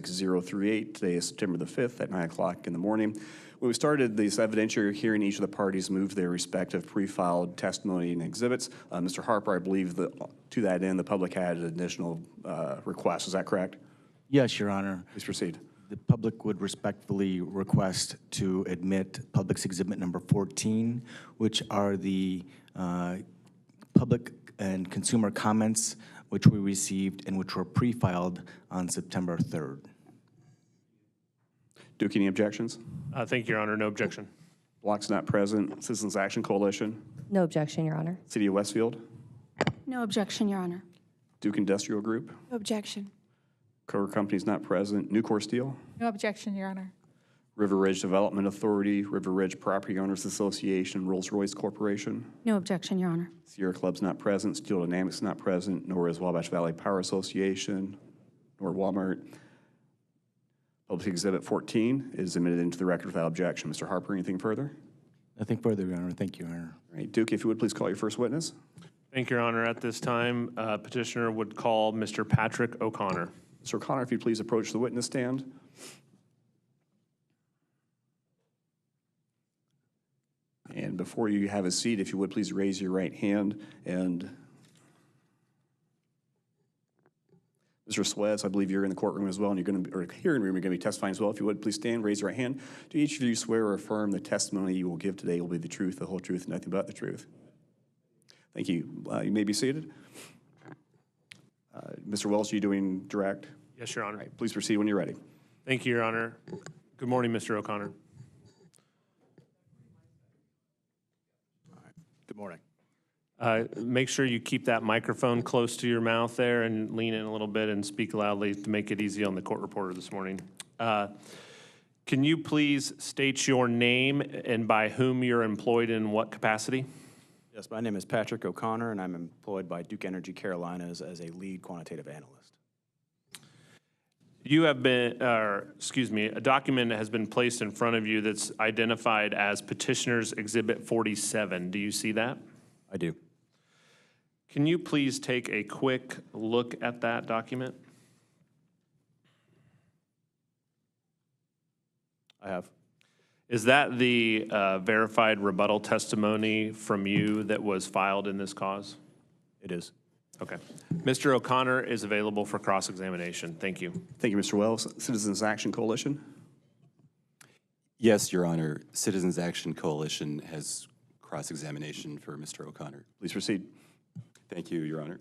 26038. Today is September the 5th at 9 o'clock in the morning. When we started this evidentiary hearing, each of the parties moved their respective pre-filed testimony and exhibits. Mr. Harper, I believe that to that end, the public had an additional request. Is that correct? Yes, Your Honor. Please proceed. The public would respectfully request to admit Public's Exhibit Number 14, which are the public and consumer comments which we received and which were pre-filed on September 3rd. Duke, any objections? Thank you, Your Honor. No objection. Block's not present. Citizens Action Coalition. No objection, Your Honor. City of Westfield. No objection, Your Honor. Duke Industrial Group. No objection. Kroger Company's not present. Nucor Steel. No objection, Your Honor. River Ridge Development Authority, River Ridge Property Owners Association, Rolls-Royce Corporation. No objection, Your Honor. Sierra Club's not present. Steel Dynamics not present, nor is Wabash Valley Power Association, nor Walmart. Public Exhibit 14 is admitted into the record without objection. Mr. Harper, anything further? Nothing further, Your Honor. Thank you, Your Honor. All right, Duke, if you would please call your first witness. Thank you, Your Honor. At this time, petitioner would call Mr. Patrick O'Connor. Mr. O'Connor, if you'd please approach the witness stand. And before you have a seat, if you would please raise your right hand. And Mr. Suez, I believe you're in the courtroom as well, and you're going to, or hearing room, you're going to be testifying as well. If you would please stand, raise your right hand. Do each of you swear or affirm the testimony you will give today will be the truth, the whole truth, and nothing but the truth? Thank you. You may be seated. Mr. Wells, are you doing direct? Yes, Your Honor. All right, please proceed when you're ready. Thank you, Your Honor. Good morning, Mr. O'Connor. Good morning. Make sure you keep that microphone close to your mouth there and lean in a little bit and speak loudly to make it easy on the court reporter this morning. Can you please state your name and by whom you're employed in what capacity? Yes, my name is Patrick O'Connor, and I'm employed by Duke Energy Carolinas as a lead quantitative analyst. You have been, a document has been placed in front of you that's identified as Petitioner's Exhibit 47. Do you see that? I do. Can you please take a quick look at that document? I have. Is that the verified rebuttal testimony from you that was filed in this cause? It is. Okay. Mr. O'Connor is available for cross-examination. Thank you. Thank you, Mr. Wells. Citizens Action Coalition. Yes, Your Honor. Citizens Action Coalition has cross-examination for Mr. O'Connor. Please proceed. Thank you, Your Honor.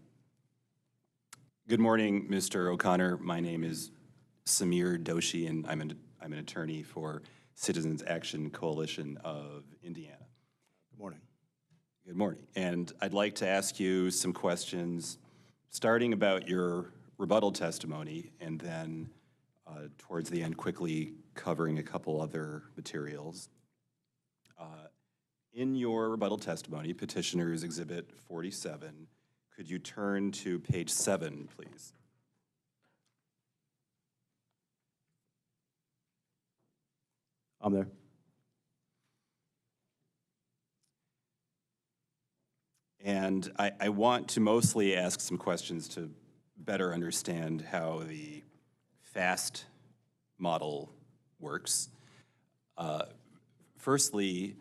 Good morning, Mr. O'Connor. My name is Samir Doshi, and I'm an attorney for Citizens Action Coalition of Indiana. Good morning. Good morning. And I'd like to ask you some questions starting about your rebuttal testimony and then towards the end quickly covering a couple other materials. In your rebuttal testimony, Petitioner's Exhibit 47, could you turn to page 7, please? I'm there. And I want to mostly ask some questions to better understand how the FAST model works. Firstly,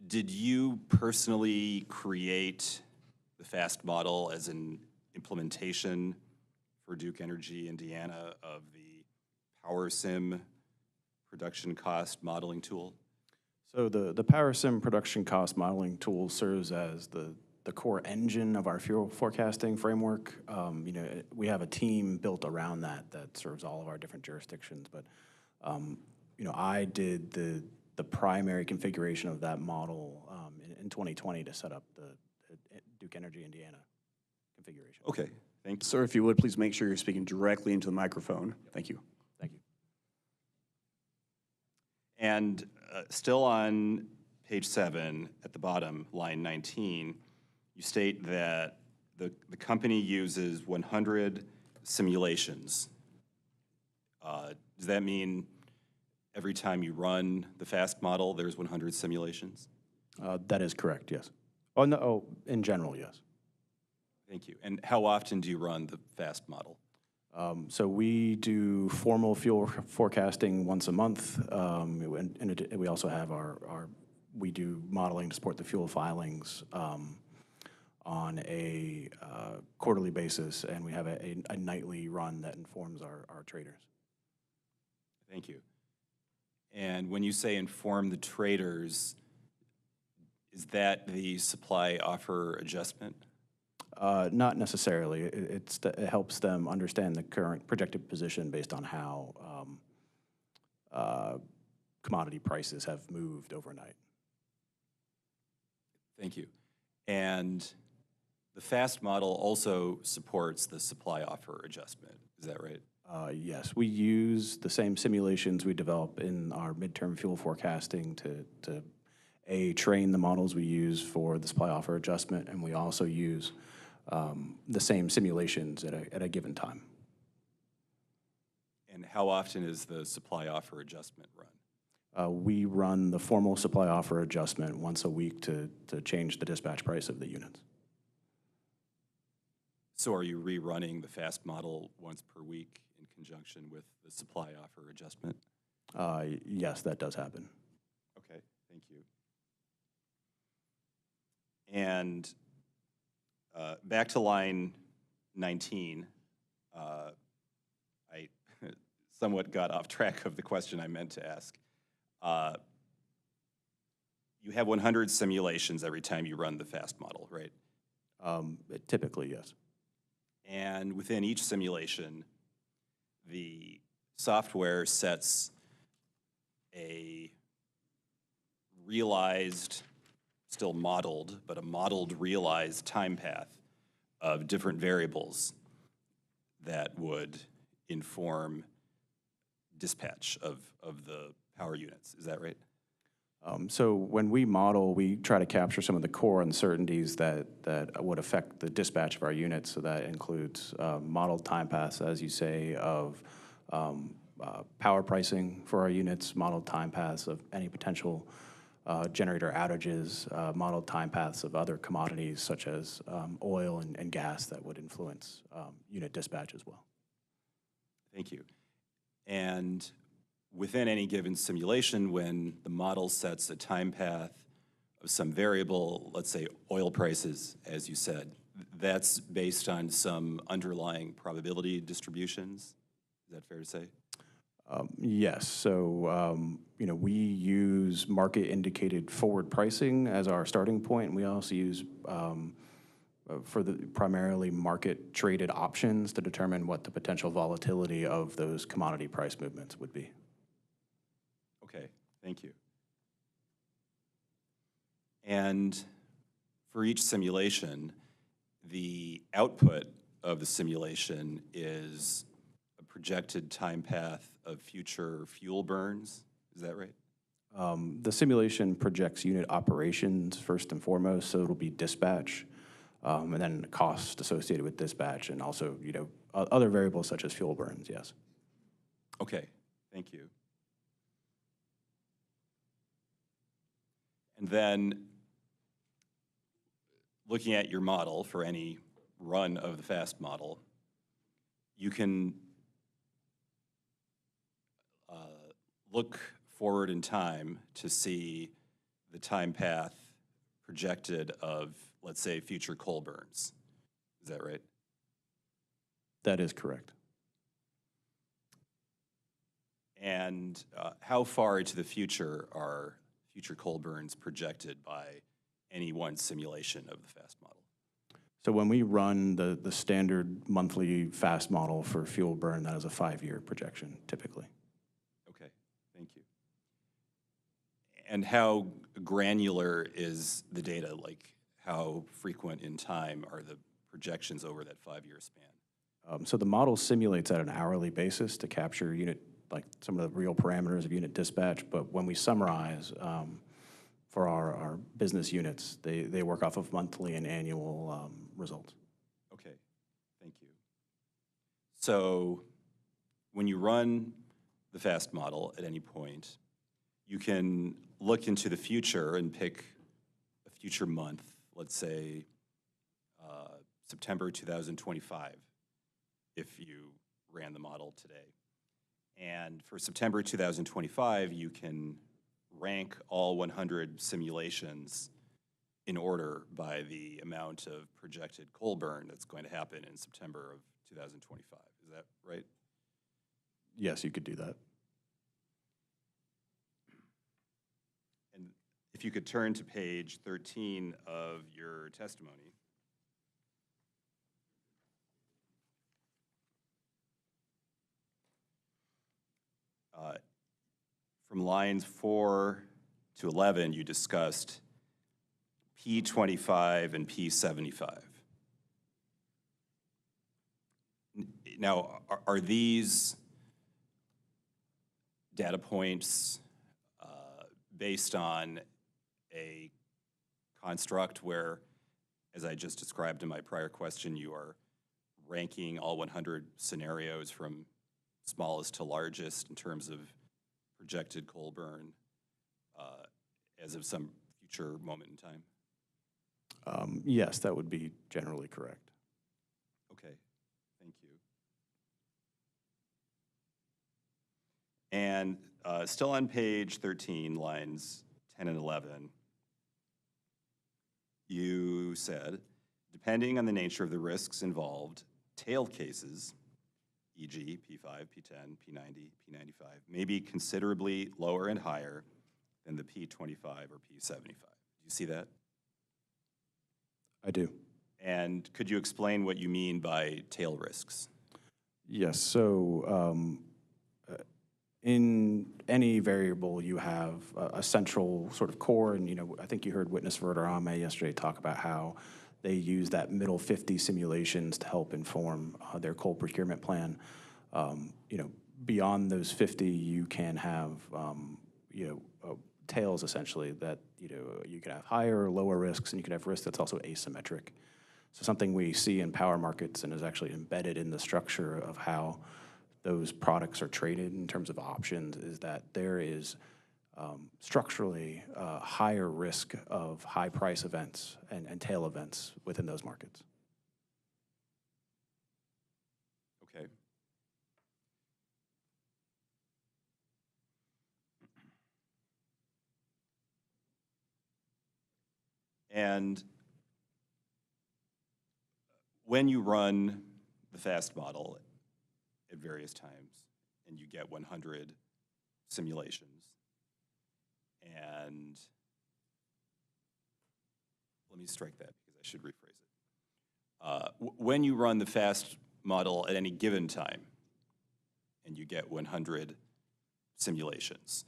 did you personally create the FAST model as an implementation for Duke Energy Indiana of the PowerSim production cost modeling tool? So the PowerSim production cost modeling tool serves as the core engine of our fuel forecasting framework. We have a team built around that serves all of our different jurisdictions. But I did the primary configuration of that model in 2020 to set up the Duke Energy Indiana configuration. Okay, thank you. Sir, if you would, please make sure you're speaking directly into the microphone. Thank you. Thank you. And still on page 7, at the bottom, line 19, you state that the company uses 100 simulations. Does that mean every time you run the FAST model, there's 100 simulations? That is correct, yes. Oh, no, in general, yes. Thank you. And how often do you run the FAST model? So we do formal fuel forecasting once a month. We also have we do modeling to support the fuel filings on a quarterly basis, and we have a nightly run that informs our traders. Thank you. And when you say inform the traders, is that the supply offer adjustment? Not necessarily. It helps them understand the current projected position based on how commodity prices have moved overnight. Thank you. And the FAST model also supports the supply offer adjustment. Is that right? Yes, we use the same simulations we develop in our midterm fuel forecasting to train the models we use for the supply offer adjustment, and we also use the same simulations at a given time. And how often is the supply offer adjustment run? We run the formal supply offer adjustment once a week to change the dispatch price of the units. So are you rerunning the FAST model once per week in conjunction with the supply offer adjustment? Yes, that does happen. Okay, thank you. And back to line 19, I somewhat got off track of the question I meant to ask. You have 100 simulations every time you run the FAST model, right? Typically, yes. And within each simulation, the software sets a realized, still modeled, but a modeled realized time path of different variables that would inform dispatch of the power units. Is that right? So when we model, we try to capture some of the core uncertainties that would affect the dispatch of our units. So that includes modeled time paths, as you say, of power pricing for our units, modeled time paths of any potential generator outages, modeled time paths of other commodities such as oil and gas that would influence unit dispatch as well. Thank you. And within any given simulation, when the model sets a time path of some variable, let's say oil prices, as you said, that's based on some underlying probability distributions? Is that fair to say? Yes. So, we use market indicated forward pricing as our starting point. We also use for the primarily market traded options to determine what the potential volatility of those commodity price movements would be. Okay, thank you. And for each simulation, the output of the simulation is a projected time path of future fuel burns. Is that right? The simulation projects unit operations first and foremost, so it'll be dispatch, and then cost associated with dispatch, and also, other variables such as fuel burns, yes. Okay, thank you. And then looking at your model for any run of the FAST model, you can look forward in time to see the time path projected of, let's say, future coal burns. Is that right? That is correct. And how far into the future are future coal burns projected by any one simulation of the FAST model? So when we run the standard monthly FAST model for fuel burn, that is a 5-year projection, typically. Okay, thank you. And how granular is the data? Like, how frequent in time are the projections over that 5-year span? So the model simulates at an hourly basis to capture unit, like some of the real parameters of unit dispatch, but when we summarize for our business units, they work off of monthly and annual results. Okay, thank you. So when you run the FAST model at any point, you can look into the future and pick a future month, let's say September 2025, if you ran the model today. And for September 2025, you can rank all 100 simulations in order by the amount of projected coal burn that's going to happen in September of 2025. Is that right? Yes, you could do that. And if you could turn to page 13 of your testimony. From lines 4 to 11, you discussed P25 and P75. Now, are these data points based on a construct where, as I just described in my prior question, you are ranking all 100 scenarios from smallest to largest in terms of projected coal burn as of some future moment in time? Yes, that would be generally correct. Okay, thank you. And still on page 13, lines 10 and 11, you said, depending on the nature of the risks involved, tail cases, e.g. P5, P10, P90, P95, may be considerably lower and higher than the P25 or P75. Do you see that? I do. And could you explain what you mean by tail risks? Yes, so in any variable, you have a central sort of core, and I think you heard Witness Verderame yesterday talk about how they use that middle 50 simulations to help inform their coal procurement plan. Beyond those 50, you can have tails essentially that you can have higher or lower risks, and you can have risk that's also asymmetric. So something we see in power markets and is actually embedded in the structure of how those products are traded in terms of options is that there is structurally higher risk of high price events and tail events within those markets. Okay. And when you run the FAST model at various times and you get 100 simulations, and let me strike that because I should rephrase it. When you run the FAST model at any given time and you get 100 simulations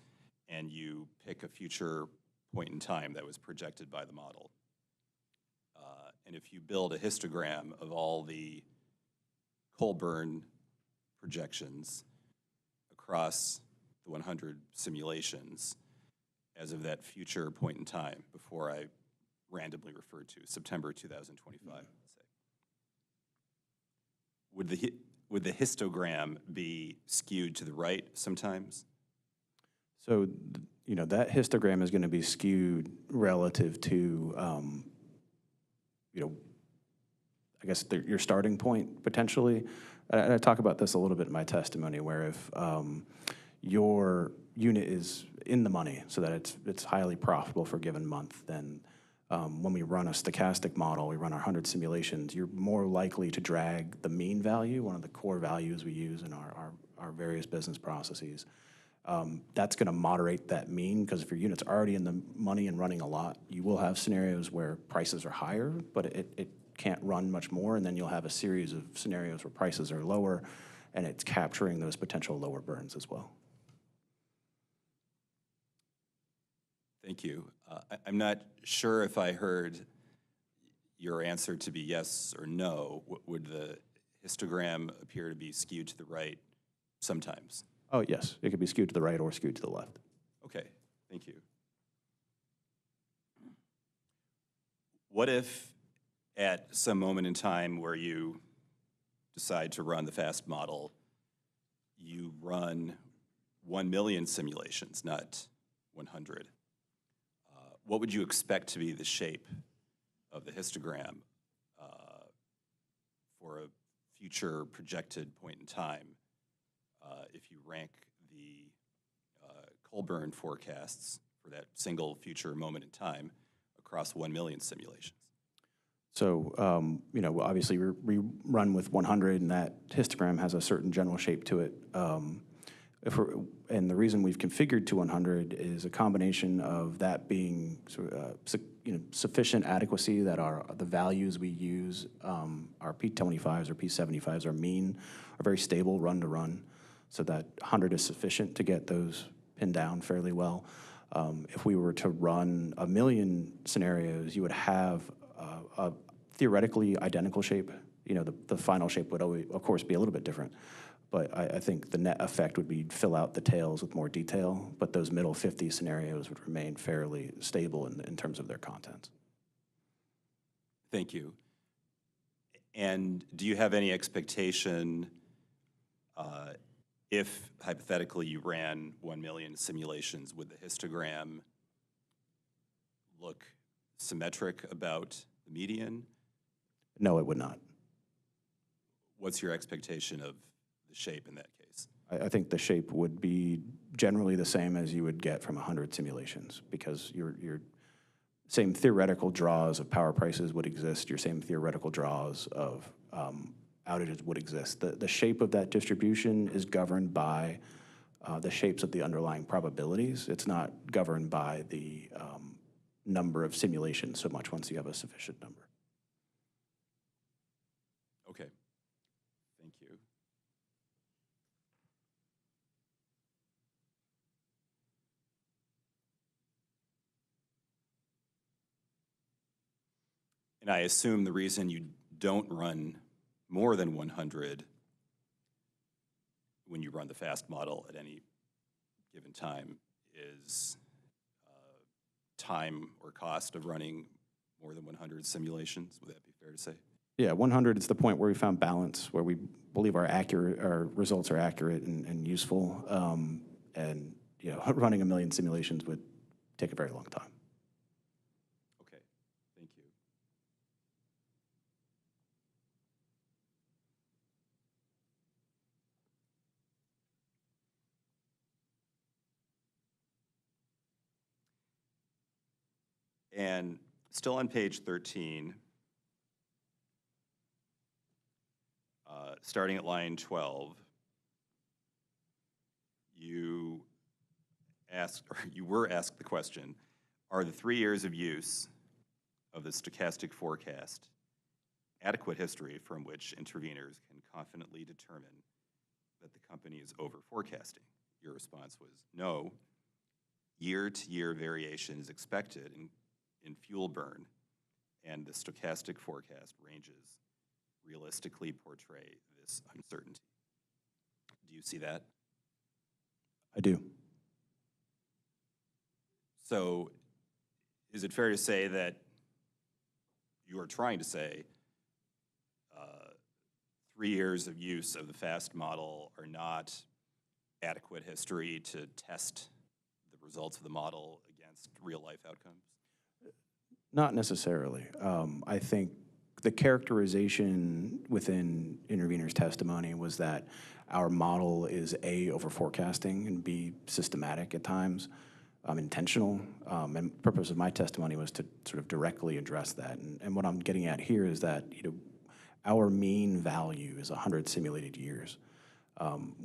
and you pick a future point in time that was projected by the model, and if you build a histogram of all the coal burn projections across the 100 simulations as of that future point in time before I randomly referred to, September 2025, let's say, would the histogram be skewed to the right sometimes? So, that histogram is going to be skewed relative to, I guess your starting point potentially. And I talk about this a little bit in my testimony, where if your unit is in the money so that it's highly profitable for a given month, then when we run a stochastic model, we run our 100 simulations, you're more likely to drag the mean value, one of the core values we use in our various business processes. That's going to moderate that mean, because if your unit's already in the money and running a lot, you will have scenarios where prices are higher, but it can't run much more, and then you'll have a series of scenarios where prices are lower, and it's capturing those potential lower burns as well. Thank you. I'm not sure if I heard your answer to be yes or no. Would the histogram appear to be skewed to the right sometimes? Oh, yes, it could be skewed to the right or skewed to the left. Okay, thank you. What if at some moment in time where you decide to run the FAST model, you run 1 million simulations, not 100? What would you expect to be the shape of the histogram for a future projected point in time if you rank the Colburn forecasts for that single future moment in time across 1 million simulations? So, you know, obviously we run with 100, and that histogram has a certain general shape to it. And the reason we've configured to 100 is a combination of that being sufficient adequacy, that the values we use, our P25s or P75s, our mean, are very stable run to run, so that 100 is sufficient to get those pinned down fairly well. If we were to run 1 million scenarios, you would have a theoretically identical shape. You know, the final shape would always, of course, be a little bit different. But I think the net effect would be fill out the tails with more detail, but those middle 50 scenarios would remain fairly stable in terms of their contents. Thank you. And do you have any expectation if, hypothetically, you ran 1 million simulations, would the histogram look symmetric about the median? No, it would not. What's your expectation of the shape in that case? I think the shape would be generally the same as you would get from 100 simulations, because your same theoretical draws of power prices would exist, your same theoretical draws of outages would exist. The shape of that distribution is governed by the shapes of the underlying probabilities. It's not governed by the number of simulations so much once you have a sufficient number. Okay, thank you. And I assume the reason you don't run more than 100 when you run the FAST model at any given time is time or cost of running more than 100 simulations. Would that be fair to say? Yeah, 100 is the point where we found balance, where we believe our results are accurate and useful. And you know, running 1 million simulations would take a very long time. Okay, thank you. And still on page 13, starting at line 12, you were asked the question, are the 3 years of use of the stochastic forecast adequate history from which interveners can confidently determine that the company is over forecasting? Your response was no. Year-to-year variation is expected in fuel burn, and the stochastic forecast ranges realistically portray this uncertainty. Do you see that? I do. So is it fair to say that you are trying to say 3 years of use of the FAST model are not adequate history to test the results of the model against real-life outcomes? Not necessarily. I think the characterization within intervener's testimony was that our model is A, over forecasting, and B, systematic at times, intentional. And the purpose of my testimony was to sort of directly address that. And what I'm getting at here is that, you know, our mean value is 100 simulated years.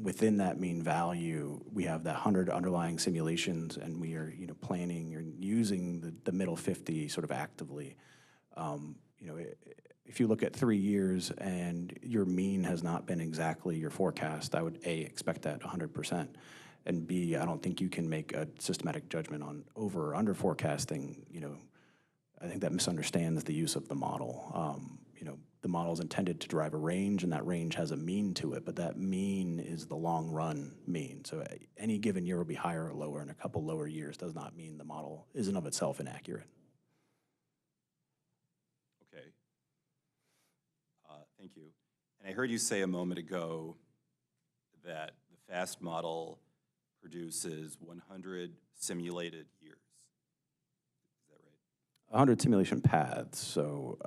Within that mean value, we have that 100 underlying simulations, and we are, you know, planning and using the middle 50 sort of actively. You know, if you look at 3 years and your mean has not been exactly your forecast, I would A, expect that 100%, and B, I don't think you can make a systematic judgment on over or under forecasting. You know, I think that misunderstands the use of the model. You know, the model is intended to drive a range, and that range has a mean to it, but that mean is the long run mean. So any given year will be higher or lower, and a couple lower years does not mean the model is in of itself inaccurate. Okay. Thank you. And I heard you say a moment ago that the FAST model produces 100 simulated years. Is that right? 100 simulation paths, so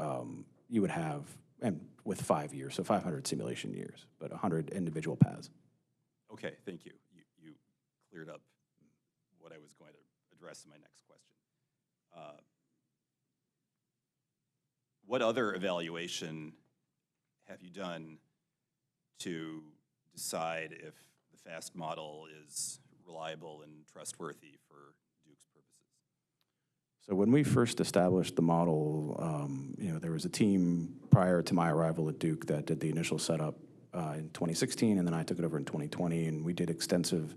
you would have, and with 5 years, so 500 simulation years, but 100 individual paths. Okay, thank you. You cleared up what I was going to address in my next question. What other evaluation have you done to decide if the FAST model is reliable and trustworthy for Duke's purposes? So when we first established the model, there was a team prior to my arrival at Duke that did the initial setup in 2016, and then I took it over in 2020, and we did extensive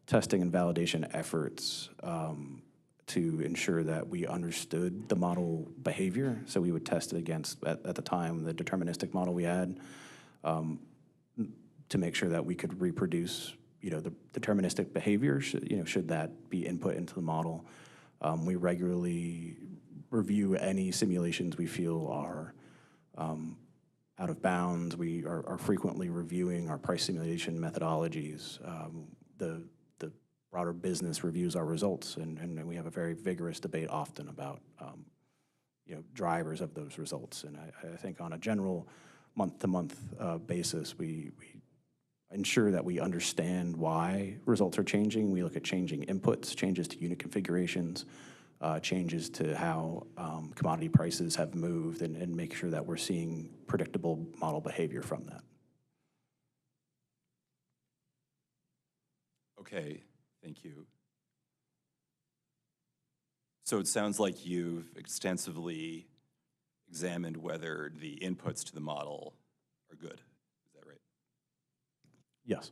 testing and validation efforts to ensure that we understood the model behavior. So we would test it against, at the time, the deterministic model we had, to make sure that we could reproduce, the deterministic behavior, should that be input into the model. We regularly review any simulations we feel are out of bounds. We are frequently reviewing our price simulation methodologies. The broader business reviews our results, and we have a very vigorous debate often about drivers of those results. And I think on a general month-to-month basis, we ensure that we understand why results are changing. We look at changing inputs, changes to unit configurations, changes to how commodity prices have moved, and make sure that we're seeing predictable model behavior from that. Okay, thank you. So it sounds like you've extensively examined whether the inputs to the model are good. Is that right? Yes.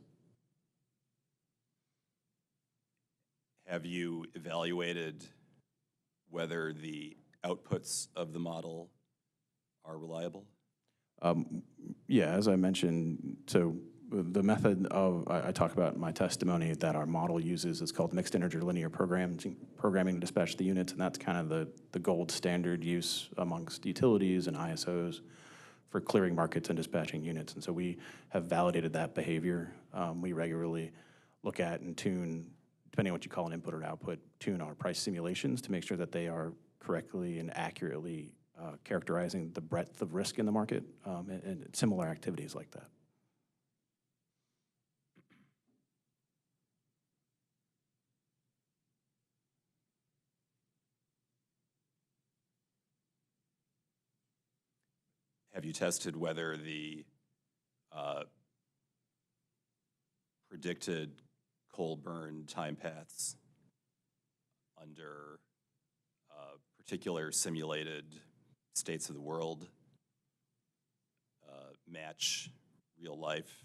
Have you evaluated whether the outputs of the model are reliable? Yeah, as I mentioned, so the method I talk about in my testimony that our model uses is called mixed integer linear programming to dispatch the units, and that's kind of the gold standard use amongst utilities and ISOs for clearing markets and dispatching units. And so we have validated that behavior. We regularly look at and tune, depending on what you call an input or output, tune our price simulations to make sure that they are correctly and accurately characterizing the breadth of risk in the market, and similar activities like that. Have you tested whether the predicted coal burn time paths under particular simulated states of the world match real life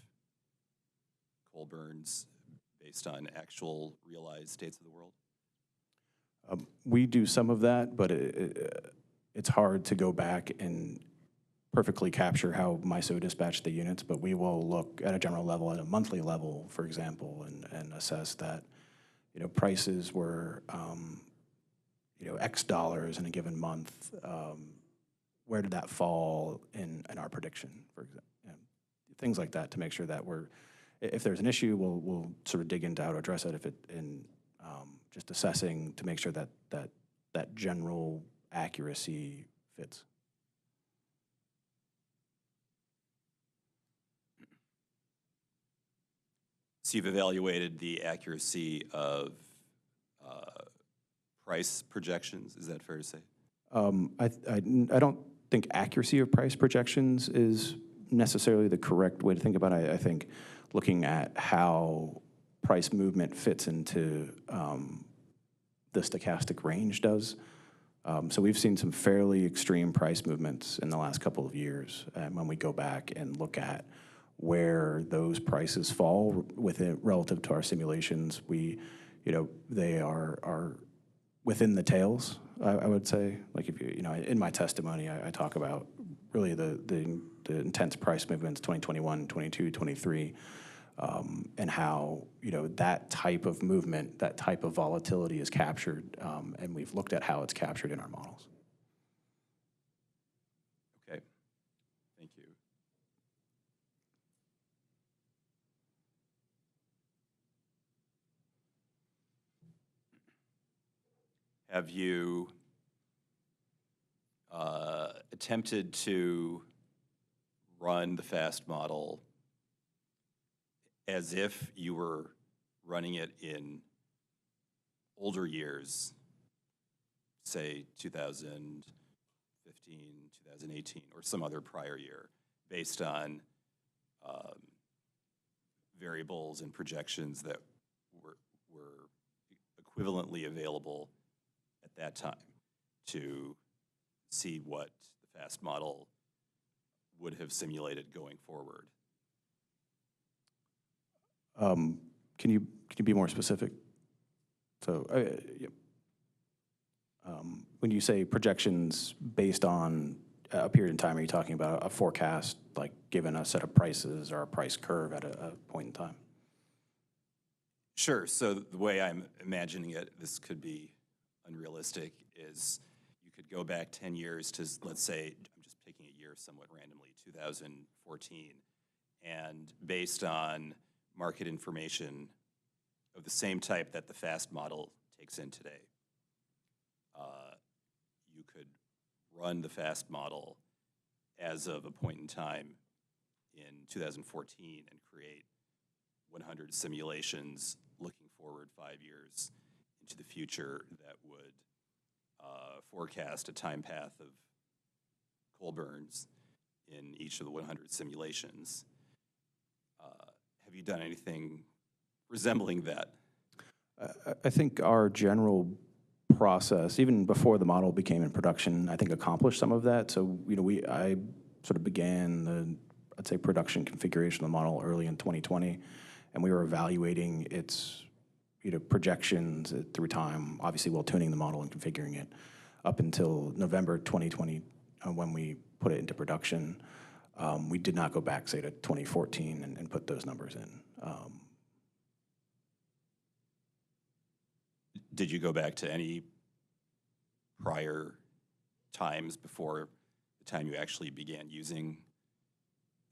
coal burns based on actual realized states of the world? We do some of that, but it's hard to go back and perfectly capture how MISO dispatched the units, but we will look at a general level, at a monthly level, for example, and assess that, prices were, X dollars in a given month. Where did that fall in our prediction, for example? Things like that to make sure that if there's an issue, we'll sort of dig into how to address it. Just assessing to make sure that general accuracy fits. So you've evaluated the accuracy of price projections, is that fair to say? I don't think accuracy of price projections is necessarily the correct way to think about it. I think looking at how price movement fits into the stochastic range does. So we've seen some fairly extreme price movements in the last couple of years. And when we go back and look at where those prices fall within relative to our simulations, they are within the tails, I would say. Like if in my testimony, I talk about really the intense price movements, 2021, 22, 23, and how, that type of movement, that type of volatility is captured, and we've looked at how it's captured in our models. Okay, thank you. Have you attempted to run the FAST model as if you were running it in older years, say 2015, 2018, or some other prior year, based on variables and projections that were equivalently available at that time to see what the FAST model would have simulated going forward. Can you be more specific? So, when you say projections based on a period in time, are you talking about a forecast, like given a set of prices or a price curve at a point in time? Sure. So the way I'm imagining it, this could be unrealistic, is you could go back 10 years to, let's say, I'm just picking a year somewhat randomly, 2014, and based on market information of the same type that the FAST model takes in today, you could run the FAST model as of a point in time in 2014 and create 100 simulations looking forward 5 years into the future that would forecast a time path of coal burns in each of the 100 simulations. Have you done anything resembling that? I think our general process, even before the model became in production, I think accomplished some of that. So, I sort of began the, I'd say, production configuration of the model early in 2020, and we were evaluating its, projections through time, obviously while tuning the model and configuring it up until November 2020 when we put it into production. We did not go back, say, to 2014 and put those numbers in. Did you go back to any prior times before the time you actually began using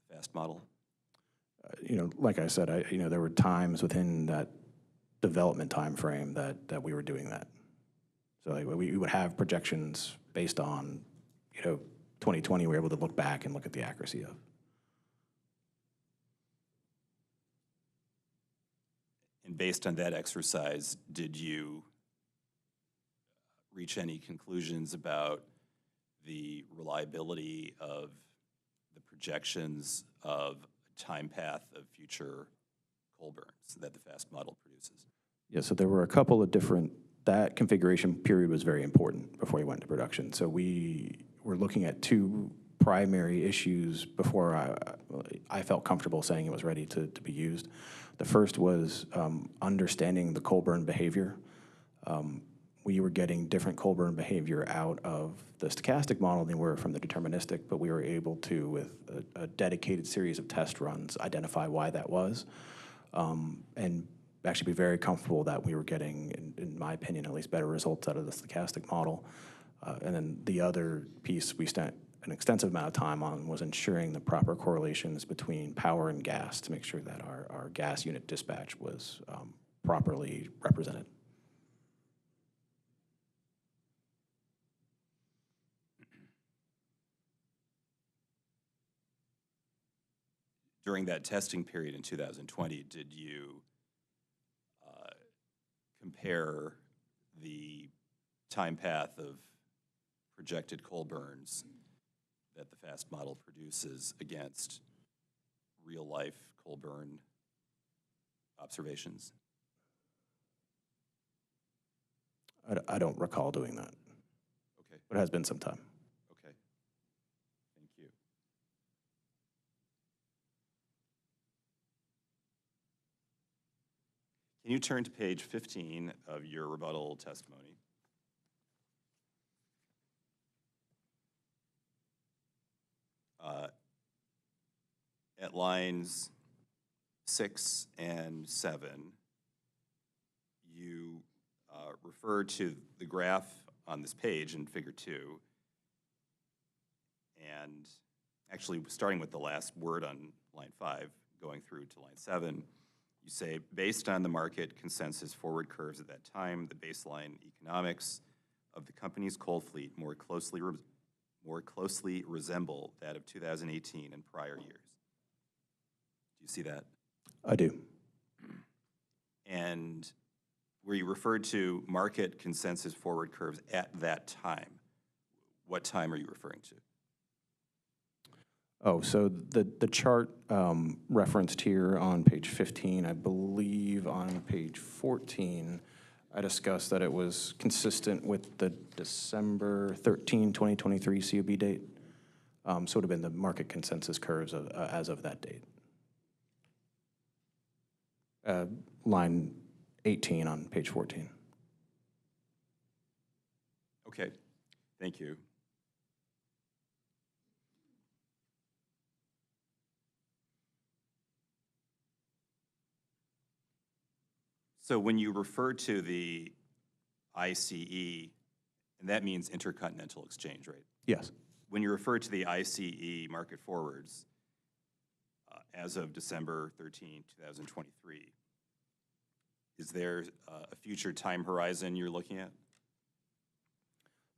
the FAST model? Like I said, there were times within that development time frame that we were doing that. So we would have projections based on, 2020, we were able to look back and look at the accuracy of. And based on that exercise, did you reach any conclusions about the reliability of the projections of a time path of future coal burns that the FAST model produces? Yeah, so there were a couple of different, that configuration period was very important before we went to production. So we were looking at two primary issues before I felt comfortable saying it was ready to be used. The first was understanding the coal burn behavior. We were getting different coal burn behavior out of the stochastic model than we were from the deterministic, but we were able to, with a dedicated series of test runs, identify why that was, and actually be very comfortable that we were getting, in my opinion, at least better results out of the stochastic model. And then the other piece we spent an extensive amount of time on was ensuring the proper correlations between power and gas to make sure that our gas unit dispatch was properly represented. During that testing period in 2020, did you compare the time path of projected coal burns that the FAST model produces against real-life coal burn observations? I don't recall doing that. Okay. But it has been some time. Okay. Thank you. Can you turn to page 15 of your rebuttal testimony? At lines 6 and 7, you refer to the graph on this page in figure 2, and actually starting with the last word on line 5, going through to line 7, you say, based on the market consensus forward curves at that time, the baseline economics of the company's coal fleet more closely resemble that of 2018 and prior years. Do you see that? I do. And where you referred to market consensus forward curves at that time, what time are you referring to? Oh, so the chart referenced here on page 15, I believe on page 14, I discussed that it was consistent with the December 13, 2023 COB date. So it would have been the market consensus curves as of that date. Line 18 on page 14. Okay, thank you. So when you refer to the ICE, and that means Intercontinental Exchange, right? Yes. When you refer to the ICE market forwards as of December 13, 2023, is there a future time horizon you're looking at?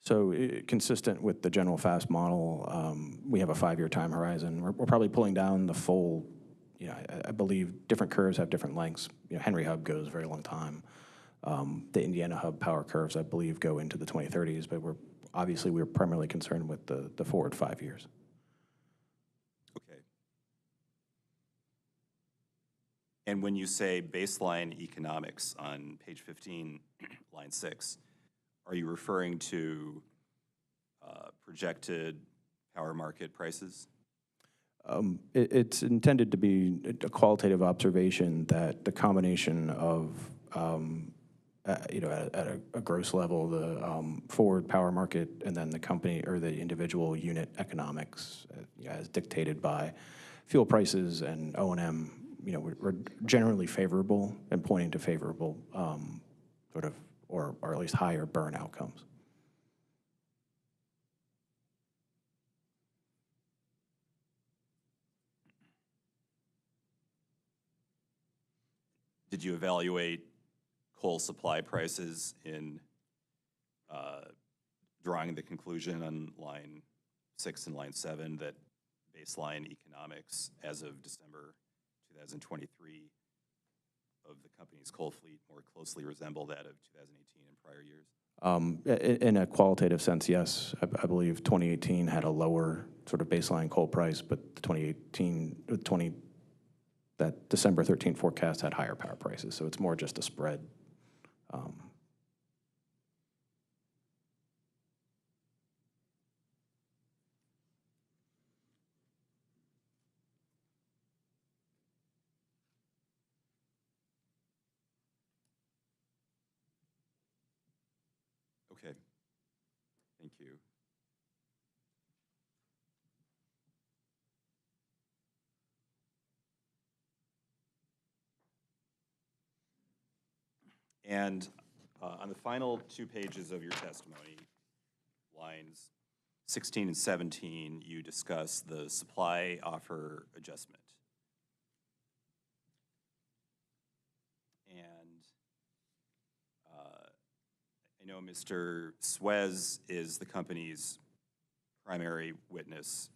So consistent with the general fast model, we have a 5-year time horizon. We're probably pulling down the full, I believe different curves have different lengths. Henry Hub goes a very long time. The Indiana Hub power curves, I believe, go into the 2030s, but we're primarily concerned with the forward 5 years. Okay. And when you say baseline economics on page 15, line 6, are you referring to projected power market prices? It's intended to be a qualitative observation that the combination of, at a gross level, the forward power market and then the company or the individual unit economics, as dictated by fuel prices and O&M, we're generally favorable and pointing to favorable or at least higher burn outcomes. Did you evaluate coal supply prices in drawing the conclusion on line 6 and line 7 that baseline economics as of December 2023 of the company's coal fleet more closely resemble that of 2018 and prior years? In a qualitative sense, yes. I believe 2018 had a lower sort of baseline coal price, but the that December 13 forecast had higher power prices, so it's more just a spread. Okay, thank you. And on the final 2 pages of your testimony, lines 16 and 17, you discuss the supply offer adjustment. And I know Mr. Suez is the company's primary witness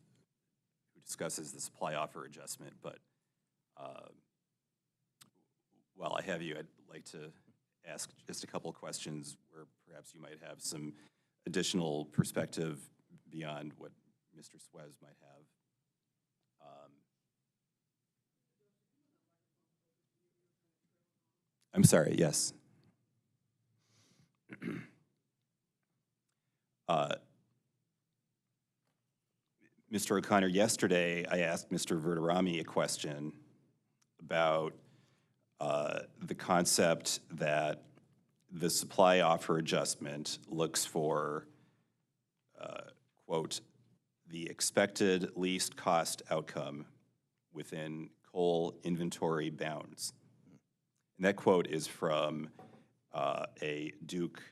who discusses the supply offer adjustment, but while I have you, I'd like to ask just a couple of questions where perhaps you might have some additional perspective beyond what Mr. Suez might have. I'm sorry, yes. Mr. O'Connor, yesterday I asked Mr. Verderami a question about the concept that the supply offer adjustment looks for, quote, the expected least cost outcome within coal inventory bounds. And that quote is from a Duke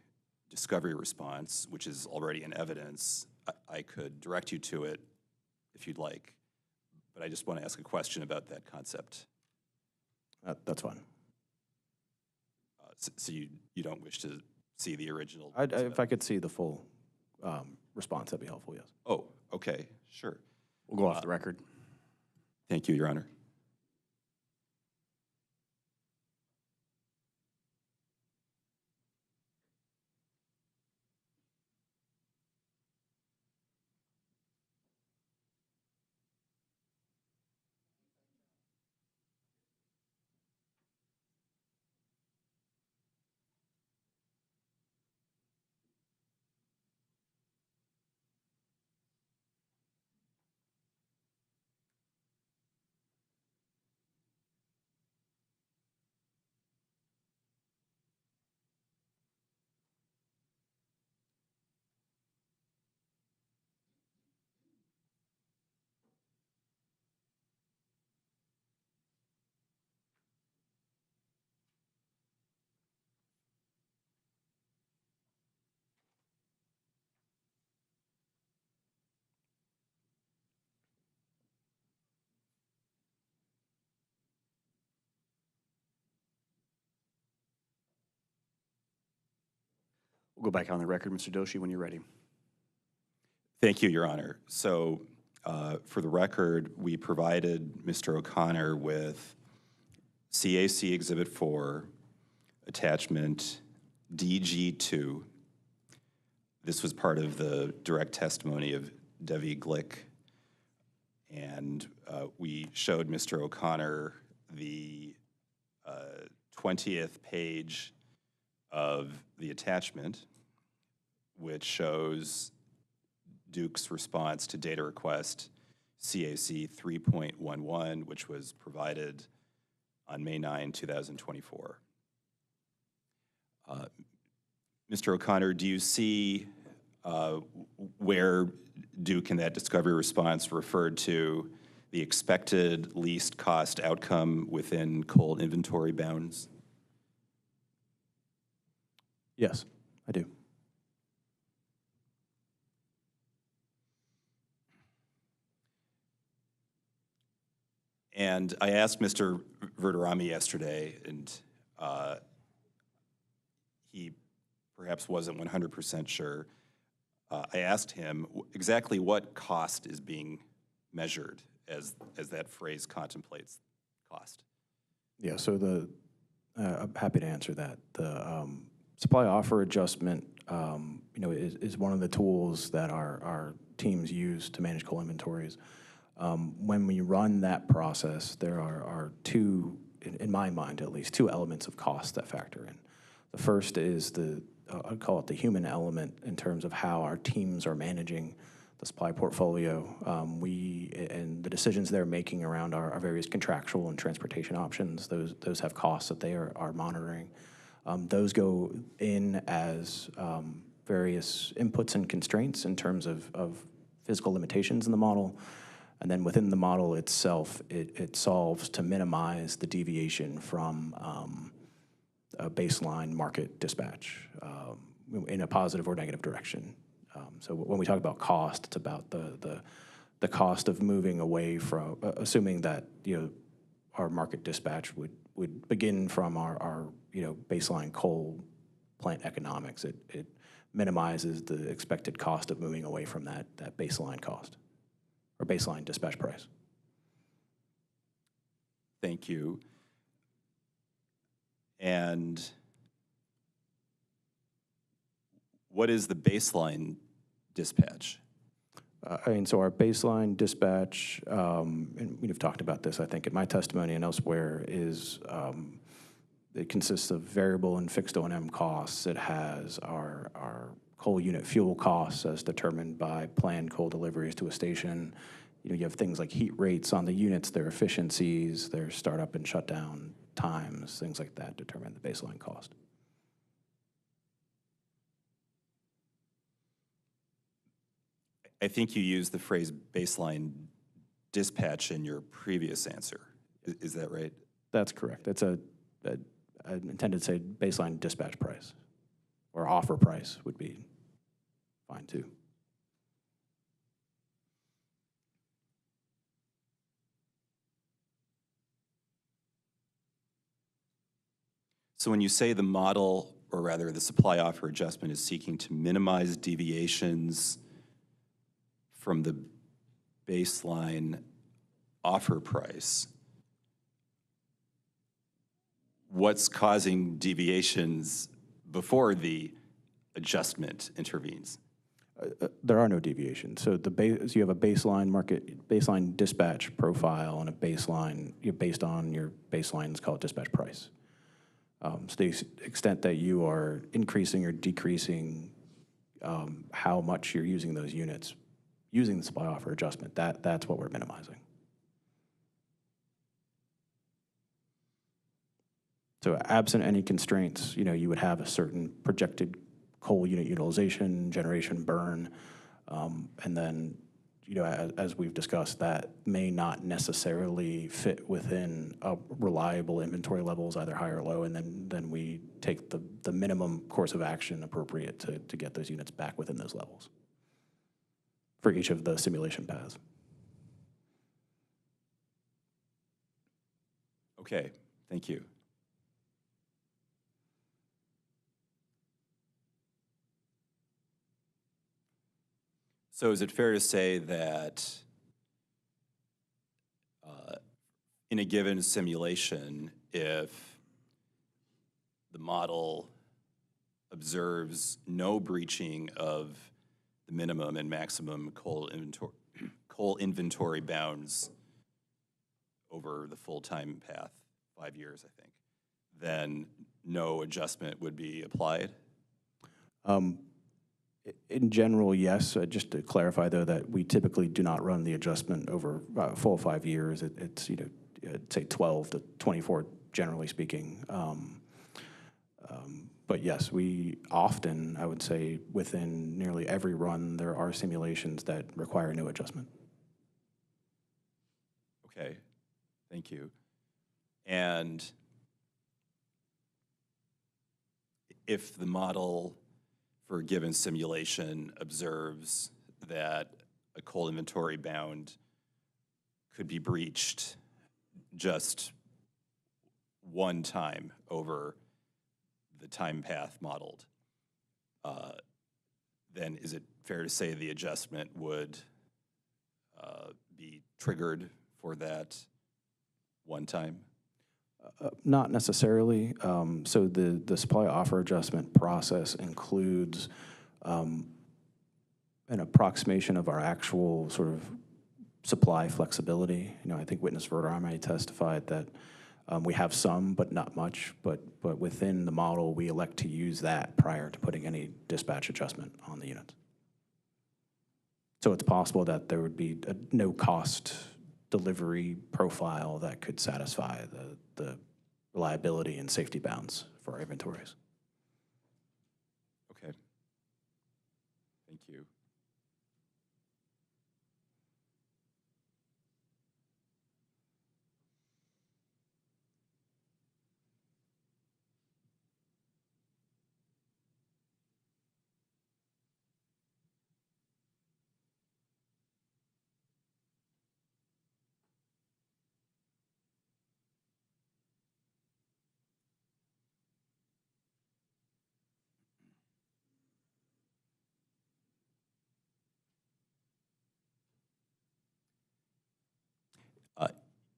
discovery response, which is already in evidence. I could direct you to it if you'd like, but I just want to ask a question about that concept. That's fine. So you don't wish to see the original? If I could see the full response, that'd be helpful, yes. Oh, okay, sure. We'll go off the record. Thank you, Your Honor. We'll go back on the record, Mr. Doshi, when you're ready. Thank you, Your Honor. So for the record, we provided Mr. O'Connor with CAC Exhibit 4, attachment DG2. This was part of the direct testimony of Devi Glick, and we showed Mr. O'Connor the 20th page of the attachment, which shows Duke's response to data request CAC 3.11, which was provided on May 9, 2024. Mr. O'Connor, do you see where Duke in that discovery response referred to the expected least cost outcome within coal inventory bounds? Yes, I do. And I asked Mr. Verderami yesterday, and he perhaps wasn't 100% sure. I asked him exactly what cost is being measured as that phrase contemplates cost. Yeah, so I'm happy to answer that. The supply offer adjustment, is one of the tools that our teams use to manage coal inventories. When we run that process, there are two, in my mind at least, two elements of cost that factor in. The first is I'd call it the human element in terms of how our teams are managing the supply portfolio. And the decisions they're making around our various contractual and transportation options, those have costs that they are monitoring. Those go in as various inputs and constraints in terms of physical limitations in the model. And then within the model itself, it solves to minimize the deviation from a baseline market dispatch in a positive or negative direction. So when we talk about cost, it's about the cost of moving away from, assuming that our market dispatch would begin from our baseline coal plant economics. It minimizes the expected cost of moving away from that baseline cost or baseline dispatch price. Thank you. And what is the baseline dispatch? So our baseline dispatch, and we've talked about this, I think, in my testimony and elsewhere, is it consists of variable and fixed O&M costs. It has our coal unit fuel costs as determined by planned coal deliveries to a station. You have things like heat rates on the units, their efficiencies, their startup and shutdown times, things like that determine the baseline cost. I think you used the phrase baseline dispatch in your previous answer. Is that right? That's correct. I intended to say baseline dispatch price, or offer price would be fine too. So when you say the model, or rather the supply offer adjustment, is seeking to minimize deviations from the baseline offer price, what's causing deviations before the adjustment intervenes? There are no deviations. So you have a baseline dispatch profile and a baseline based on your baseline, let's call it dispatch price. So the extent that you are increasing or decreasing how much you're using those units, using the supply offer adjustment, that's what we're minimizing. So absent any constraints, you would have a certain projected coal unit utilization, generation burn, and then, as we've discussed, that may not necessarily fit within reliable inventory levels, either high or low, and then we take the minimum course of action appropriate to get those units back within those levels for each of the simulation paths. Okay, thank you. So is it fair to say that in a given simulation, if the model observes no breaching of the minimum and maximum coal inventory bounds over the full time path, 5 years, I think, then no adjustment would be applied? In general, yes. Just to clarify, though, that we typically do not run the adjustment over a full 5 years. It's, I'd say 12 to 24, generally speaking. But yes, we often, I would say, within nearly every run, there are simulations that require no adjustment. Okay, thank you. And if the model for a given simulation observes that a coal inventory bound could be breached just one time over the time path modeled, then is it fair to say the adjustment would be triggered for that one time? Not necessarily. So the supply offer adjustment process includes an approximation of our actual sort of supply flexibility. I think witness Verderame testified that we have some, but not much. But within the model, we elect to use that prior to putting any dispatch adjustment on the units. So it's possible that there would be a no-cost delivery profile that could satisfy the reliability and safety bounds for our inventories. Okay. Thank you.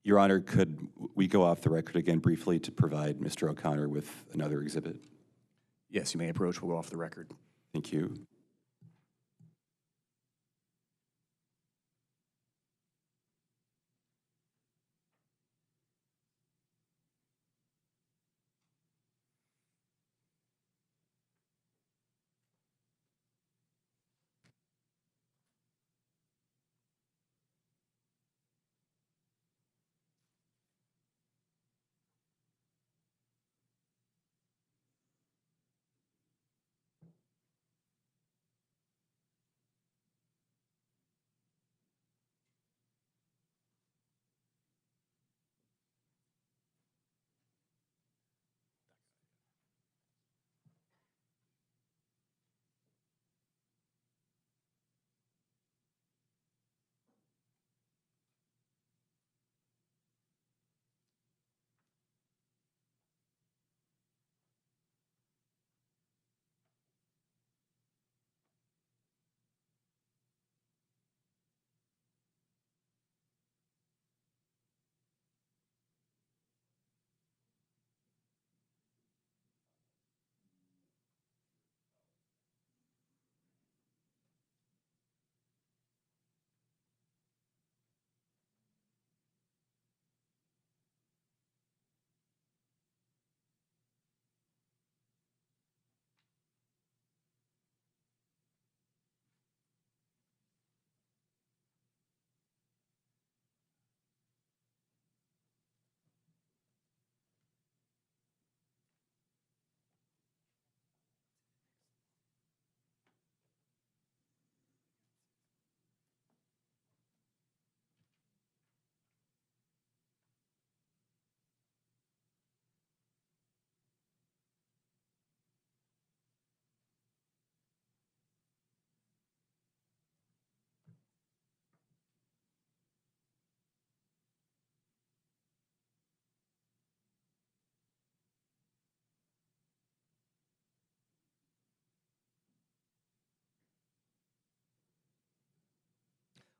Your Honor, could we go off the record again briefly to provide Mr. O'Connor with another exhibit? Yes, you may approach. We'll go off the record. Thank you.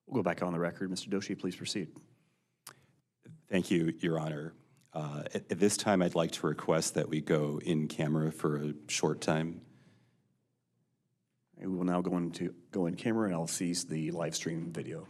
We'll go back on the record. Mr. Doshi, please proceed. Thank you, Your Honor. At this time, I'd like to request that we go in camera for a short time. And we will now go in camera, and I'll cease the live stream video.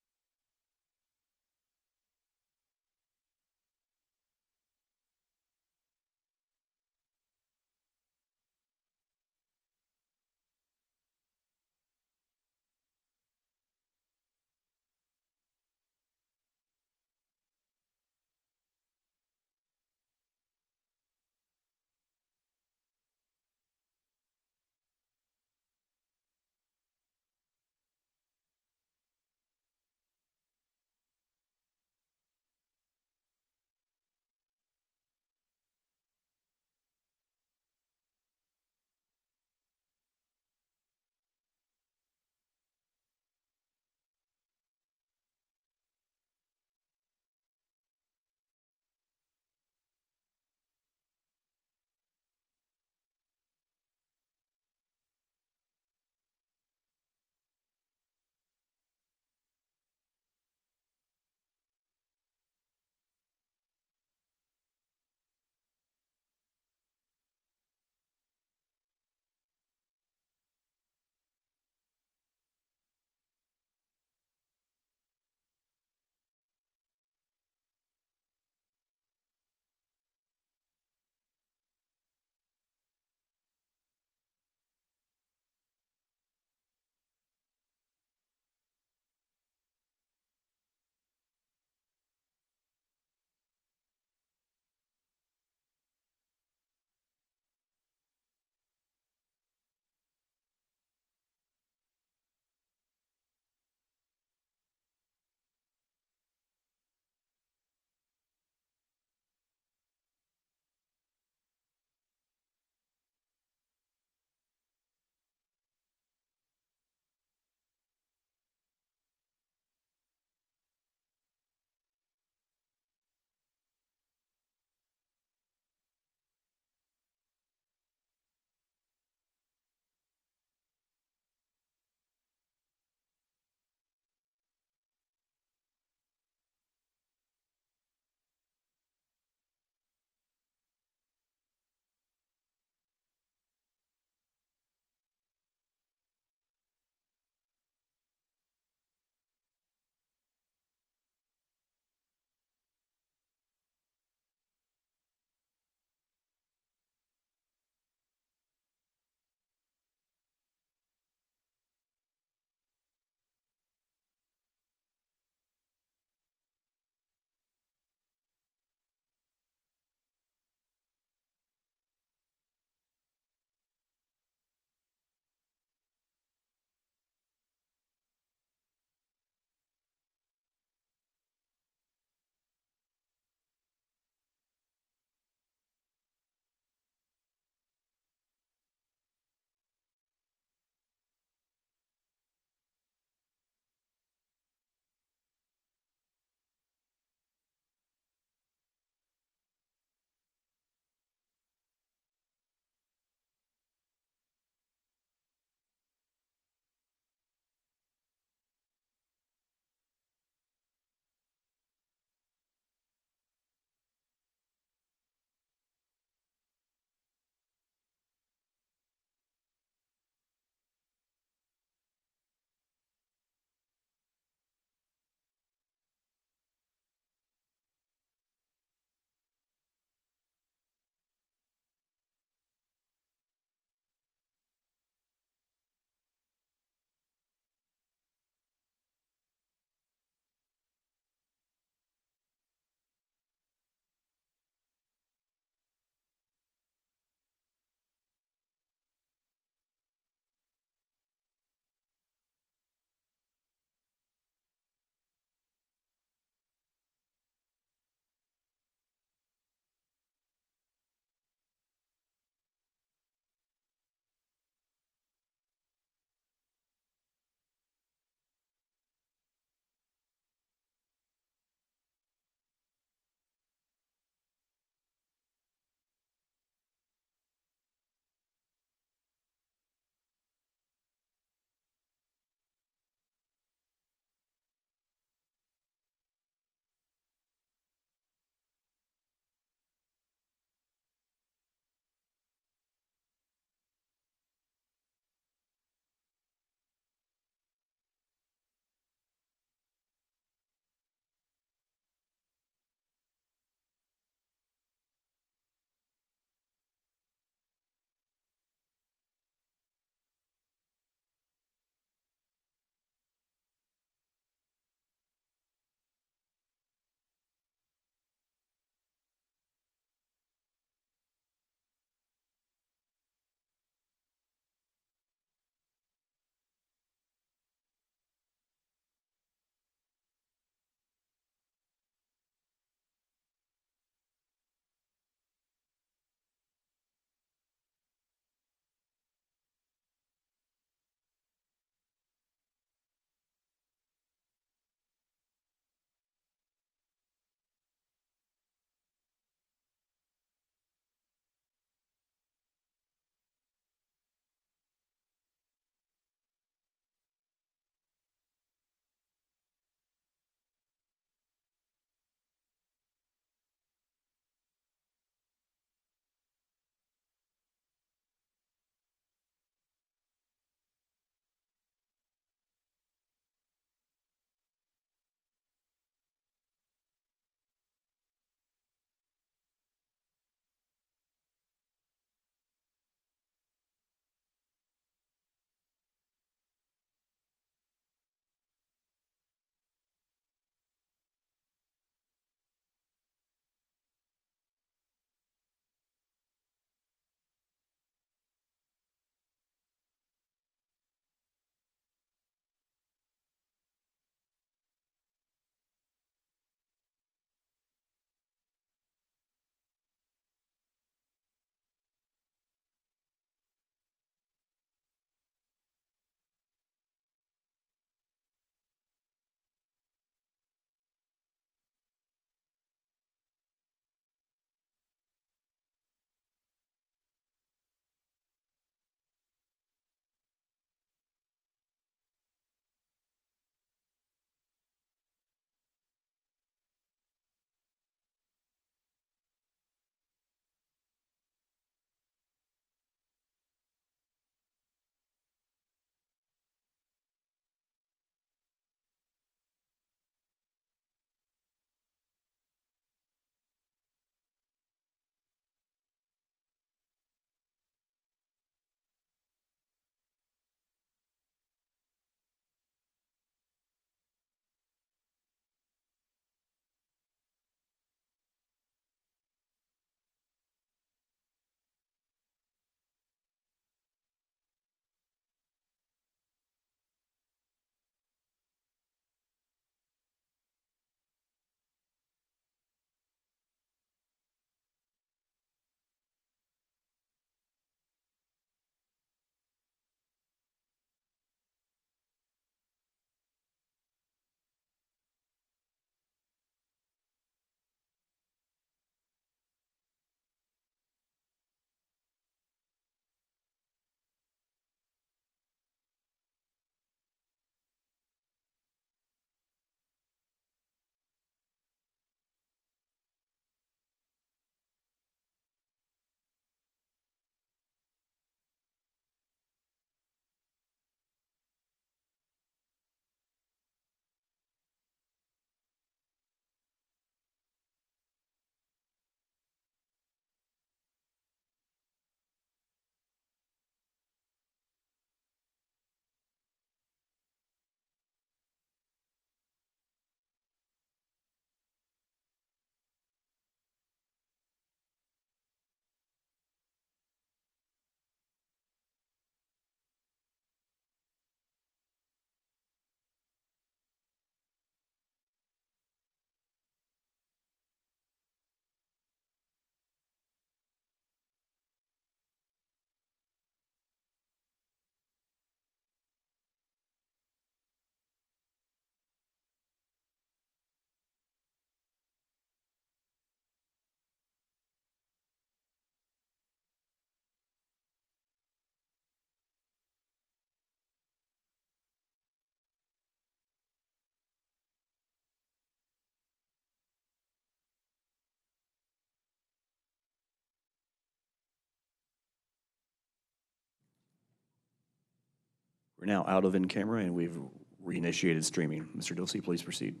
We're now out of in-camera, and we've reinitiated streaming. Mr. Dosey, please proceed.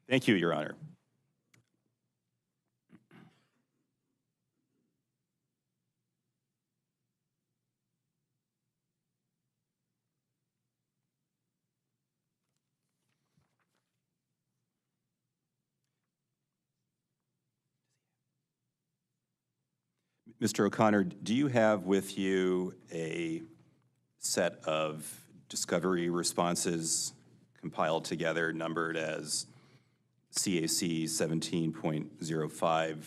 Thank you, Your Honor. Mr. O'Connor, do you have with you a set of discovery responses compiled together, numbered as CAC 17.05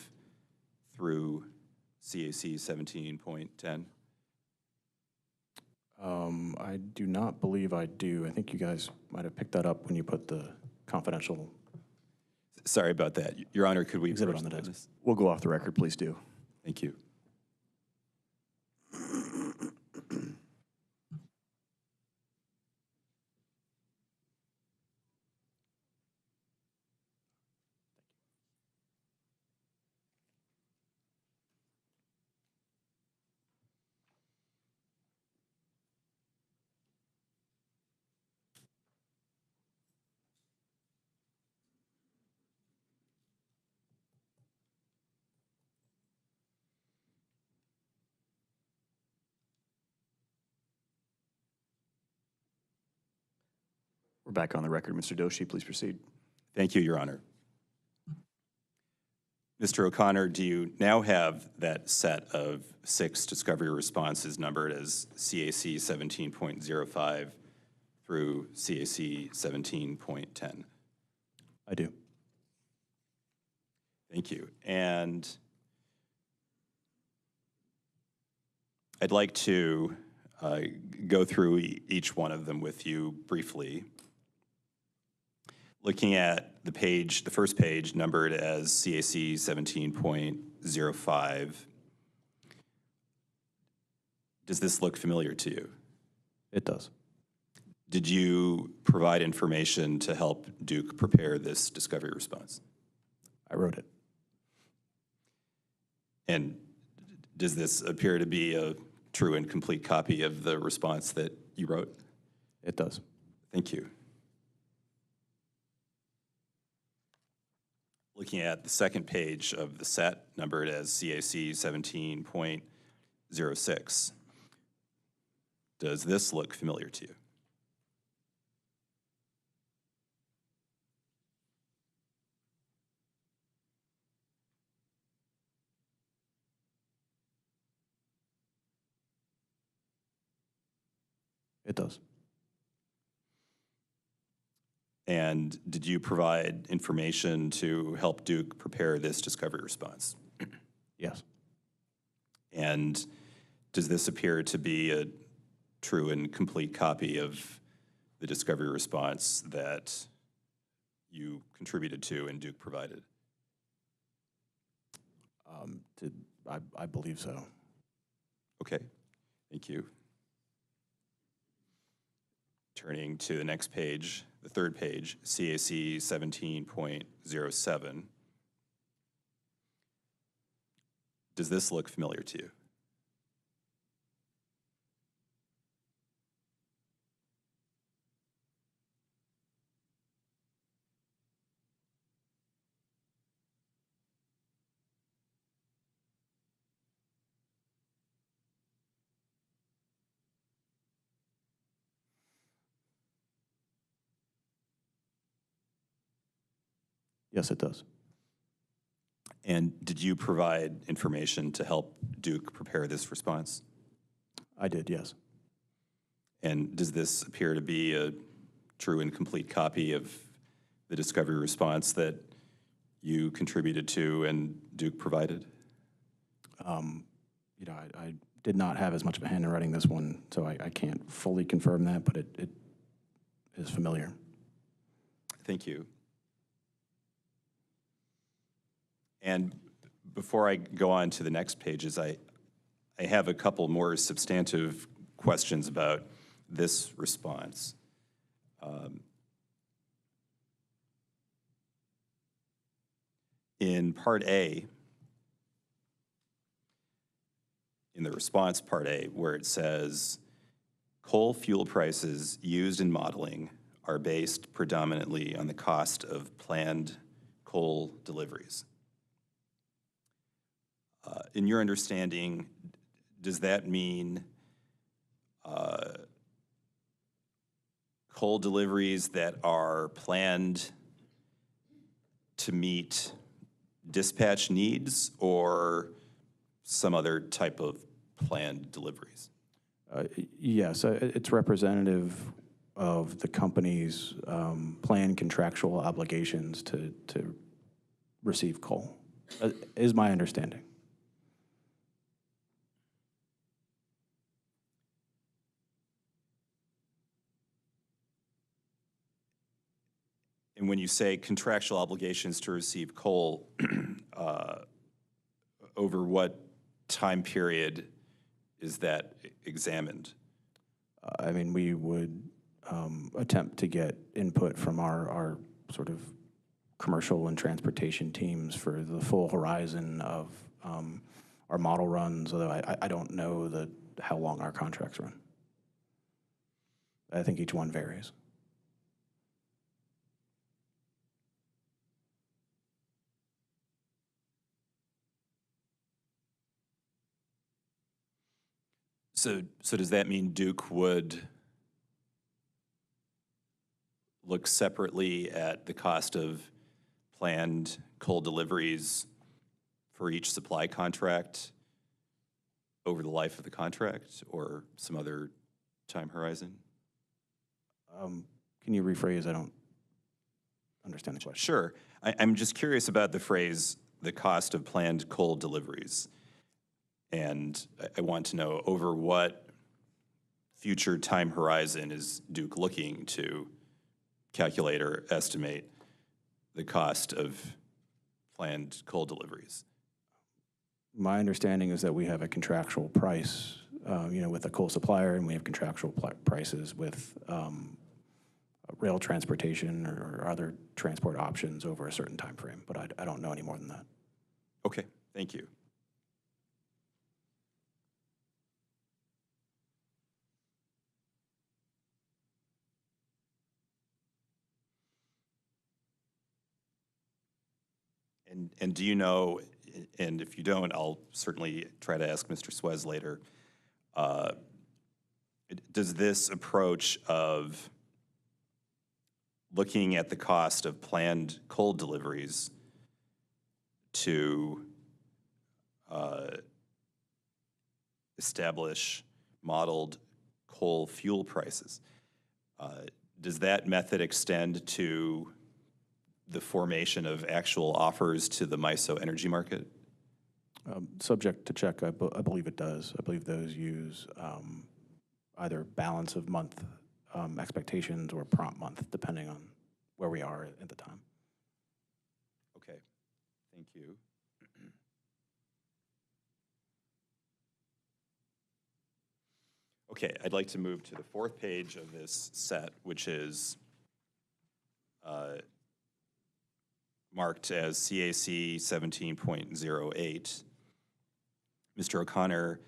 through CAC 17.10? I do not believe I do. I think you guys might have picked that up when you put the confidential. Sorry about that. Your Honor, could we Exhibit approach on the the desk. witness? We'll go off the record, please do. Thank you. We're back on the record. Mr. Doshi, please proceed. Thank you, Your Honor. Mr. O'Connor, do you now have that set of 6 discovery responses numbered as CAC 17.05 through CAC 17.10? I do. Thank you. And I'd like to go through each one of them with you briefly. Looking at the page, the first page numbered as CAC 17.05, does this look familiar to you? It does. Did you provide information to help Duke prepare this discovery response? I wrote it. And does this appear to be a true and complete copy of the response that you wrote? It does. Thank you. Looking at the second page of the set, numbered as CAC 17.06, does this look familiar to you? It does. And did you provide information to help Duke prepare this discovery response? Yes. And does this appear to be a true and complete copy of the discovery response that you contributed to and Duke provided? I believe so. Okay, thank you. Turning to the next page, the third page, CAC 17.07. Does this look familiar to you? Yes, it does. And did you provide information to help Duke prepare this response? I did, yes. And does this appear to be a true and complete copy of the discovery response that you contributed to and Duke provided? I did not have as much of a hand in writing this one, so I can't fully confirm that, but it is familiar. Thank you. And before I go on to the next pages, I have a couple more substantive questions about this response. In Part A, in the response Part A, where it says, coal fuel prices used in modeling are based predominantly on the cost of planned coal deliveries. In your understanding, does that mean coal deliveries that are planned to meet dispatch needs or some other type of planned deliveries? Yes, it's representative of the company's planned contractual obligations to receive coal, is my understanding. And when you say contractual obligations to receive coal, over what time period is that examined? I mean, we would attempt to get input from our sort of commercial and transportation teams for the full horizon of our model runs, although I don't know how long our contracts run. I think each one varies. So does that mean Duke would look separately at the cost of planned coal deliveries for each supply contract over the life of the contract or some other time horizon? Can you rephrase? I don't understand the question. Sure. I'm just curious about the phrase, the cost of planned coal deliveries. And I want to know over what future time horizon is Duke looking to calculate or estimate the cost of planned coal deliveries? My understanding is that we have a contractual price, with a coal supplier, and we have contractual prices with rail transportation or other transport options over a certain time frame. But I don't know any more than that. Okay, thank you. And do you know, and if you don't, I'll certainly try to ask Mr. Suez later, does this approach of looking at the cost of planned coal deliveries to establish modeled coal fuel prices, does that method extend to the formation of actual offers to the MISO energy market? Subject to check, I believe it does. I believe those use either balance of month expectations or prompt month, depending on where we are at the time. Okay, thank you. Okay, I'd like to move to the fourth page of this set, which is marked as CAC 17.08. Mr. O'Connor,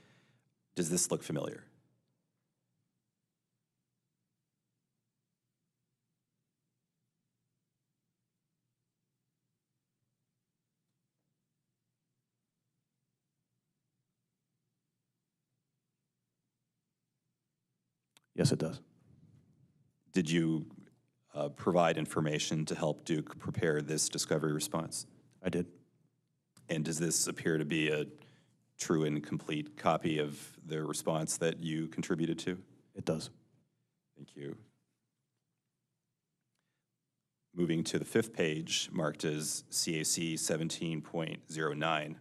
does this look familiar? Yes, it does. Did you provide information to help Duke prepare this discovery response? I did. And does this appear to be a true and complete copy of the response that you contributed to? It does. Thank you. Moving to the fifth page, marked as CAC 17.09.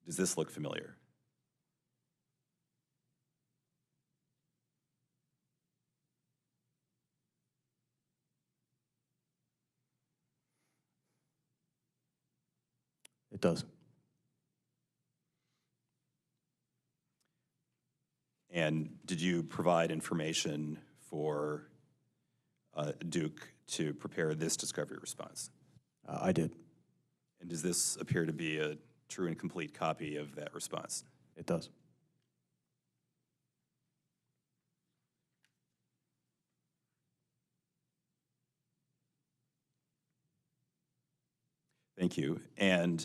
Does this look familiar? It does. And did you provide information for Duke to prepare this discovery response? I did. And does this appear to be a true and complete copy of that response? It does. Thank you. And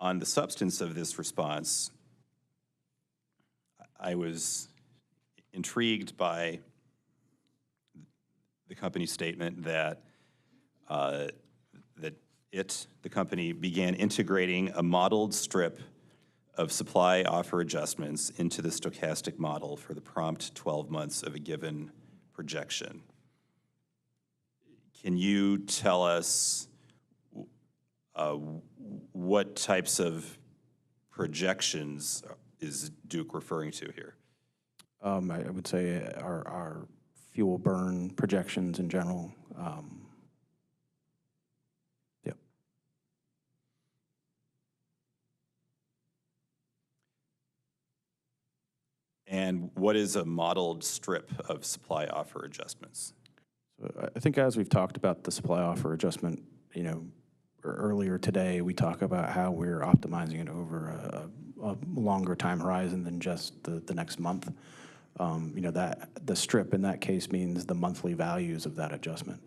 on the substance of this response, I was intrigued by the company's statement that the company began integrating a modeled strip of supply offer adjustments into the stochastic model for the prompt 12 months of a given projection. Can you tell us what types of projections is Duke referring to here? I would say our fuel burn projections in general. Yep. And what is a modeled strip of supply offer adjustments? So I think as we've talked about the supply offer adjustment, earlier today, we talk about how we're optimizing it over a longer time horizon than just the next month. That the strip in that case means the monthly values of that adjustment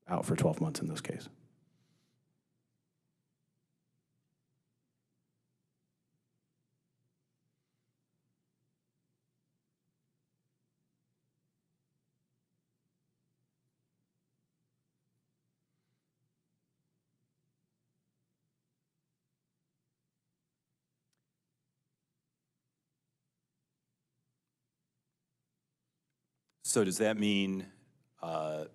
out for 12 months in this case. So does that mean, to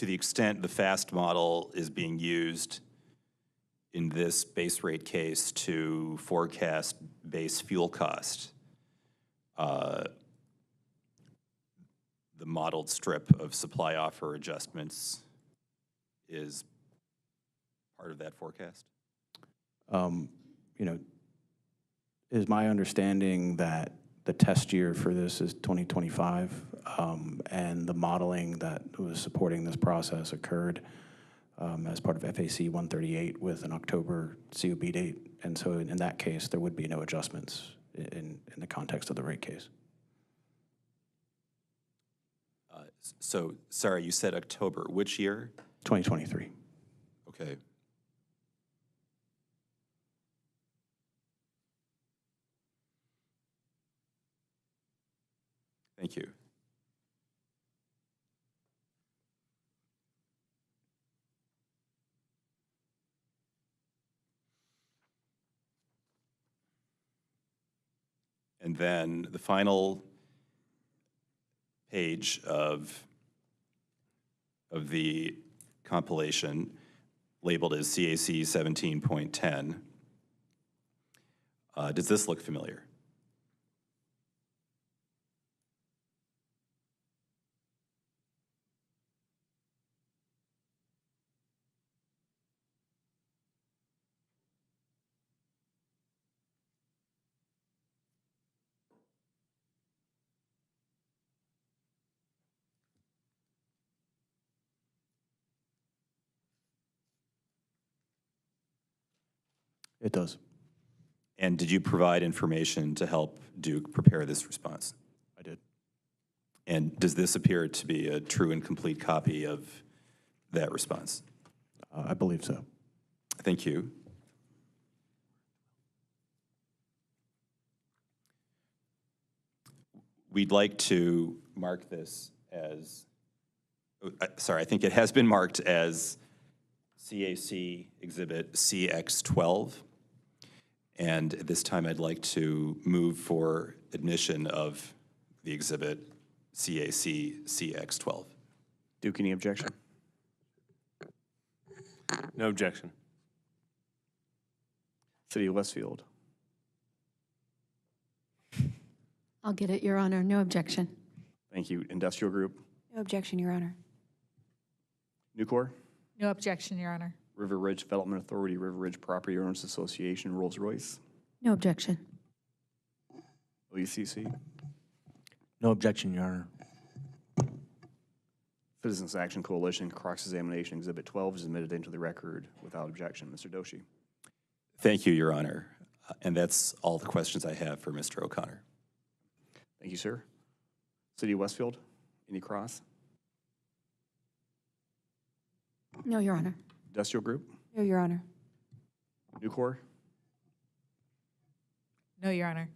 the extent the FAST model is being used in this base rate case to forecast base fuel cost, the modeled strip of supply offer adjustments is part of that forecast? Is my understanding that the test year for this is 2025, and the modeling that was supporting this process occurred as part of FAC 138 with an October COB date. And so in that case, there would be no adjustments in the context of the rate case. So, sorry, you said October. Which year? 2023. Okay. Thank you. And then the final page of the compilation, labeled as CAC 17.10. Does this look familiar? It does. And did you provide information to help Duke prepare this response? I did. And does this appear to be a true and complete copy of that response? I believe so. Thank you. We'd like to mark this as, sorry, I think it has been marked as CAC Exhibit CX12. And at this time, I'd like to move for admission of the exhibit CAC CX12. Duke, any objection? No objection. City of Westfield. I'll get it, Your Honor. No objection. Thank you. Industrial Group. No objection, Your Honor. Nucor. No objection, Your Honor. River Ridge Development Authority, River Ridge Property Owners Association, Rolls-Royce. No objection. OECC. No objection, Your Honor. Citizens Action Coalition, cross-examination Exhibit 12 is admitted into the record without objection. Mr. Doshi. Thank you, Your Honor. And that's all the questions I have for Mr. O'Connor. Thank you, sir. City of Westfield, any cross? No, Your Honor. Industrial Group, No, Your Honor. Nucor, No, Your Honor.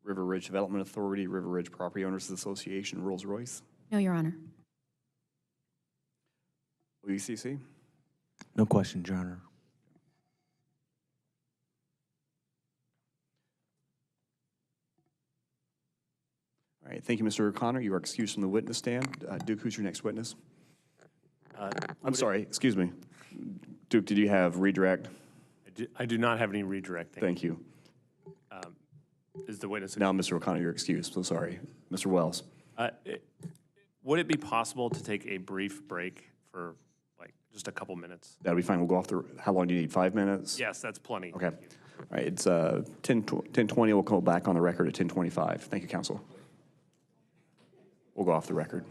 River Ridge Development Authority, River Ridge Property Owners Association, Rolls-Royce, No, Your Honor. OECC, No questions, Your Honor. All right, thank you, Mr. O'Connor. You are excused from the witness stand. Duke, who's your next witness? I'm sorry, excuse me. Duke, did you have redirect? I do not have any redirecting. Thank you. Is the witness? Now, Mr. O'Connor, you're excused, so sorry. Mr. Wells? Would it be possible to take a brief break for like just a couple minutes? That'll be fine. We'll go off the, how long do you need, 5 minutes? Yes, that's plenty. Okay. All right, it's 10:20. We'll go back on the record at 10:25. Thank you, counsel. We'll go off the record.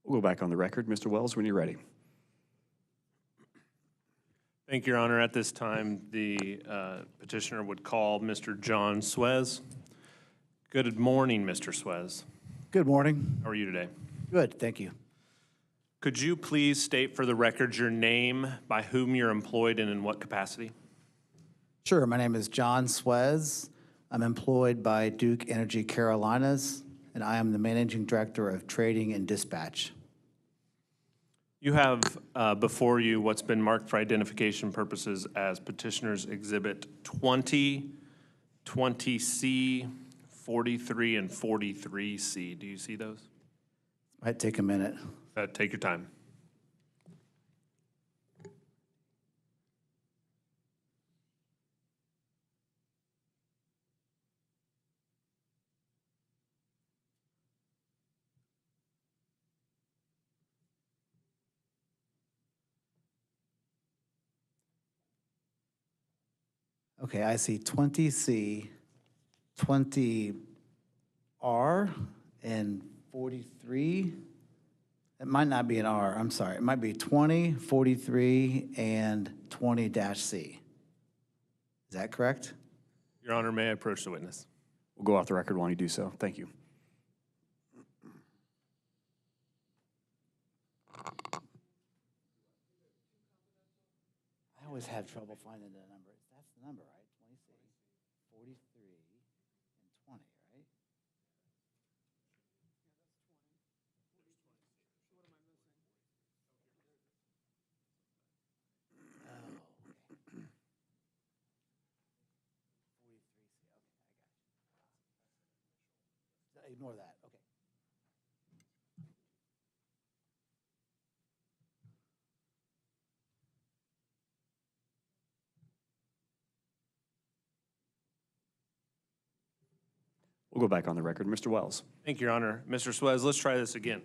We'll go back on the record. Mr. Wells, when you're ready. Thank you, Your Honor. At this time, the petitioner would call Mr. John Swez. Good morning, Mr. Swez. Good morning. How are you today? Good, thank you. Could you please state for the record your name, by whom you're employed, and in what capacity? Sure, my name is John Swez. I'm employed by Duke Energy Carolinas, and I am the Managing Director of Trading and Dispatch. You have before you what's been marked for identification purposes as Petitioner's Exhibit 20, 20C, 43, and 43C. Do you see those? Might take a minute. Take your time. Okay, I see 20C, 20R, and 43. It might not be an R, I'm sorry. It might be 20, 43, and 20-C. Is that correct? Your Honor, may I approach the witness? We'll go off the record while you do so. Thank you. I always have trouble finding the number. That's the number, right? 20C, 43, and 20, right? Ignore that, okay. We'll go back on the record. Mr. Wells. Thank you, Your Honor. Mr. Swez, let's try this again.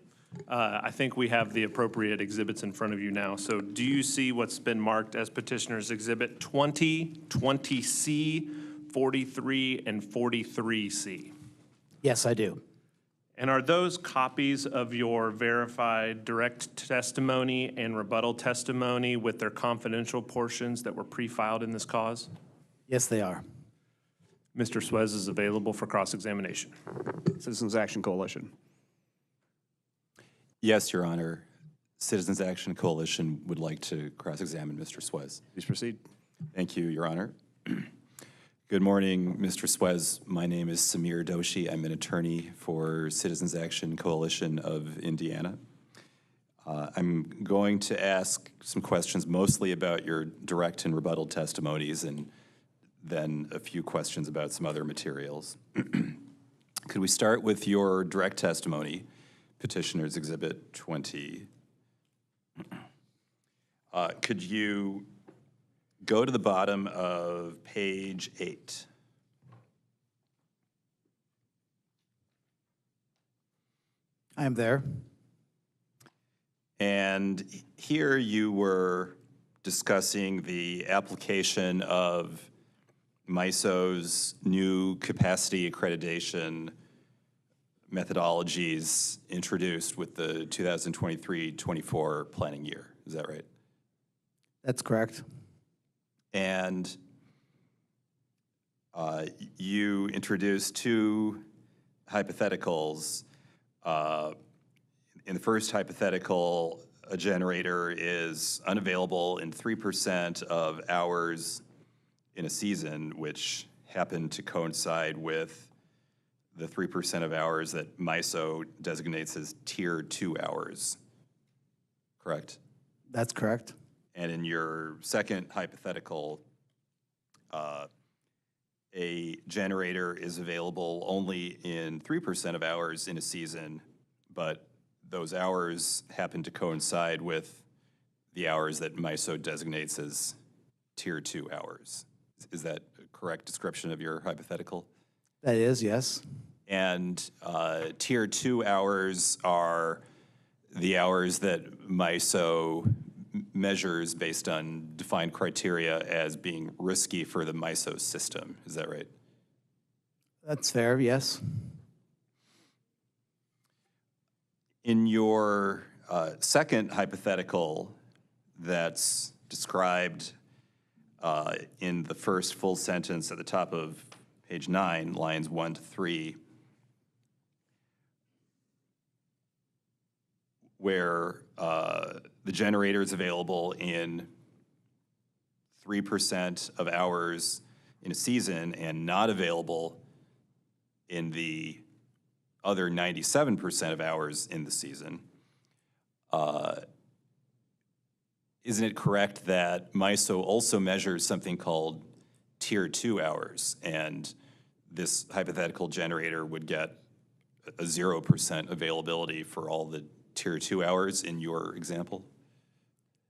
I think we have the appropriate exhibits in front of you now. So do you see what's been marked as Petitioner's Exhibit 20, 20C, 43, and 43C? Yes, I do. And are those copies of your verified direct testimony and rebuttal testimony with their confidential portions that were pre-filed in this cause? Yes, they are. Mr. Swez is available for cross-examination. Citizens Action Coalition. Yes, Your Honor. Citizens Action Coalition would like to cross-examine Mr. Swez. Please proceed. Thank you, Your Honor. Good morning, Mr. Swez. My name is Samir Doshi. I'm an attorney for Citizens Action Coalition of Indiana. I'm going to ask some questions mostly about your direct and rebuttal testimonies and then a few questions about some other materials. Could we start with your direct testimony, Petitioner's Exhibit 20? Could you go to the bottom of page 8? I am there. And here you were discussing the application of MISO's new capacity accreditation methodologies introduced with the 2023-24 planning year. Is that right? That's correct. And you introduced two hypotheticals. In the first hypothetical, a generator is unavailable in 3% of hours in a season, which happened to coincide with the 3% of hours that MISO designates as Tier 2 hours, correct? That's correct. And in your second hypothetical, a generator is available only in 3% of hours in a season, but those hours happen to coincide with the hours that MISO designates as Tier 2 hours. Is that a correct description of your hypothetical? That is, yes. And Tier 2 hours are the hours that MISO measures based on defined criteria as being risky for the MISO system. Is that right? That's fair, yes. In your second hypothetical that's described in the first full sentence at the top of page 9, lines 1 to 3, where the generator is available in 3% of hours in a season and not available in the other 97% of hours in the season, isn't it correct that MISO also measures something called Tier 2 hours? And this hypothetical generator would get a 0% availability for all the Tier 2 hours in your example?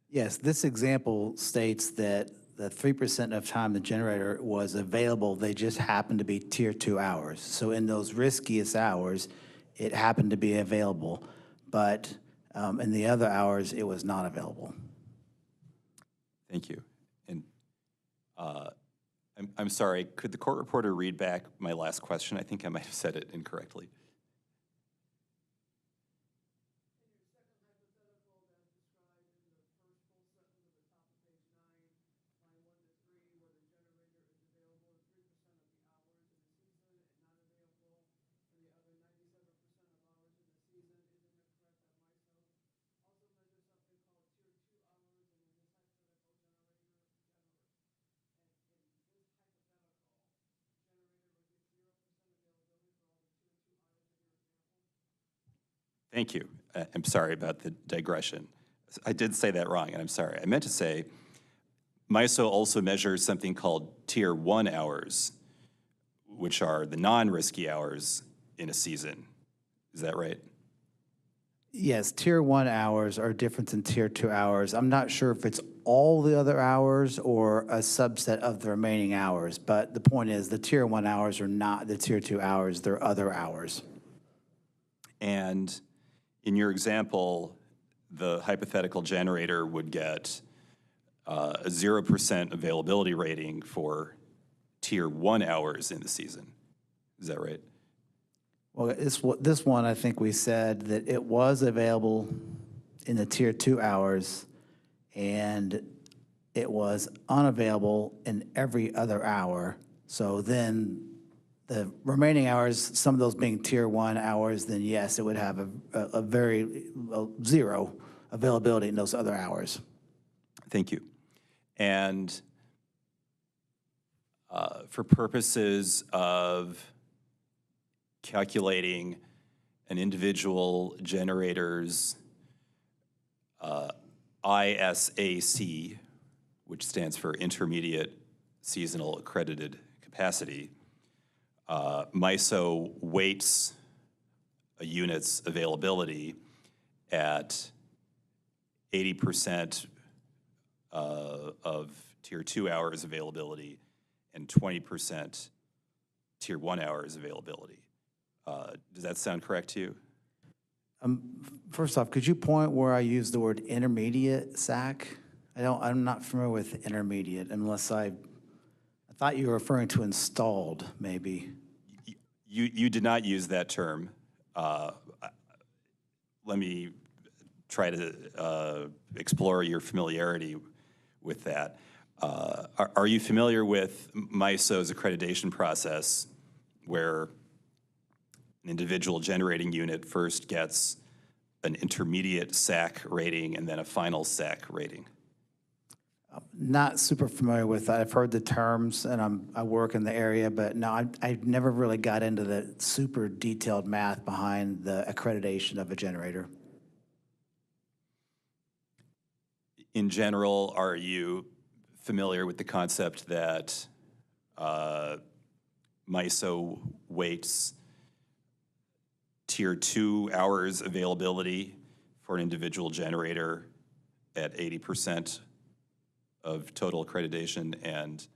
Yes, this example states that the 3% of time the generator was available, they just happened to be Tier 2 hours. So in those riskiest hours, it happened to be available, but in the other hours, it was not available. Thank you. And I'm sorry, could the court reporter read back my last question? I think I might have said it incorrectly. Thank you. I'm sorry about the digression. I did say that wrong, and I'm sorry. I meant to say MISO also measures something called Tier 1 hours, which are the non-risky hours in a season. Is that right? Yes, Tier 1 hours are different than Tier 2 hours. I'm not sure if it's all the other hours or a subset of the remaining hours, but the point is the Tier 1 hours are not the Tier 2 hours, they're other hours. And in your example, the hypothetical generator would get a 0% availability rating for Tier 1 hours in the season. Is that right? Well, this one, I think we said that it was available in the Tier 2 hours, and it was unavailable in every other hour. So then the remaining hours, some of those being Tier 1 hours, then yes, it would have a very zero availability in those other hours. Thank you. And for purposes of calculating an individual generator's ISAC, which stands for Intermediate Seasonal Accredited Capacity, MISO weights a unit's availability at 80% of Tier 2 hours availability and 20% Tier 1 hours availability. Does that sound correct to you? First off, could you point where I used the word intermediate SAC? I'm not familiar with intermediate unless I thought you were referring to installed, maybe. You did not use that term. Let me try to explore your familiarity with that. Are you familiar with MISO's accreditation process where an individual generating unit first gets an intermediate SAC rating and then a final SAC rating? Not super familiar with that. I've heard the terms, and I work in the area, but no, I never really got into the super detailed math behind the accreditation of a generator. In general, are you familiar with the concept that MISO weights Tier 2 hours availability for an individual generator at 80% of total accreditation and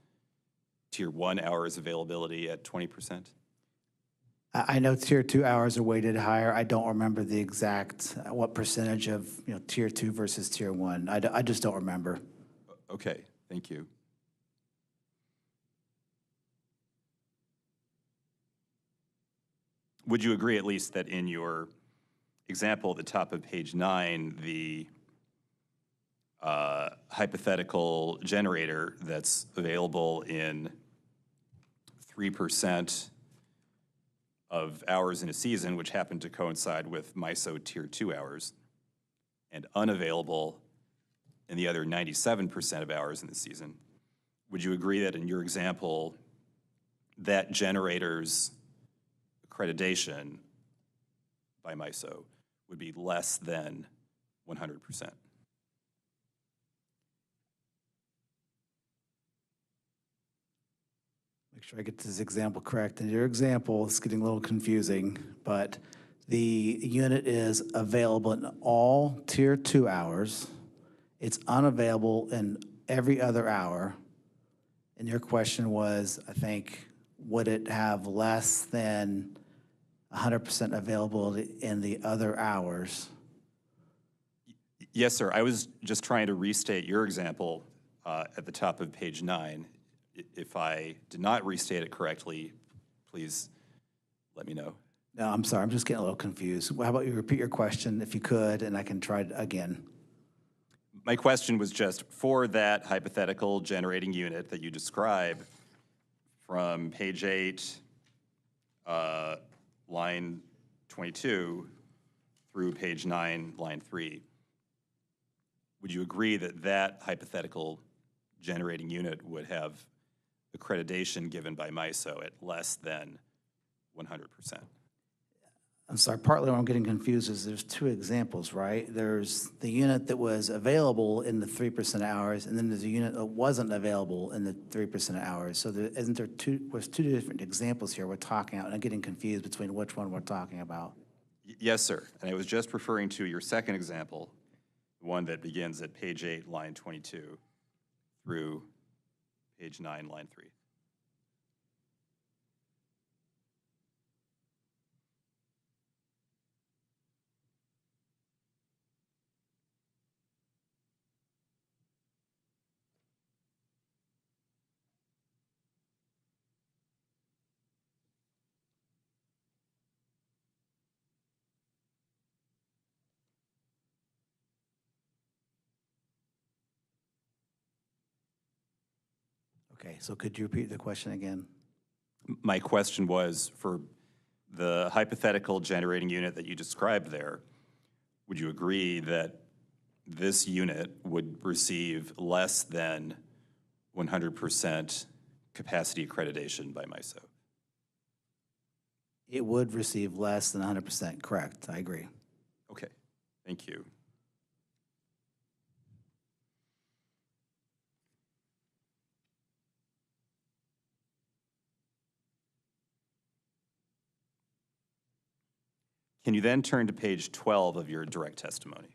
Tier 1 hours availability at 20%? I know Tier 2 hours are weighted higher. I don't remember the exact, what percentage of, Tier 2 versus Tier 1. I just don't remember. Okay, thank you. Would you agree at least that in your example at the top of page 9, the hypothetical generator that's available in 3% of hours in a season, which happened to coincide with MISO Tier 2 hours, and unavailable in the other 97% of hours in the season. Would you agree that in your example, that generator's accreditation by MISO would be less than 100%? Make sure I get this example correct. In your example, it's getting a little confusing, but the unit is available in all Tier 2 hours. It's unavailable in every other hour. And your question was, I think, would it have less than 100% availability in the other hours? Yes, sir. I was just trying to restate your example at the top of page 9. If I did not restate it correctly, please let me know. No, I'm sorry, I'm just getting a little confused. How about you repeat your question if you could, and I can try it again. My question was just for that hypothetical generating unit that you describe from page 8, line 22 through page 9, line 3. Would you agree that that hypothetical generating unit would have accreditation given by MISO at less than 100%? I'm sorry, partly what I'm getting confused is there's two examples, right? There's the unit that was available in the 3% hours, and then there's a unit that wasn't available in the 3% hours. So isn't there two different examples here we're talking about, and I'm getting confused between which one we're talking about. Yes, sir. And I was just referring to your second example, the one that begins at page 8, line 22 through page 9, line 3. Okay, so could you repeat the question again? My question was for the hypothetical generating unit that you described there, would you agree that this unit would receive less than 100% capacity accreditation by MISO? It would receive less than 100%, correct, I agree. Okay, thank you. Can you then turn to page 12 of your direct testimony?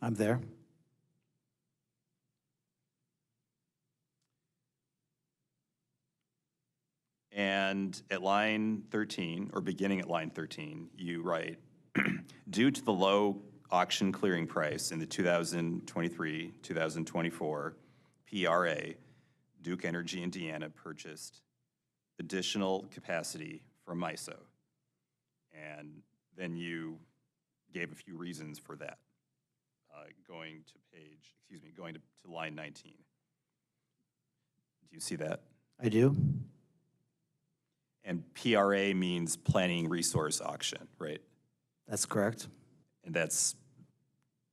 I'm there. And at line 13, or beginning at line 13, you write, due to the low auction clearing price in the 2023-2024 PRA, Duke Energy Indiana purchased additional capacity from MISO. And then you gave a few reasons for that, going to line 19. Do you see that? I do. And PRA means Planning Resource Auction, right? That's correct. And that's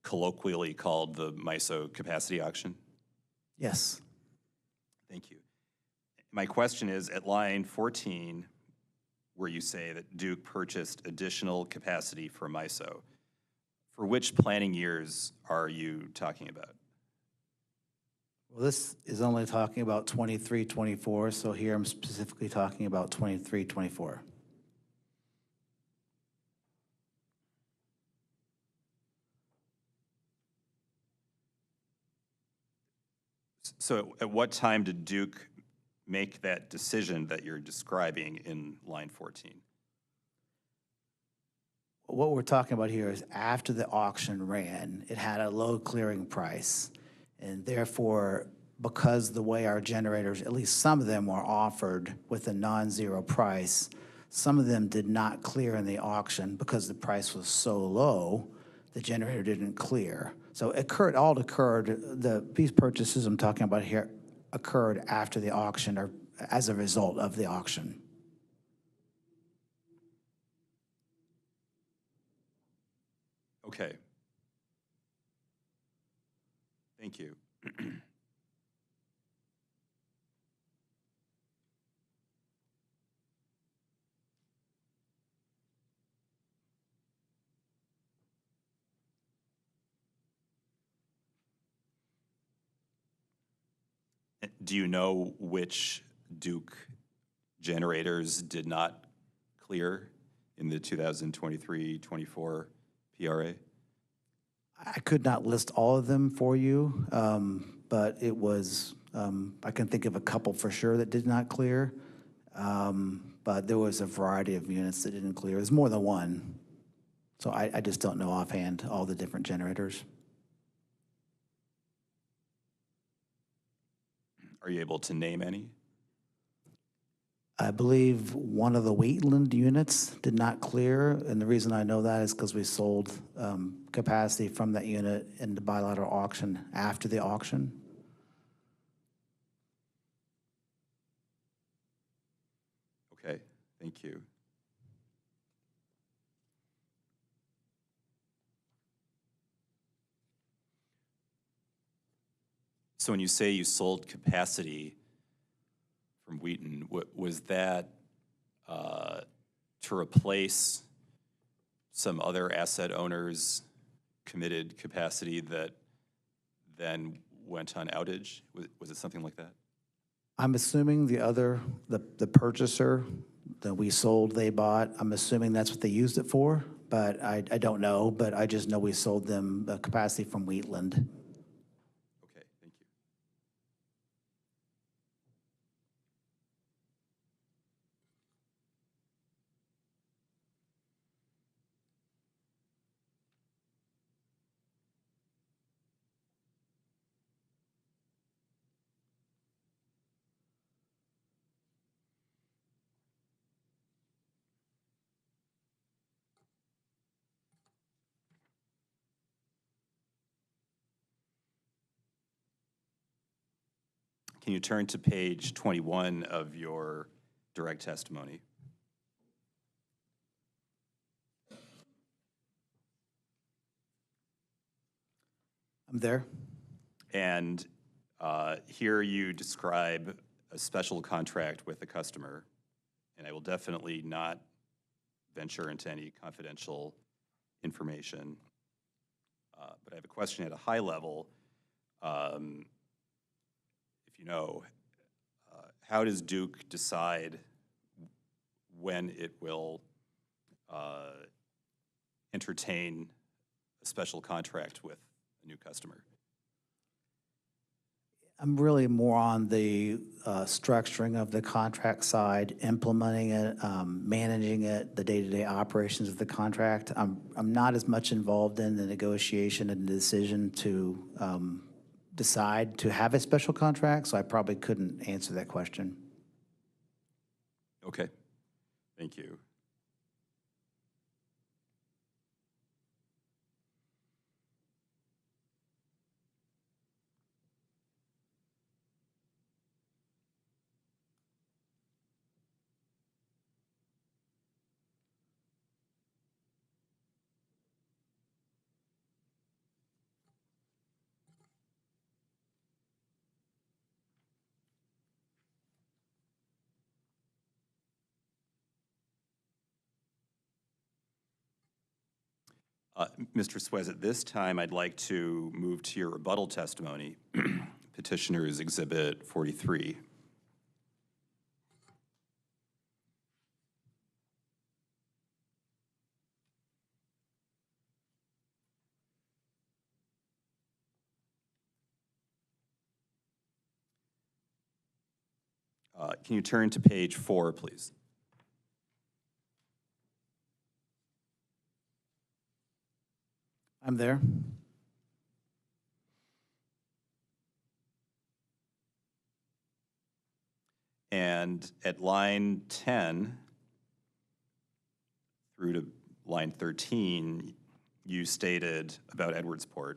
colloquially called the MISO Capacity Auction? Yes. Thank you. My question is, at line 14, where you say that Duke purchased additional capacity for MISO, for which planning years are you talking about? Well, this is only talking about 23, 24, so here I'm specifically talking about 23, 24. So at what time did Duke make that decision that you're describing in line 14? What we're talking about here is after the auction ran, it had a low clearing price. And therefore, because the way our generators, at least some of them, were offered with a non-zero price, Some of them did not clear in the auction because the price was so low, the generator didn't clear. So all occurred, these purchases I'm talking about here occurred after the auction or as a result of the auction. Okay. Thank you. Do you know which Duke generators did not clear in the 2023-24 PRA? I could not list all of them for you, but it was, I can think of a couple for sure that did not clear. But there was a variety of units that didn't clear. There's more than one. So I just don't know offhand all the different generators. Are you able to name any? I believe one of the Wheatland units did not clear, and the reason I know that is because we sold capacity from that unit in the bilateral auction after the auction. Okay, thank you. So when you say you sold capacity from Wheaton, was that to replace some other asset owners' committed capacity that then went on outage? Was it something like that? I'm assuming the purchaser that we sold, they bought, I'm assuming that's what they used it for, but I don't know, but I just know we sold them the capacity from Wheatland. Okay, thank you. Can you turn to page 21 of your direct testimony? I'm there. And here you describe a special contract with the customer, and I will definitely not venture into any confidential information. But I have a question at a high level. If you know, how does Duke decide when it will entertain a special contract with a new customer? I'm really more on the structuring of the contract side, implementing it, managing it, the day-to-day operations of the contract. I'm not as much involved in the negotiation and the decision to decide to have a special contract, so I probably couldn't answer that question. Okay, thank you. Mr. Swez, at this time, I'd like to move to your rebuttal testimony, Petitioner's Exhibit 43. Can you turn to page 4, please? I'm there. And at line 10, through to line 13, you stated about Edwardsport,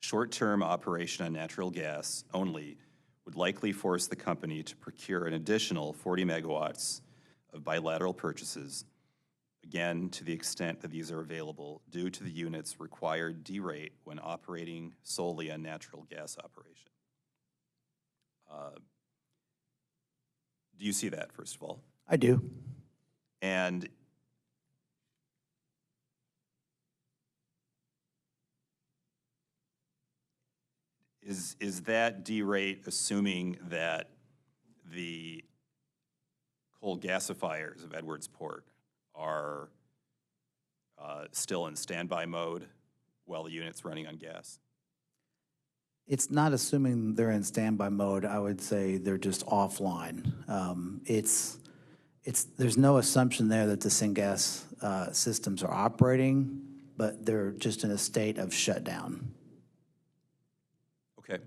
short-term operation on natural gas only would likely force the company to procure an additional 40 megawatts of bilateral purchases, again, to the extent that these are available due to the unit's required D-rate when operating solely on natural gas operation. Do you see that, first of all? I do. And is that D-rate assuming that the coal gasifiers of Edwardsport are still in standby mode while the unit's running on gas? It's not assuming they're in standby mode. I would say they're just offline. There's no assumption there that the syngas systems are operating, but they're just in a state of shutdown. Okay.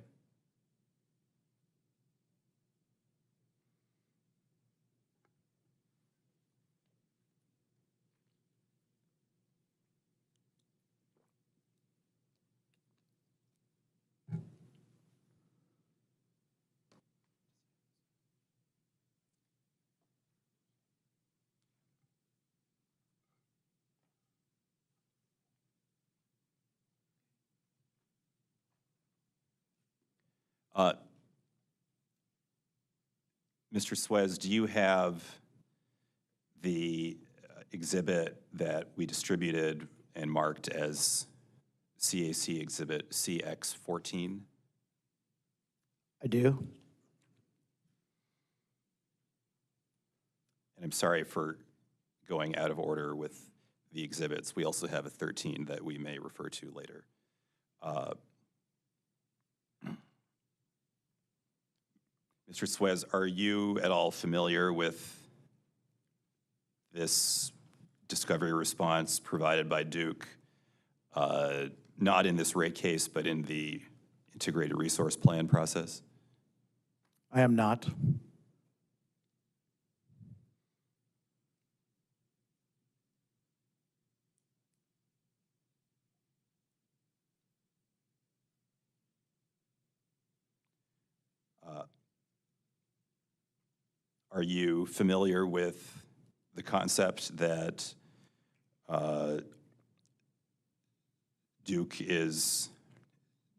Mr. Swez, do you have the exhibit that we distributed and marked as CAC Exhibit CX14? I do. And I'm sorry for going out of order with the exhibits. We also have a 13 that we may refer to later. Mr. Swez, are you at all familiar with this discovery response provided by Duke, not in this rate case, but in the integrated resource plan process? I am not. Are you familiar with the concept that Duke is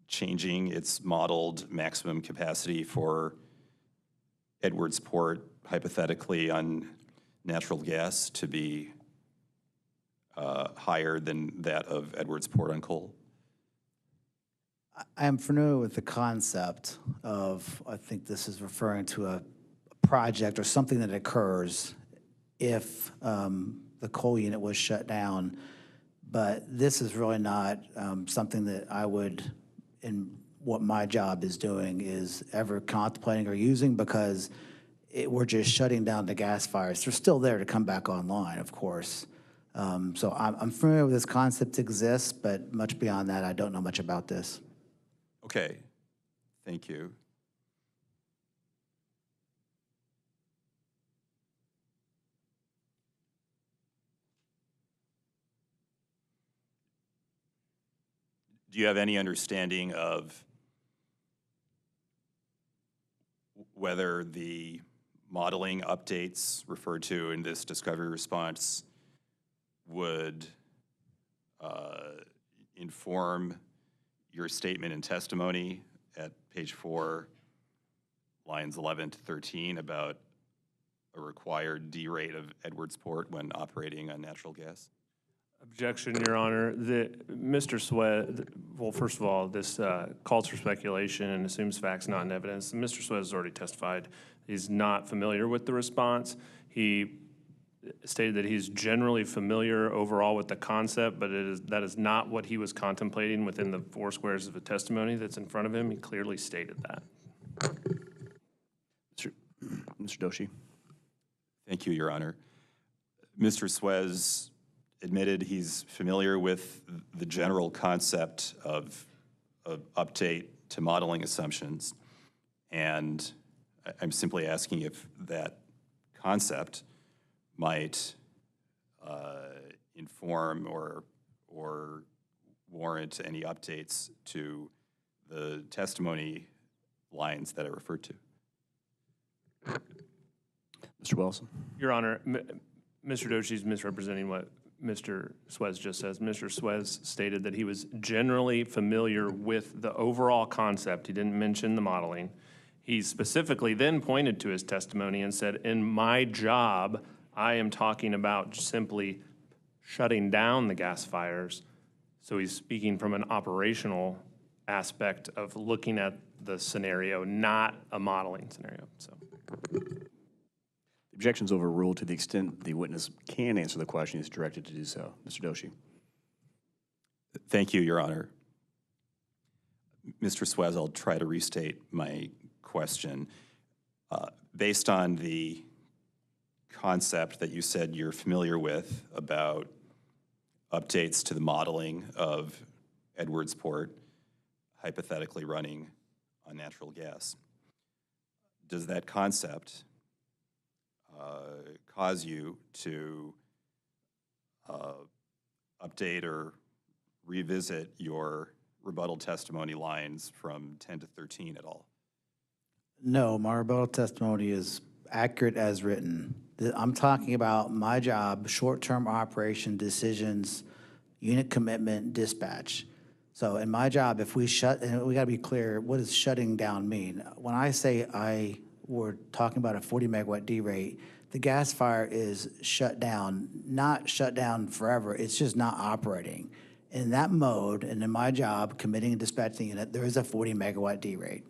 changing its modeled maximum capacity for Edwardsport, hypothetically on natural gas, to be higher than that of Edwardsport on coal? I am familiar with the concept of, I think this is referring to a project or something that occurs if the coal unit was shut down. But this is really not something that I would, in what my job is doing, is ever contemplating or using, because we're just shutting down the gas fires. They're still there to come back online, of course. So I'm familiar with this concept exists, but much beyond that, I don't know much about this. Okay, thank you. Do you have any understanding of whether the modeling updates referred to in this discovery response would inform your statement and testimony at page 4, lines 11 to 13, about a required D-rate of Edwardsport when operating on natural gas? Objection, Your Honor. Mr. Swez, well, first of all, this calls for speculation and assumes facts not in evidence. Mr. Swez has already testified he's not familiar with the response. He stated that he's generally familiar overall with the concept, but that is not what he was contemplating within the 4 squares of the testimony that's in front of him. He clearly stated that. Mr. Doshi. Thank you, Your Honor. Mr. Swez admitted he's familiar with the general concept of update to modeling assumptions, and I'm simply asking if that concept might inform or warrant any updates to the testimony lines that I referred to. Mr. Wilson? Your Honor, Mr. Doshi's misrepresenting what Mr. Swez just says. Mr. Swez stated that he was generally familiar with the overall concept. He didn't mention the modeling. He specifically then pointed to his testimony and said, in my job, I am talking about simply shutting down the gas fires. So he's speaking from an operational aspect of looking at the scenario, not a modeling scenario, so. The objection's overruled to the extent the witness can answer the question. He's directed to do so. Mr. Doshi? Thank you, Your Honor. Mr. Swez, I'll try to restate my question. Based on the concept that you said you're familiar with about updates to the modeling of Edwardsport hypothetically running on natural gas, does that concept cause you to update or revisit your rebuttal testimony lines from 10 to 13 at all? No, my rebuttal testimony is accurate as written. I'm talking about my job, short-term operation decisions, unit commitment, dispatch. So in my job, if we shut, and we got to be clear, what does shutting down mean? When I say we're talking about a 40 megawatt D rate, the gas fire is shut down, not shut down forever. It's just not operating. In that mode, and in my job, committing and dispatching unit, there is a 40 megawatt D rate.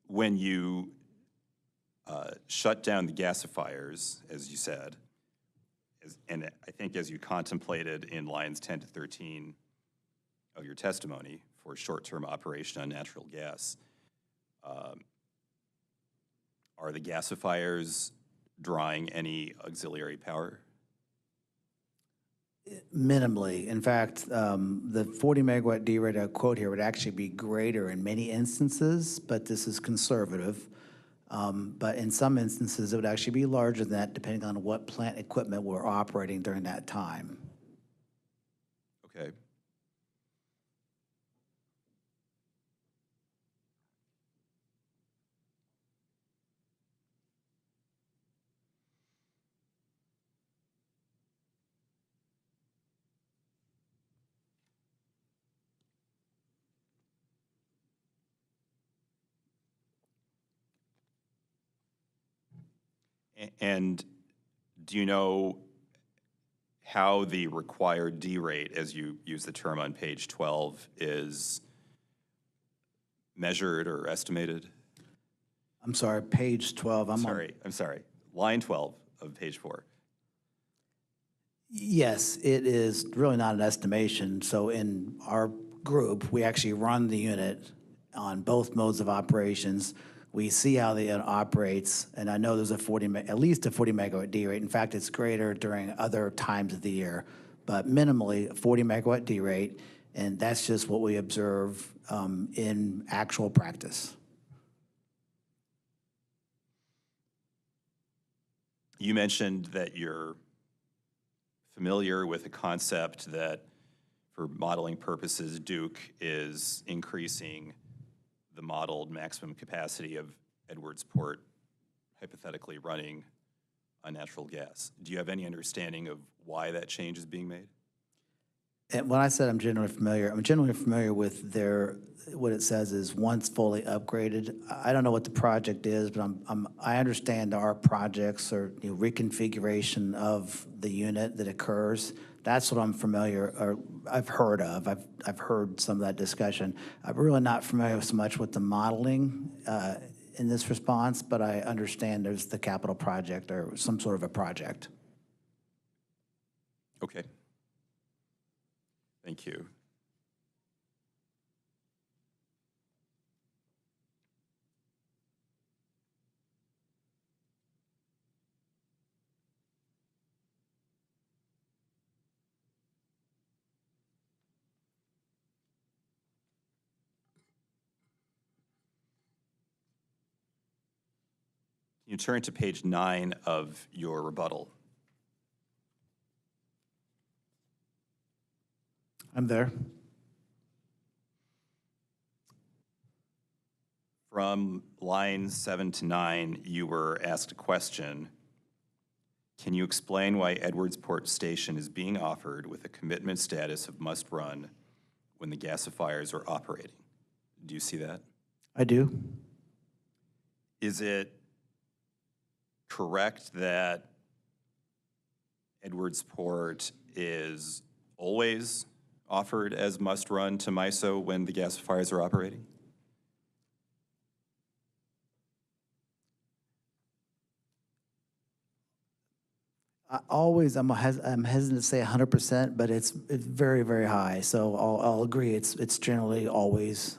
When you shut down the gasifiers, as you said, and I think as you contemplated in lines 10 to 13 of your testimony for short-term operation on natural gas, are the gasifiers drawing any auxiliary power? Minimally. In fact, the 40 megawatt D rate I quote here would actually be greater in many instances, but this is conservative. But in some instances, it would actually be larger than that, depending on what plant equipment we're operating during that time. Okay. And do you know how the required D rate, as you use the term on page 12, is measured or estimated? I'm sorry, page 12. I'm sorry. Line 12 of page 4. Yes, it is really not an estimation. So in our group, we actually run the unit on both modes of operations. We see how the unit operates, and I know there's at least a 40 megawatt D rate. In fact, it's greater during other times of the year, but minimally a 40 megawatt D rate, and that's just what we observe in actual practice. You mentioned that you're familiar with the concept that for modeling purposes, Duke is increasing the modeled maximum capacity of Edwardsport hypothetically running on natural gas. Do you have any understanding of why that change is being made? And when I said I'm generally familiar with what it says is once fully upgraded. I don't know what the project is, but I understand our projects are reconfiguration of the unit that occurs. That's what I'm familiar, or I've heard of. I've heard some of that discussion. I'm really not familiar so much with the modeling in this response, but I understand there's the capital project or some sort of a project. Okay. Thank you. You turn to page 9 of your rebuttal. I'm there. From lines 7 to 9, you were asked a question. Can you explain why Edwardsport Station is being offered with a commitment status of must run when the gasifiers are operating? Do you see that? I do. Is it correct that Edwardsport is always offered as must run to MISO when the gasifiers are operating? I'm hesitant to say 100%, but it's very, very high. So I'll agree, it's generally always,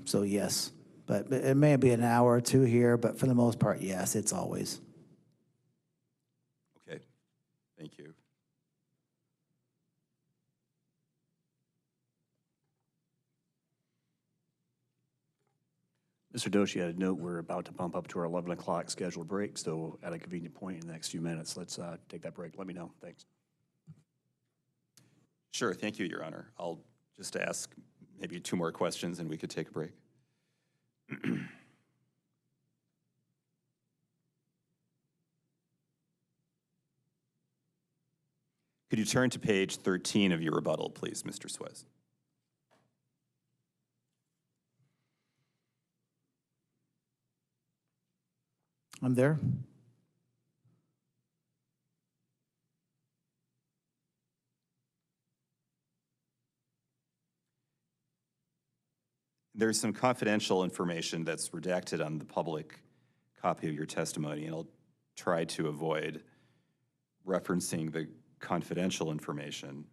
so yes. But it may be an hour or two here, but for the most part, yes, it's always. Okay, thank you. Mr. Doshi had a note, we're about to bump up to our 11 o'clock scheduled break, so at a convenient point in the next few minutes, let's take that break. Let me know. Thanks. Sure, thank you, Your Honor. I'll just ask maybe 2 more questions and we could take a break. Could you turn to page 13 of your rebuttal, please, Mr. Suez? I'm there. There's some confidential information that's redacted on the public copy of your testimony, and I'll try to avoid referencing the confidential information.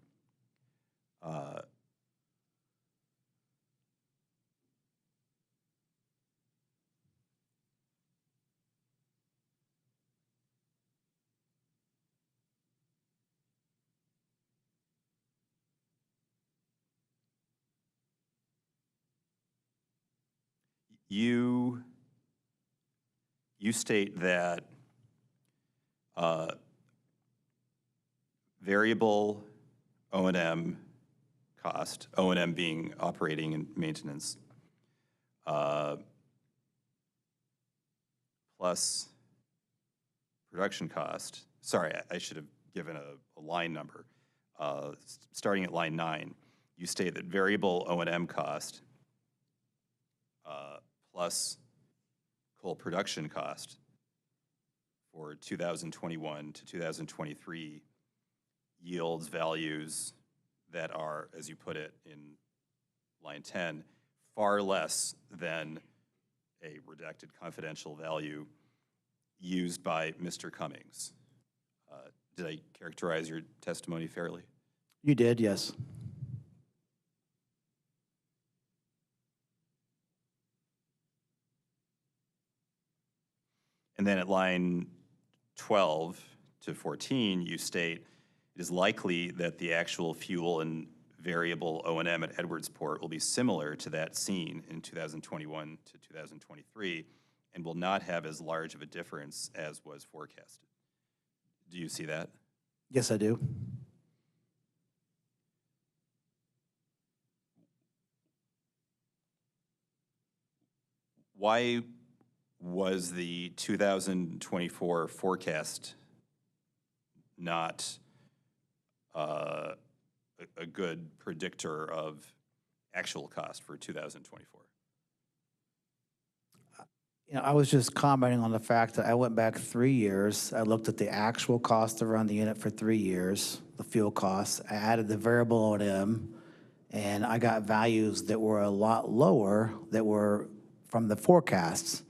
You state that variable O&M cost, O&M being operating and maintenance, plus production cost. Sorry, I should have given a line number. Starting at line 9, you state that variable O&M cost plus coal production cost for 2021 to 2023 yields values that are, as you put it in line 10, far less than a redacted confidential value used by Mr. Cummings. Did I characterize your testimony fairly? You did, yes. And then at line 12 to 14, you state, it is likely that the actual fuel and variable O&M at Edwardsport will be similar to that seen in 2021 to 2023 and will not have as large of a difference as was forecasted. Do you see that? Yes, I do. Why was the 2024 forecast not a good predictor of actual cost for 2024? I was just commenting on the fact that I went back 3 years. I looked at the actual cost to run the unit for 3 years, the fuel costs. I added the variable O&M, and I got values that were a lot lower that were from the forecasts.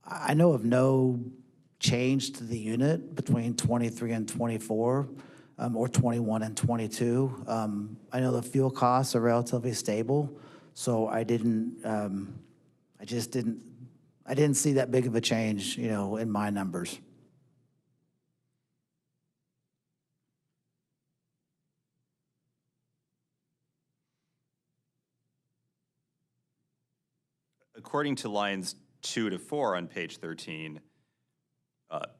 I know of no change to the unit between 23 and 24, or 21 and 22. I know the fuel costs are relatively stable, so I didn't see that big of a change, in my numbers. According to lines 2 to 4 on page 13,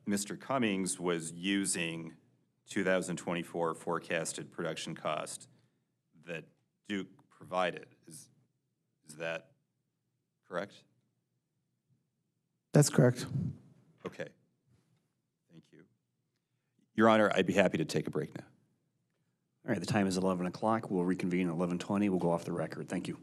Mr. Cummings was using 2024 forecasted production cost that Duke provided. Is that correct? That's correct. Okay. Thank you. Your Honor, I'd be happy to take a break now. All right, the time is 11 o'clock. We'll reconvene at 11:20. We'll go off the record. Thank you.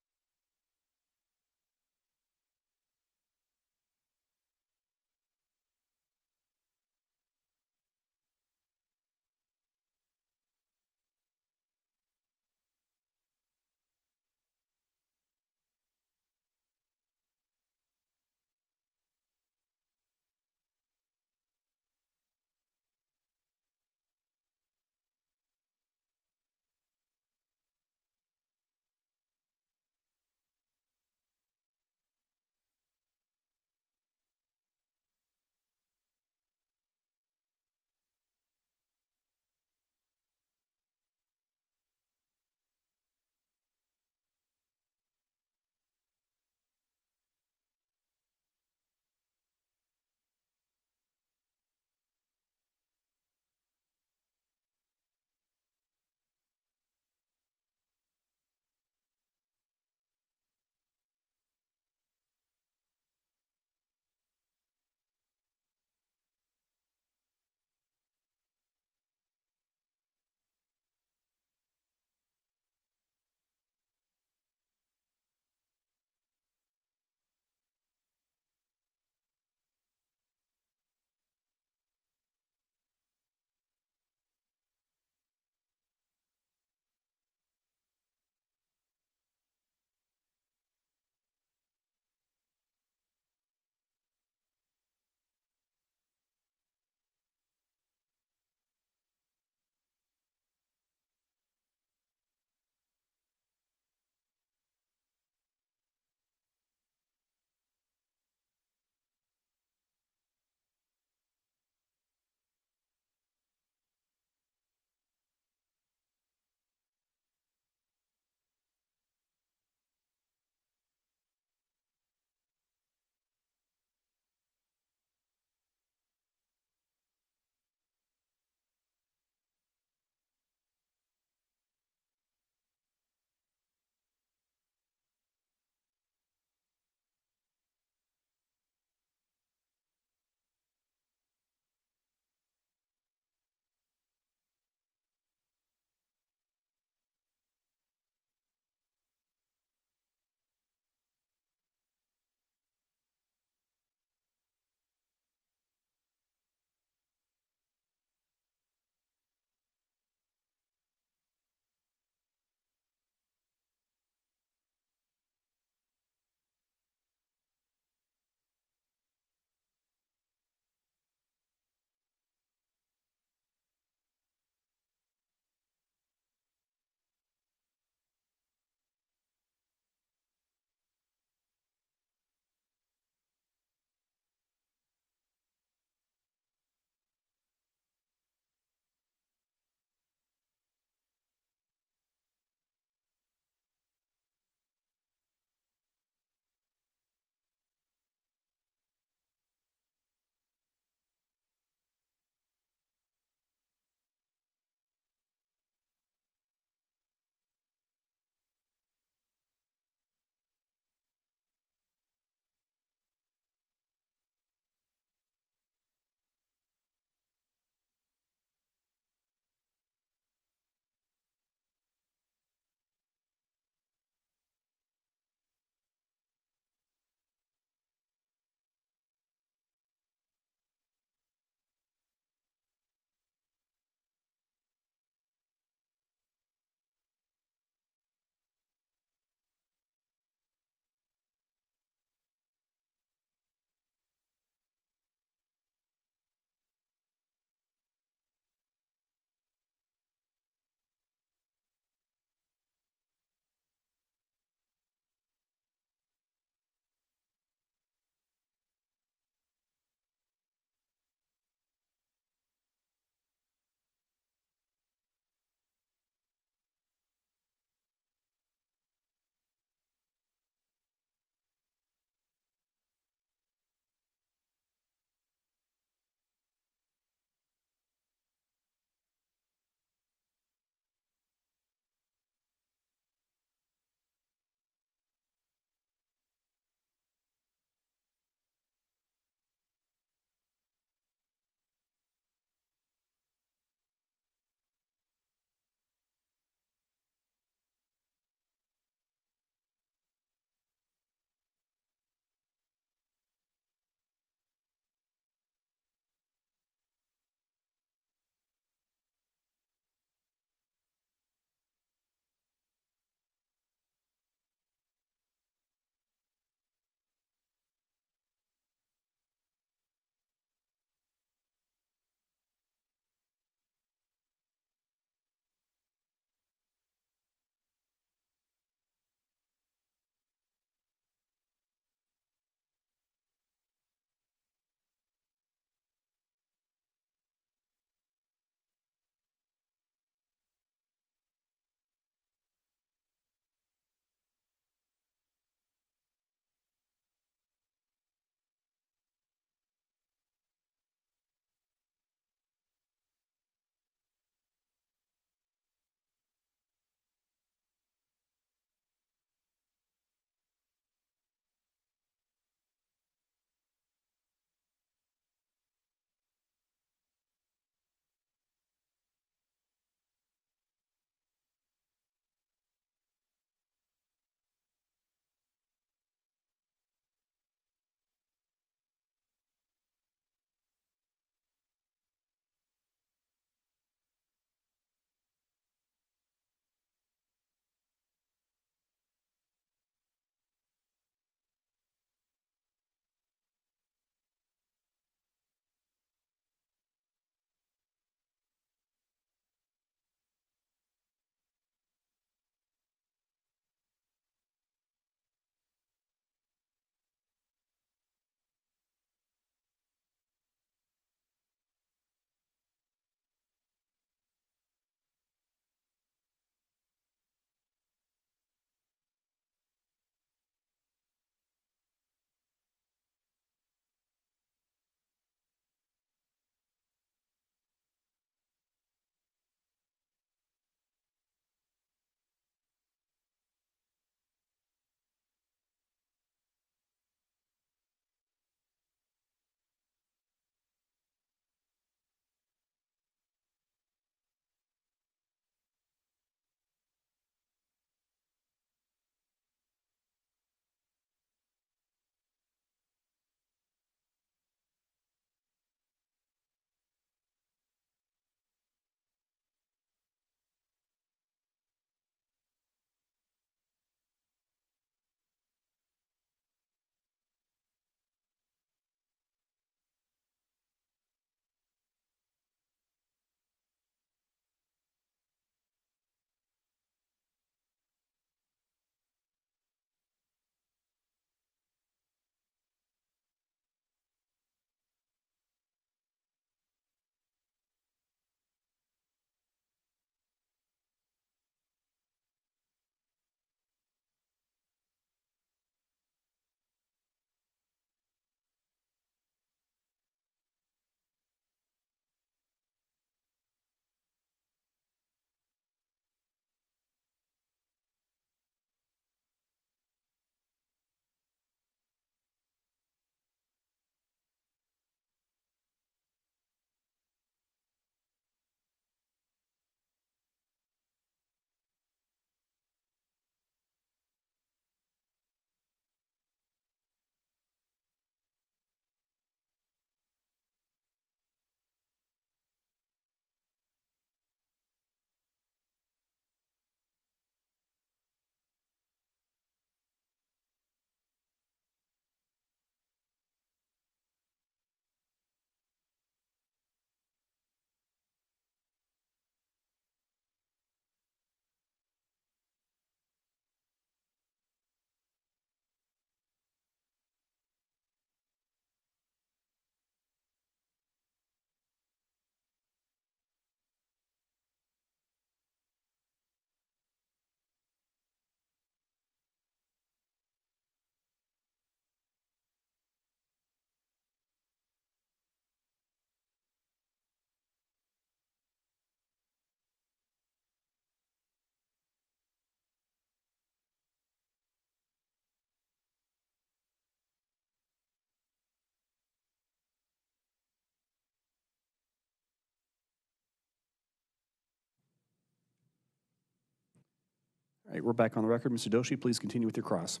All right, we're back on the record. Mr. Doshi, please continue with your cross.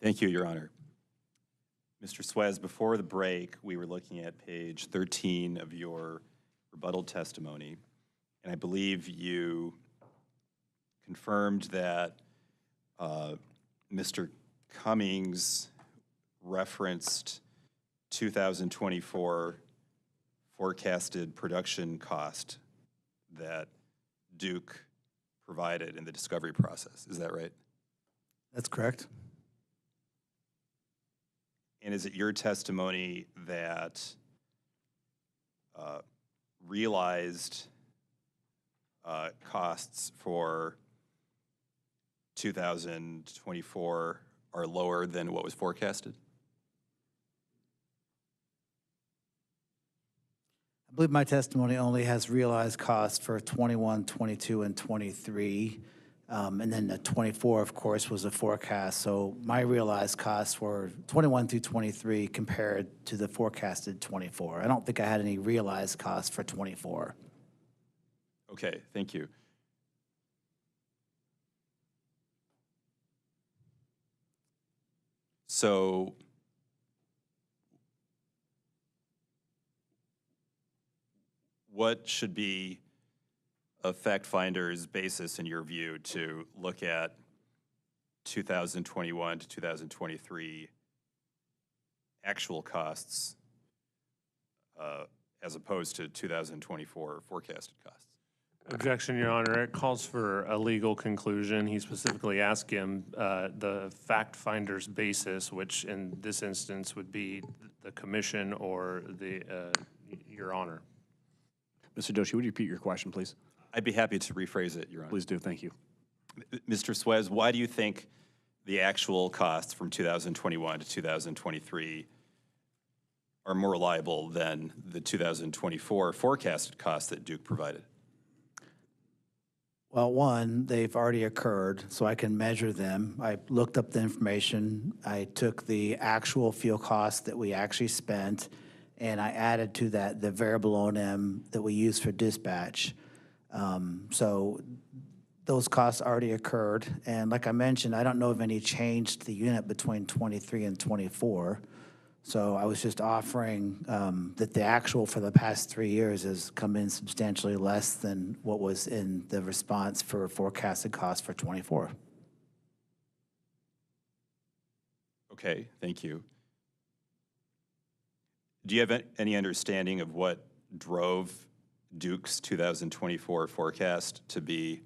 Thank you, Your Honor. Mr. Swez, before the break, we were looking at page 13 of your rebuttal testimony, and I believe you confirmed that Mr. Cummings referenced 2024 forecasted production cost that Duke provided in the discovery process. Is that right? That's correct. And is it your testimony that realized costs for 2024 are lower than what was forecasted? I believe my testimony only has realized costs for 21, 22, and 23. And then the 24, of course, was a forecast. So my realized costs were 21 through 23 compared to the forecasted 24. I don't think I had any realized costs for 24. Okay, thank you. So what should be a fact finder's basis, in your view, to look at 2021 to 2023 actual costs as opposed to 2024 forecasted costs? Objection, Your Honor. It calls for a legal conclusion. He specifically asked him the fact finder's basis, which in this instance would be the commission or the Your Honor. Mr. Doshi, would you repeat your question, please? I'd be happy to rephrase it, Your Honor. Please do, thank you. Mr. Swez, why do you think the actual costs from 2021 to 2023 are more reliable than the 2024 forecasted costs that Duke provided? Well, one, they've already occurred, so I can measure them. I looked up the information. I took the actual fuel costs that we actually spent, and I added to that the variable O&M that we use for dispatch. So those costs already occurred. And like I mentioned, I don't know of any change to the unit between 23 and 24. So I was just offering that the actual for the past 3 years has come in substantially less than what was in the response for forecasted costs for 24. Okay, thank you. Do you have any understanding of what drove Duke's 2024 forecast to be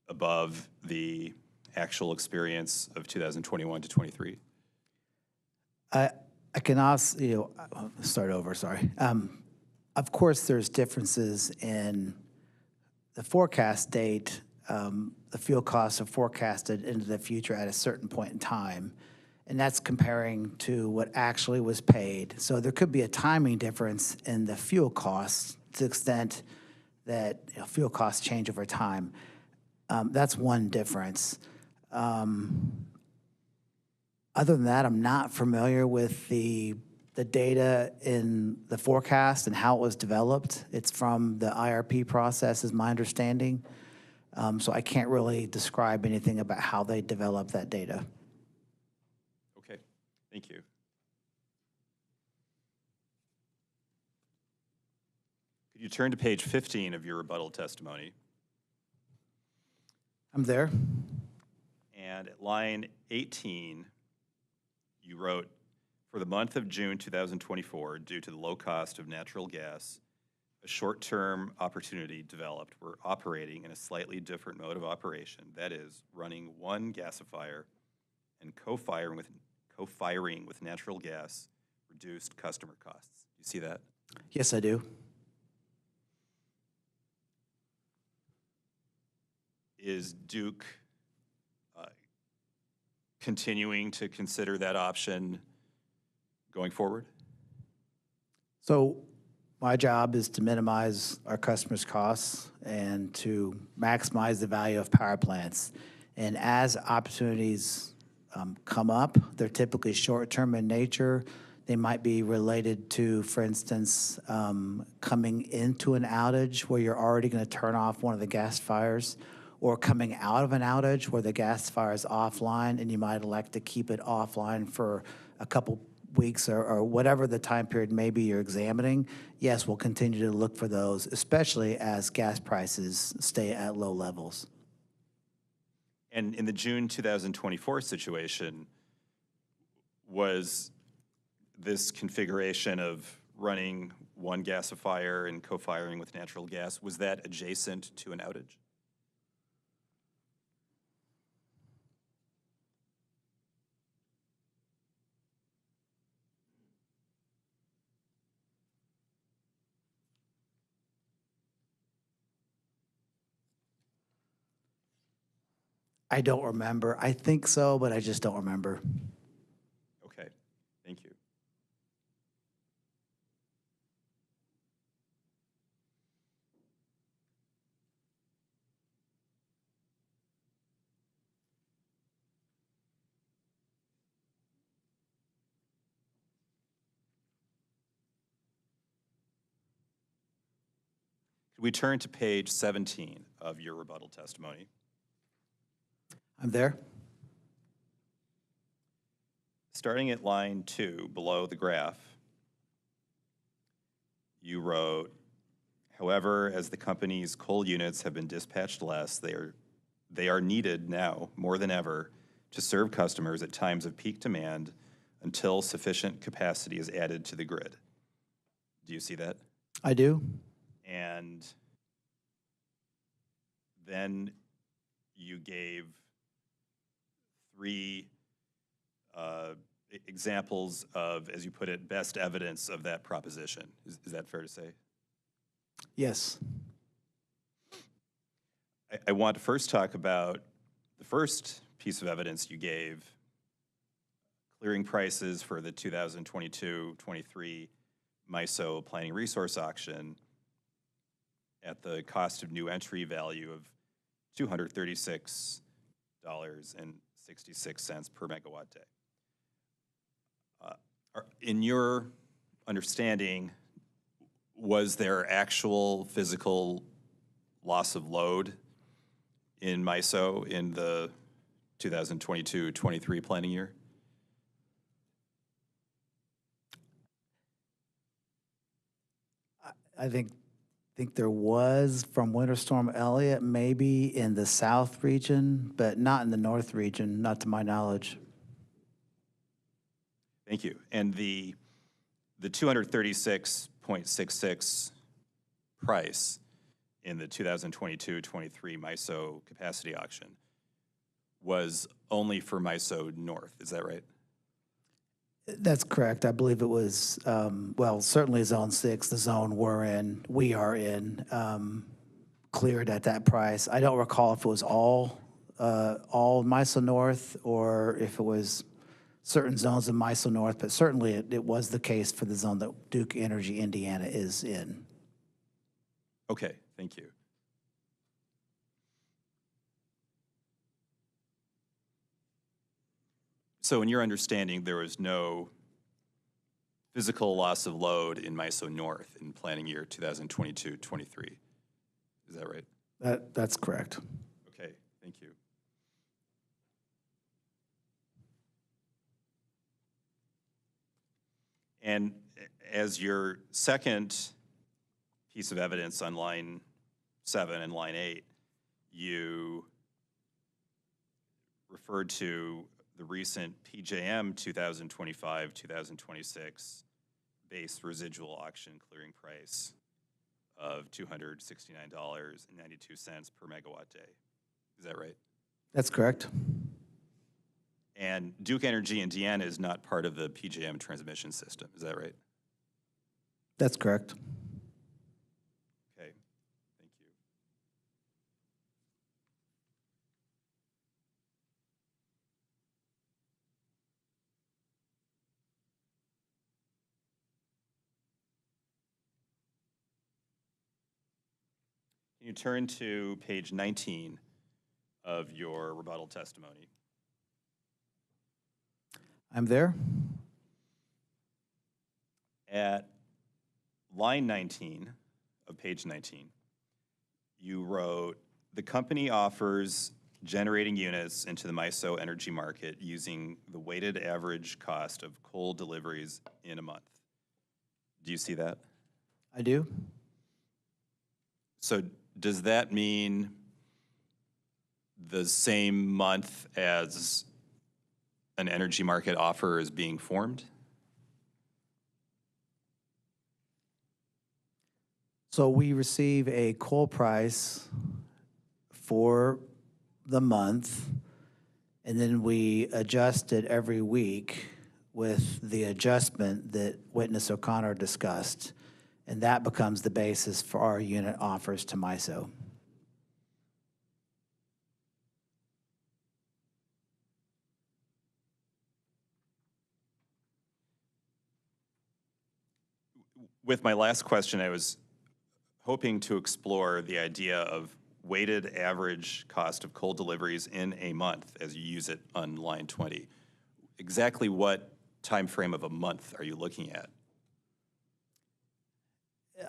above the actual experience of 2021 to 23? I can also, start over, sorry. Of course, there's differences in the forecast date. The fuel costs are forecasted into the future at a certain point in time, and that's comparing to what actually was paid. So there could be a timing difference in the fuel costs to the extent that fuel costs change over time. That's one difference. Other than that, I'm not familiar with the data in the forecast and how it was developed. It's from the IRP process, is my understanding. So I can't really describe anything about how they developed that data. Okay, thank you. Could you turn to page 15 of your rebuttal testimony? I'm there. And at line 18, you wrote, for the month of June 2024, due to the low cost of natural gas, a short-term opportunity developed. We're operating in a slightly different mode of operation. That is, running one gasifier and co-firing with natural gas reduced customer costs. You see that? Yes, I do. Is Duke continuing to consider that option going forward? So my job is to minimize our customers' costs and to maximize the value of power plants. And as opportunities come up, they're typically short-term in nature. They might be related to, for instance, coming into an outage where you're already going to turn off one of the gas fires, or coming out of an outage where the gasifier is offline and you might elect to keep it offline for a couple weeks or whatever the time period maybe you're examining, yes, we'll continue to look for those, especially as gas prices stay at low levels. And in the June 2024 situation, was this configuration of running one gasifier and co-firing with natural gas, was that adjacent to an outage? I don't remember. I think so, but I just don't remember. Okay, thank you. Could we turn to page 17 of your rebuttal testimony? I'm there. Starting at line 2, below the graph, you wrote, however, as the company's coal units have been dispatched less, they are needed now more than ever to serve customers at times of peak demand until sufficient capacity is added to the grid. Do you see that? I do. And then you gave 3 examples of, as you put it, best evidence of that proposition. Is that fair to say? Yes. I want to first talk about the first piece of evidence you gave, clearing prices for the 2022-23 MISO planning resource auction at the cost of new entry value of $236.66 per megawatt day. In your understanding, was there actual physical loss of load in MISO in the 2022-23 planning year? I think there was from Winter Storm Elliott, maybe in the south region, but not in the north region, not to my knowledge. Thank you. And the 236.66 price in the 2022-23 MISO capacity auction was only for MISO North, is that right? That's correct. I believe it was, well, certainly Zone 6, the zone we are in, cleared at that price. I don't recall if it was all MISO North or if it was certain zones of MISO North, but certainly it was the case for the zone that Duke Energy Indiana is in. Okay, thank you. So in your understanding, there was no physical loss of load in MISO North in planning year 2022-23. Is that right? That's correct. Okay, thank you. And as your second piece of evidence on line 7 and line 8, you referred to the recent PJM 2025-2026 base residual auction clearing price of $269.92 per megawatt day. Is that right? That's correct. And Duke Energy Indiana is not part of the PJM transmission system. Is that right? That's correct. Okay, thank you. Can you turn to page 19 of your rebuttal testimony? I'm there. At line 19 of page 19, you wrote, the company offers generating units into the MISO energy market using the weighted average cost of coal deliveries in a month. Do you see that? I do. So does that mean the same month as an energy market offer is being formed? So we receive a coal price for the month, and then we adjust it every week with the adjustment that Witness O'Connor discussed, and that becomes the basis for our unit offers to MISO. With my last question, I was hoping to explore the idea of weighted average cost of coal deliveries in a month as you use it on line 20. Exactly what time frame of a month are you looking at?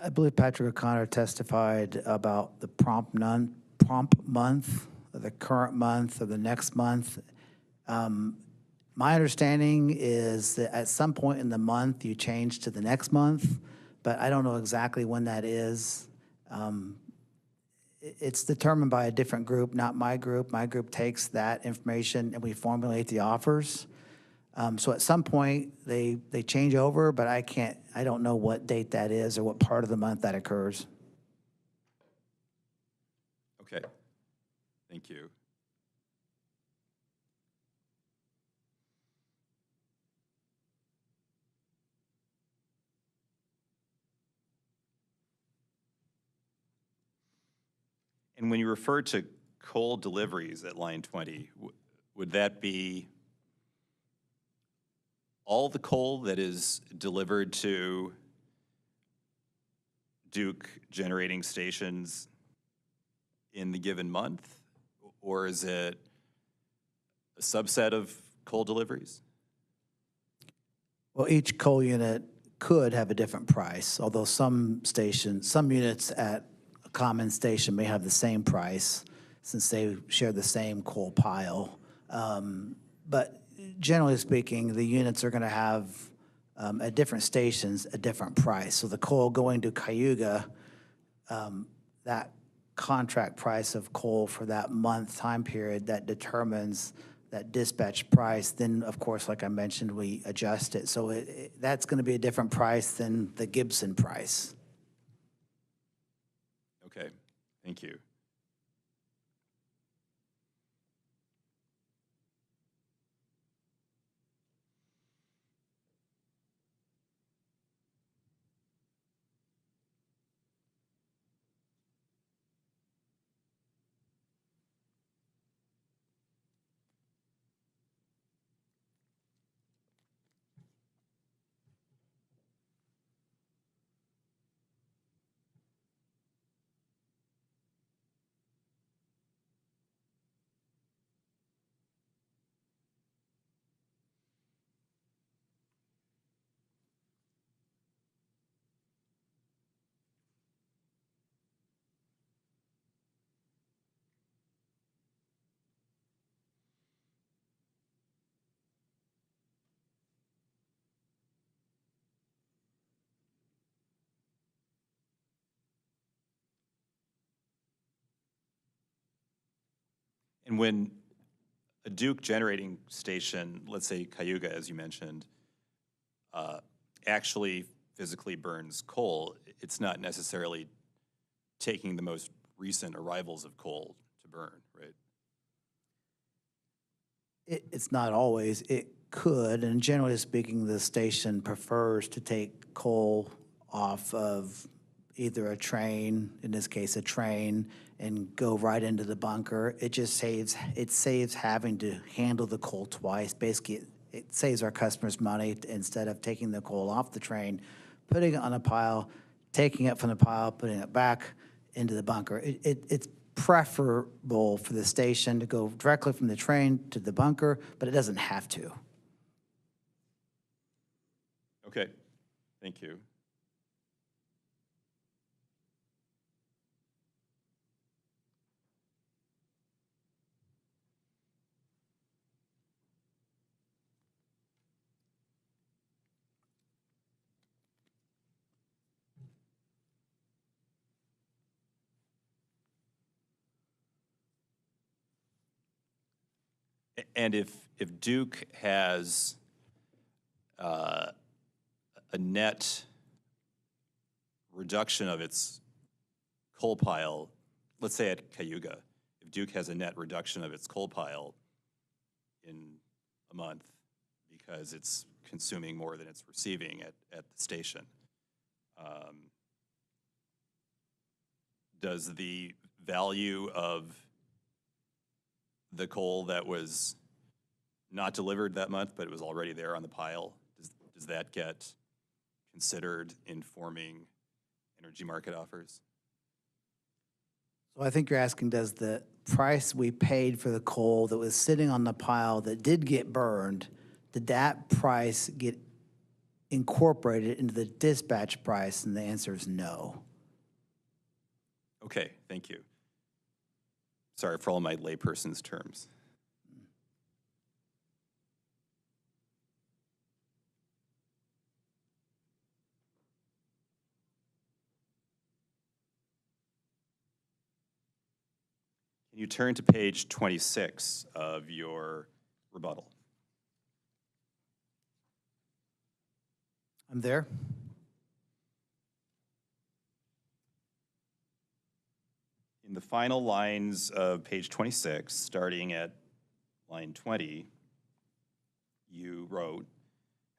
I believe Patrick O'Connor testified about the prompt month, or the current month, or the next month. My understanding is that at some point in the month, you change to the next month, but I don't know exactly when that is. It's determined by a different group, not my group. My group takes that information and we formulate the offers. So at some point, they change over, but I don't know what date that is or what part of the month that occurs. Okay, thank you. And when you refer to coal deliveries at line 20, would that be all the coal that is delivered to Duke generating stations in the given month? Or is it a subset of coal deliveries? Well, each coal unit could have a different price, although some units at a common station may have the same price since they share the same coal pile. But generally speaking, the units are going to have, at different stations, a different price. So the coal going to Cayuga, that contract price of coal for that month time period that determines that dispatch price, then, of course, like I mentioned, we adjust it. So that's going to be a different price than the Gibson price. Okay, thank you. And when a Duke generating station, let's say Cayuga, as you mentioned, actually physically burns coal, it's not necessarily taking the most recent arrivals of coal to burn, right? It's not always. It could, and generally speaking, the station prefers to take coal off of either a train, in this case a train, and go right into the bunker. It just saves having to handle the coal twice. Basically, it saves our customers money instead of taking the coal off the train, putting it on a pile, taking it from the pile, putting it back into the bunker. It's preferable for the station to go directly from the train to the bunker, but it doesn't have to. Okay, thank you. And if Duke has a net reduction of its coal pile, let's say at Cayuga, if Duke has a net reduction of its coal pile in a month because it's consuming more than it's receiving at the station, does the value of the coal that was not delivered that month, but it was already there on the pile, does that get considered in forming energy market offers? So I think you're asking, does the price we paid for the coal that was sitting on the pile that did get burned, did that price get incorporated into the dispatch price? And the answer is no. Okay, thank you. Sorry for all my layperson's terms. Can you turn to page 26 of your rebuttal? I'm there. In the final lines of page 26, starting at line 20, you wrote,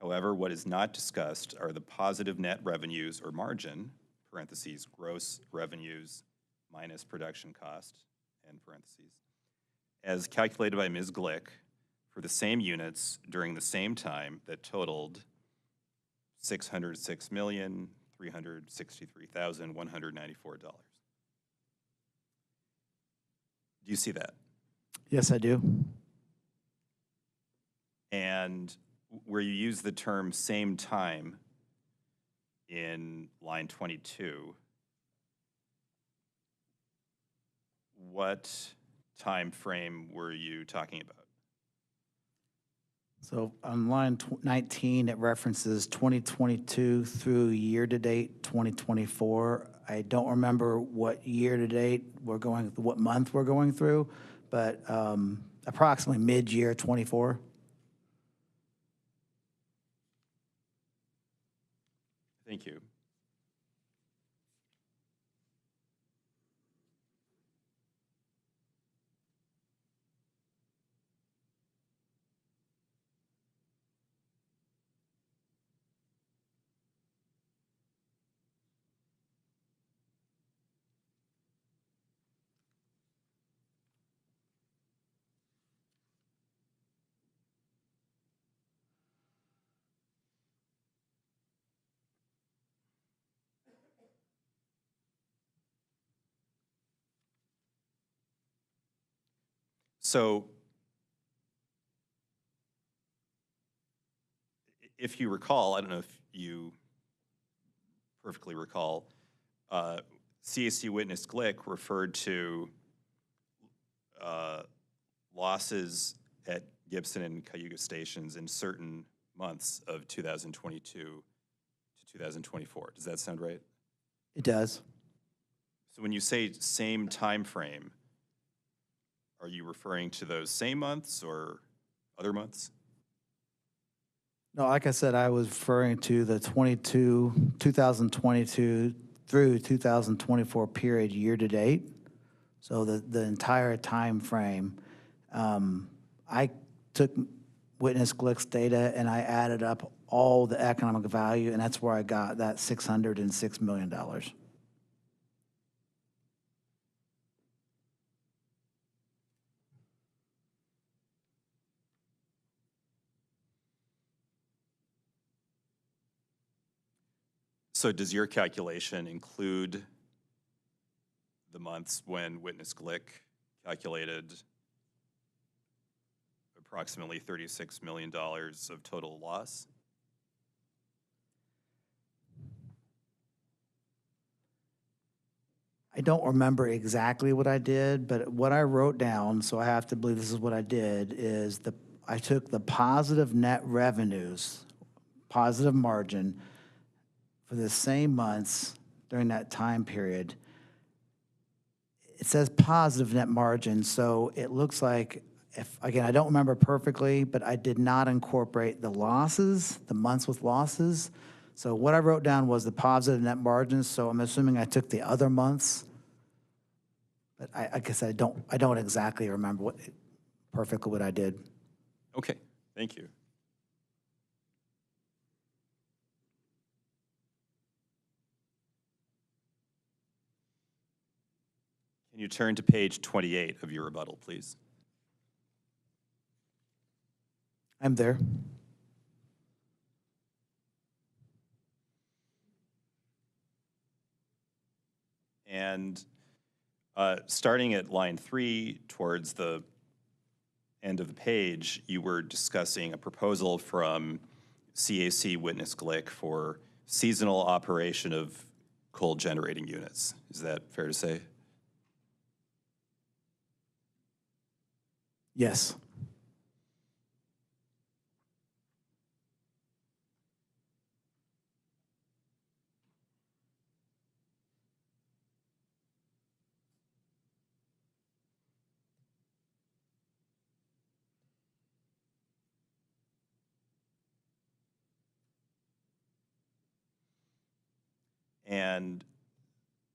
however, what is not discussed are the positive net revenues or margin, parentheses, gross revenues minus production cost, end parentheses, as calculated by Ms. Glick for the same units during the same time that totaled $606,363,194. Do you see that? Yes, I do. And where you use the term same time in line 22, what time frame were you talking about? So on line 19, it references 2022 through year-to-date 2024. I don't remember what year-to-date what month we're going through, but approximately mid-year 24. Thank you. So if you recall, I don't know if you perfectly recall, CAC witness Glick referred to losses at Gibson and Cayuga stations in certain months of 2022 to 2024. Does that sound right? It does. So when you say same time frame, are you referring to those same months or other months? No, like I said, I was referring to the 2022 through 2024 period year-to-date. So the entire time frame. I took Witness Glick's data and I added up all the economic value, and that's where I got that $606 million. So does your calculation include the months when Witness Glick calculated approximately $36 million of total loss? I don't remember exactly what I did, but what I wrote down, so I have to believe this is what I did, is I took the positive net revenues, positive margin, for the same months during that time period. It says positive net margin, so it looks like again, I don't remember perfectly, but I did not incorporate the losses, the months with losses. So what I wrote down was the positive net margins, so I'm assuming I took the other months. But I guess I don't exactly remember perfectly what I did. Okay, thank you. Can you turn to page 28 of your rebuttal, please? I'm there. And starting at line 3 towards the end of the page, you were discussing a proposal from CAC Witness Glick for seasonal operation of coal generating units. Is that fair to say? Yes. And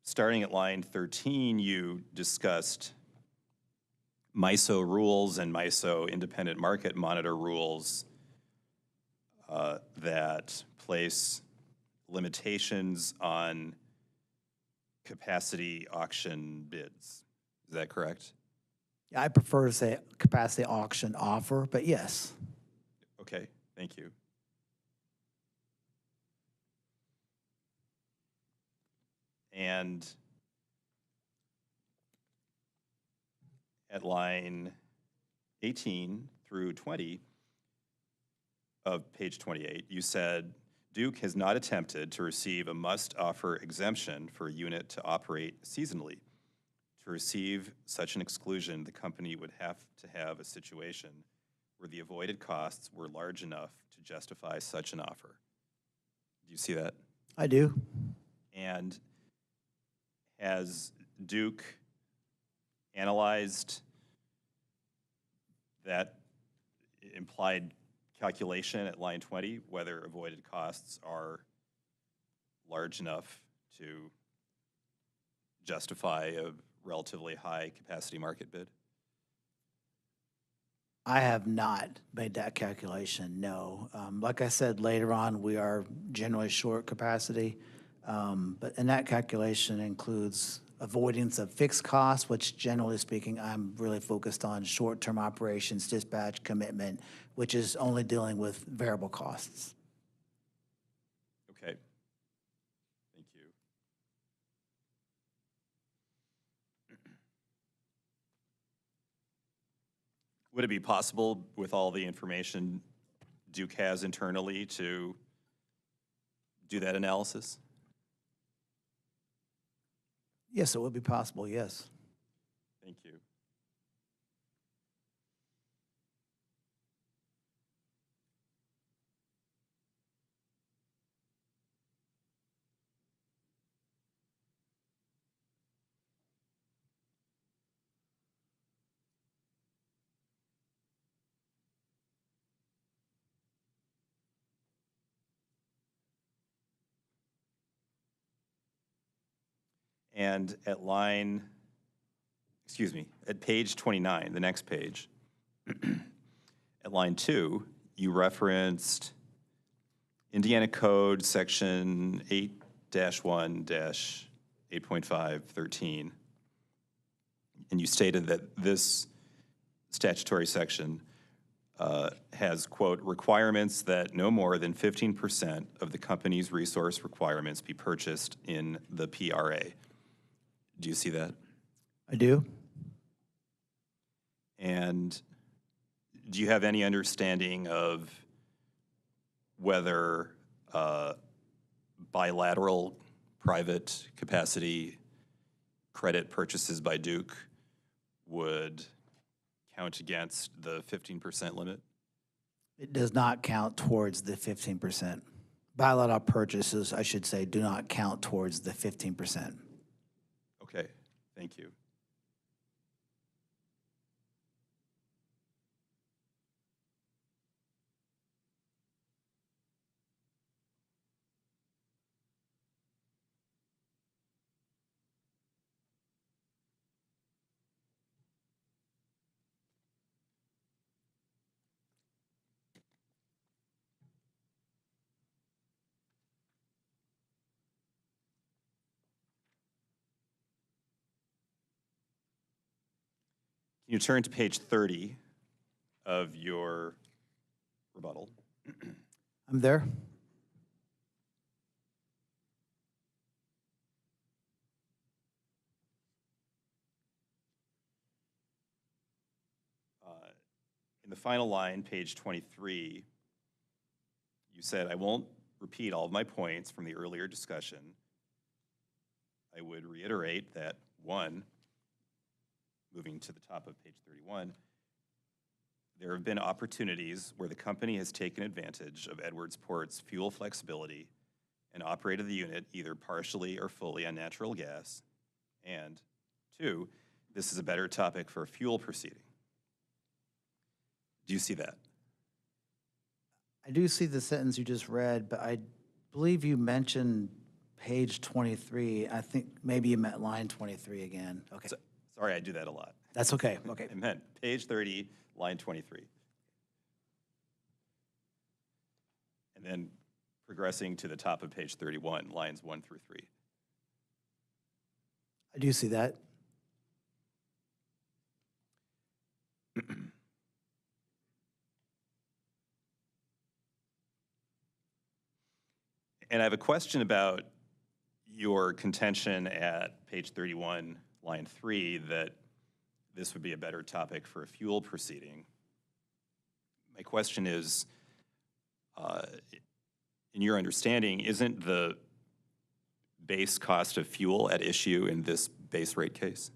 starting at line 13, you discussed MISO rules and MISO independent market monitor rules that place limitations on capacity auction bids. Is that correct? Yeah, I prefer to say capacity auction offer, but yes. Okay, thank you. And at line 18 through 20 of page 28, you said, Duke has not attempted to receive a must-offer exemption for a unit to operate seasonally. To receive such an exclusion, the company would have to have a situation where the avoided costs were large enough to justify such an offer. Do you see that? I do. And has Duke analyzed that implied calculation at line 20, whether avoided costs are large enough to justify a relatively high capacity market bid? I have not made that calculation, no. Like I said, later on, we are generally short capacity, and that calculation includes avoidance of fixed costs, which generally speaking, I'm really focused on short-term operations, dispatch, commitment, which is only dealing with variable costs. Okay. Thank you. Would it be possible, with all the information Duke has internally, to do that analysis? Yes, it would be possible, yes. Thank you. And at at page 29, the next page, at line 2, you referenced Indiana Code section 8-1-8.513, and you stated that this statutory section has, quote, requirements that no more than 15% of the company's resource requirements be purchased in the PRA. Do you see that? I do. And do you have any understanding of whether bilateral private capacity credit purchases by Duke would count against the 15% limit? It does not count towards the 15%. Bilateral purchases, I should say, do not count towards the 15%. Okay, thank you. you turn to page 30 of your rebuttal? I'm there. In the final line, page 23, you said, "I won't repeat all of my points from the earlier discussion. I would reiterate that, one, moving to the top of page 31, there have been opportunities where the company has taken advantage of Edwardsport's fuel flexibility and operated the unit either partially or fully on natural gas. And two, this is a better topic for a fuel proceeding." Do you see that? I do see the sentence you just read, but I believe you mentioned page 23. I think maybe you meant line 23 again. Okay, Sorry, I do that a lot. that's okay. Okay. I meant page 30, line 23. And then progressing to the top of page 31, lines 1 through 3. I do see that. And I have a question about your contention at page 31, line 3, that this would be a better topic for a fuel proceeding. My question is, in your understanding, isn't the base cost of fuel at issue in this base rate case?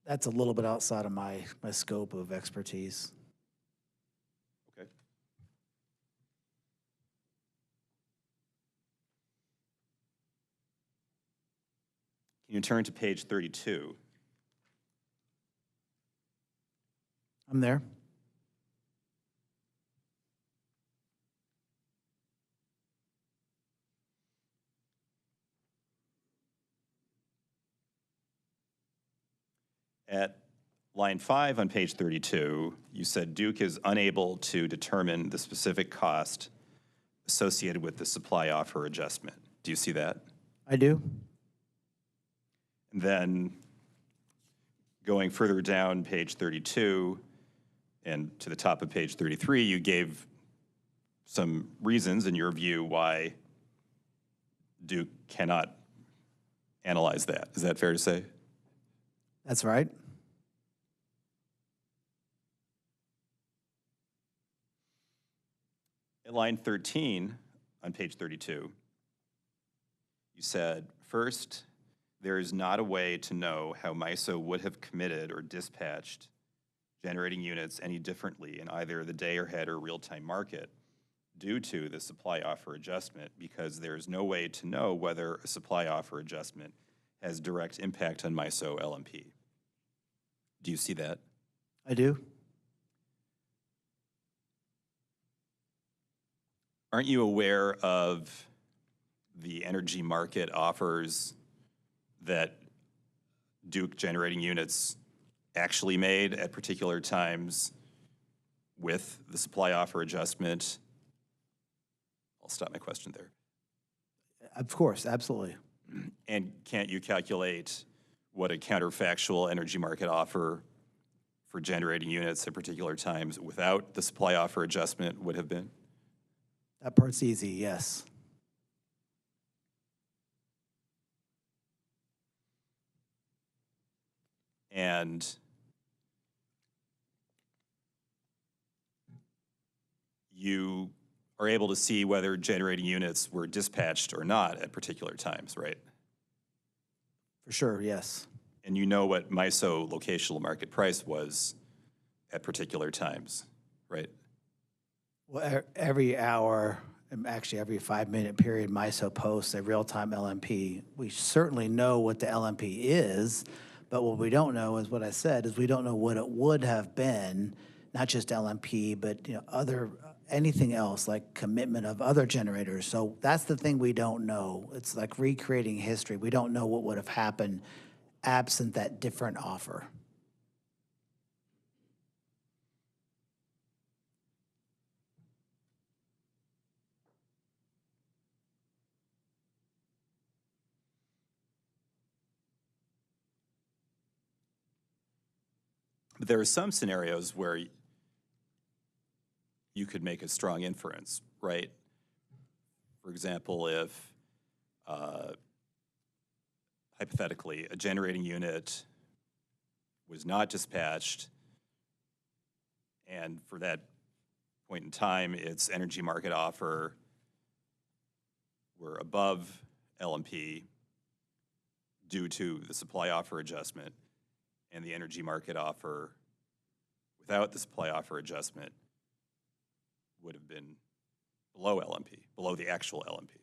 That's a little bit outside of my scope of expertise. Okay. Can you turn to page 32? I'm there. At line 5 on page 32, you said Duke is unable to determine the specific cost associated with the supply offer adjustment. Do you see that? I do. And then going further down page 32 and to the top of page 33, you gave some reasons in your view why Duke cannot analyze that. Is that fair to say? That's right. At line 13 on page 32, you said, first, there is not a way to know how MISO would have committed or dispatched generating units any differently in either the day-ahead or real-time market due to the supply offer adjustment, because there is no way to know whether a supply offer adjustment has direct impact on MISO LMP. Do you see that? I do. Aren't you aware of the energy market offers that Duke generating units actually made at particular times with the supply offer adjustment? I'll stop my question there. Of course, absolutely. And can't you calculate what a counterfactual energy market offer for generating units at particular times without the supply offer adjustment would have been? That part's easy, yes. And you are able to see whether generating units were dispatched or not at particular times, right? For sure, yes. And you know what MISO locational market price was at particular times, right? Well, every hour, actually every 5-minute period, MISO posts a real-time LMP. We certainly know what the LMP is, but what we don't know is what I said, is we don't know what it would have been, not just LMP, but other anything else like commitment of other generators. So that's the thing we don't know. It's like recreating history. We don't know what would have happened absent that different offer. there are some scenarios where you could make a strong inference, right? For example, if hypothetically a generating unit was not dispatched, and for that point in time, its energy market offer were above LMP due to the supply offer adjustment, and the energy market offer without the supply offer adjustment would have been below LMP, below the actual LMP.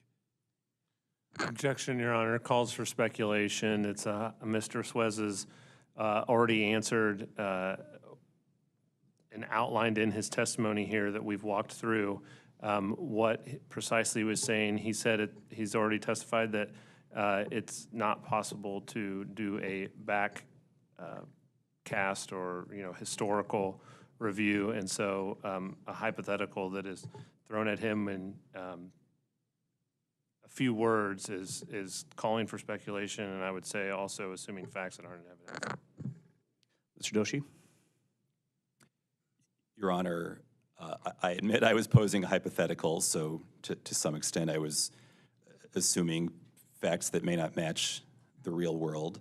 Objection, Your Honor. Calls for speculation. It's Mr. Suez has already answered and outlined in his testimony here that we've walked through what precisely he was saying. He said he's already testified that it's not possible to do a back cast or historical review, and so a hypothetical that is thrown at him in a few words is calling for speculation, and I would say also assuming facts that aren't in evidence. Mr. Doshi? Your Honor, I admit I was posing a hypothetical, so to some extent I was assuming facts that may not match the real world.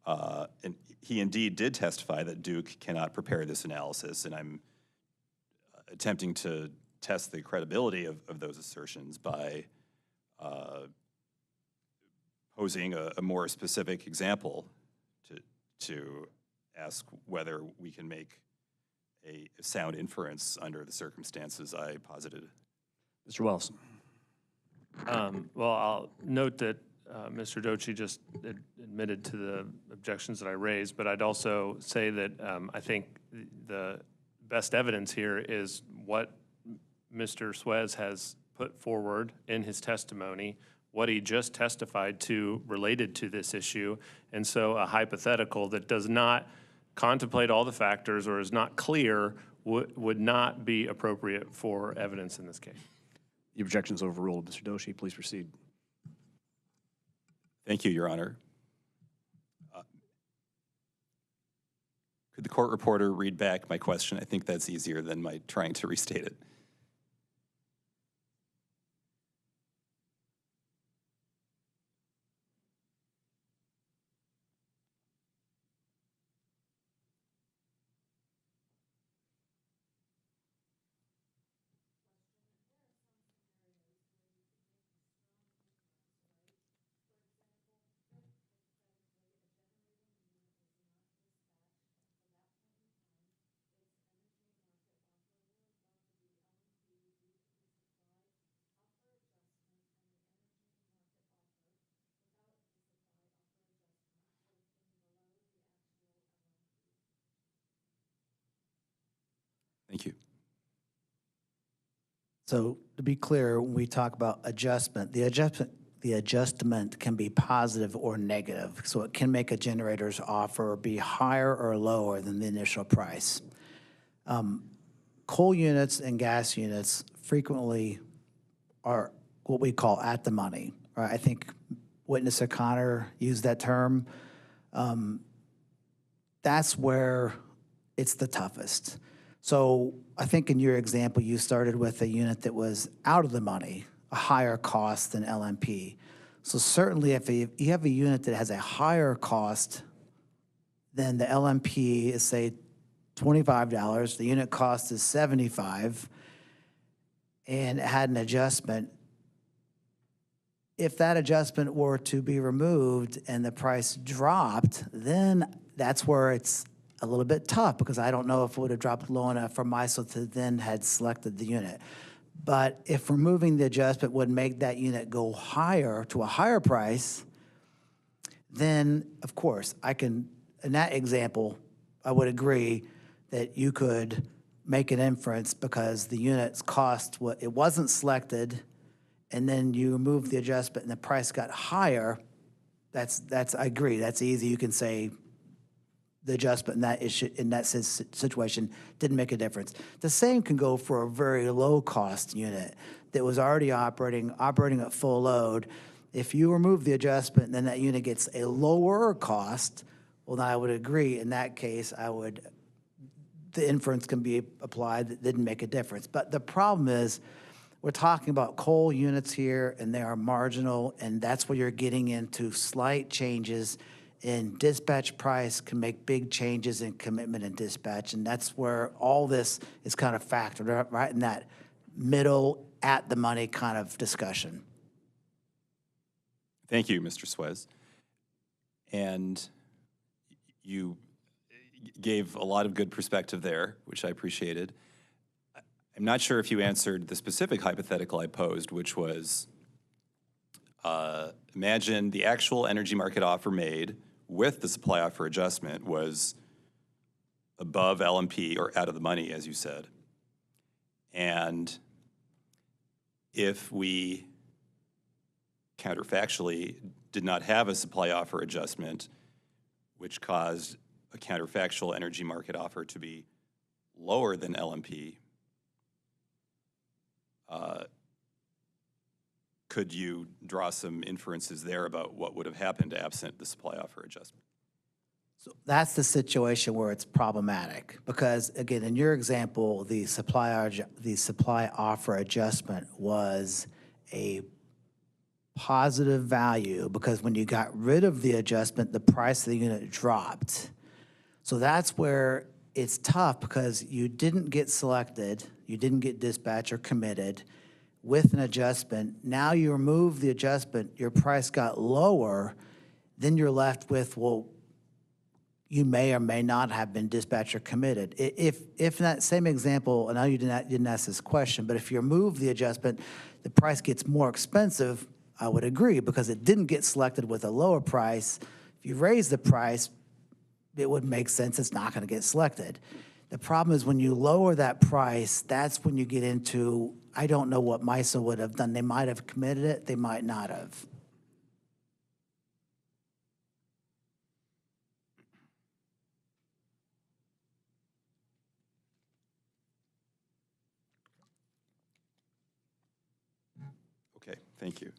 And he indeed did testify that Duke cannot prepare this analysis, and I'm attempting to test the credibility of those assertions by posing a more specific example to ask whether we can make a sound inference under the circumstances I posited. Mr. Wells? Well, I'll note that Mr. Dochi just admitted to the objections that I raised, but I'd also say that I think the best evidence here is what Mr. Suez has put forward in his testimony, what he just testified to related to this issue, and so a hypothetical that does not contemplate all the factors or is not clear would not be appropriate for evidence in this case. The objection is overruled. Mr. Doshi, please proceed. Thank you, Your Honor. Could the court reporter read back my question? I think that's easier than my trying to restate it. Thank you. So to be clear, when we talk about adjustment, the adjustment can be positive or negative. So it can make a generator's offer be higher or lower than the initial price. Coal units and gas units frequently are what we call at the money. Right? I think Witness O'Connor used that term. That's where it's the toughest. So I think in your example, you started with a unit that was out of the money, a higher cost than LMP. So certainly if you have a unit that has a higher cost than the LMP is, say, $25, the unit cost is $75, and it had an adjustment, if that adjustment were to be removed and the price dropped, then that's where it's a little bit tough, because I don't know if it would have dropped low enough for MISO to then had selected the unit. But if removing the adjustment would make that unit go higher to a higher price, then of course I can, in that example, I would agree that you could make an inference because the unit's cost, it wasn't selected, and then you remove the adjustment and the price got higher. That's I agree, that's easy. You can say the adjustment in that issue, in that situation, didn't make a difference. The same can go for a very low-cost unit that was already operating at full load. If you remove the adjustment and then that unit gets a lower cost, well, then I would agree. In that case, I would the inference can be applied that didn't make a difference. But the problem is, we're talking about coal units here, and they are marginal, and that's where you're getting into slight changes in dispatch price can make big changes in commitment and dispatch, and that's where all this is kind of factored right in that middle, at-the-money kind of discussion. Thank you, Mr. Suez. And you gave a lot of good perspective there, which I appreciated. I'm not sure if you answered the specific hypothetical I posed, which was imagine the actual energy market offer made with the supply offer adjustment was above LMP or out of the money, as you said. And if we counterfactually did not have a supply offer adjustment, which caused a counterfactual energy market offer to be lower than LMP, could you draw some inferences there about what would have happened absent the supply offer adjustment? So that's the situation where it's problematic because, again, in your example, the supply offer adjustment was a positive value because when you got rid of the adjustment, the price of the unit dropped. So that's where it's tough because you didn't get selected, you didn't get dispatched or committed with an adjustment. Now you remove the adjustment, your price got lower, then you're left with, well, you may or may not have been dispatched or committed. If in that same example, I know you didn't ask this question, but if you remove the adjustment, the price gets more expensive, I would agree, because it didn't get selected with a lower price. If you raise the price, it would make sense it's not going to get selected. The problem is when you lower that price, that's when you get into, I don't know what MISO would have done. They might have committed it, they might not have. Okay, thank you.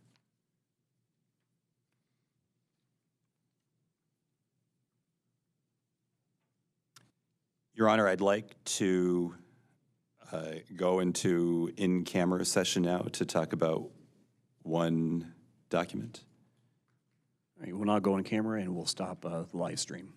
Your Honor, I'd like to go into in-camera session now to talk about one document. All right, we'll now go on camera and we'll stop the live stream.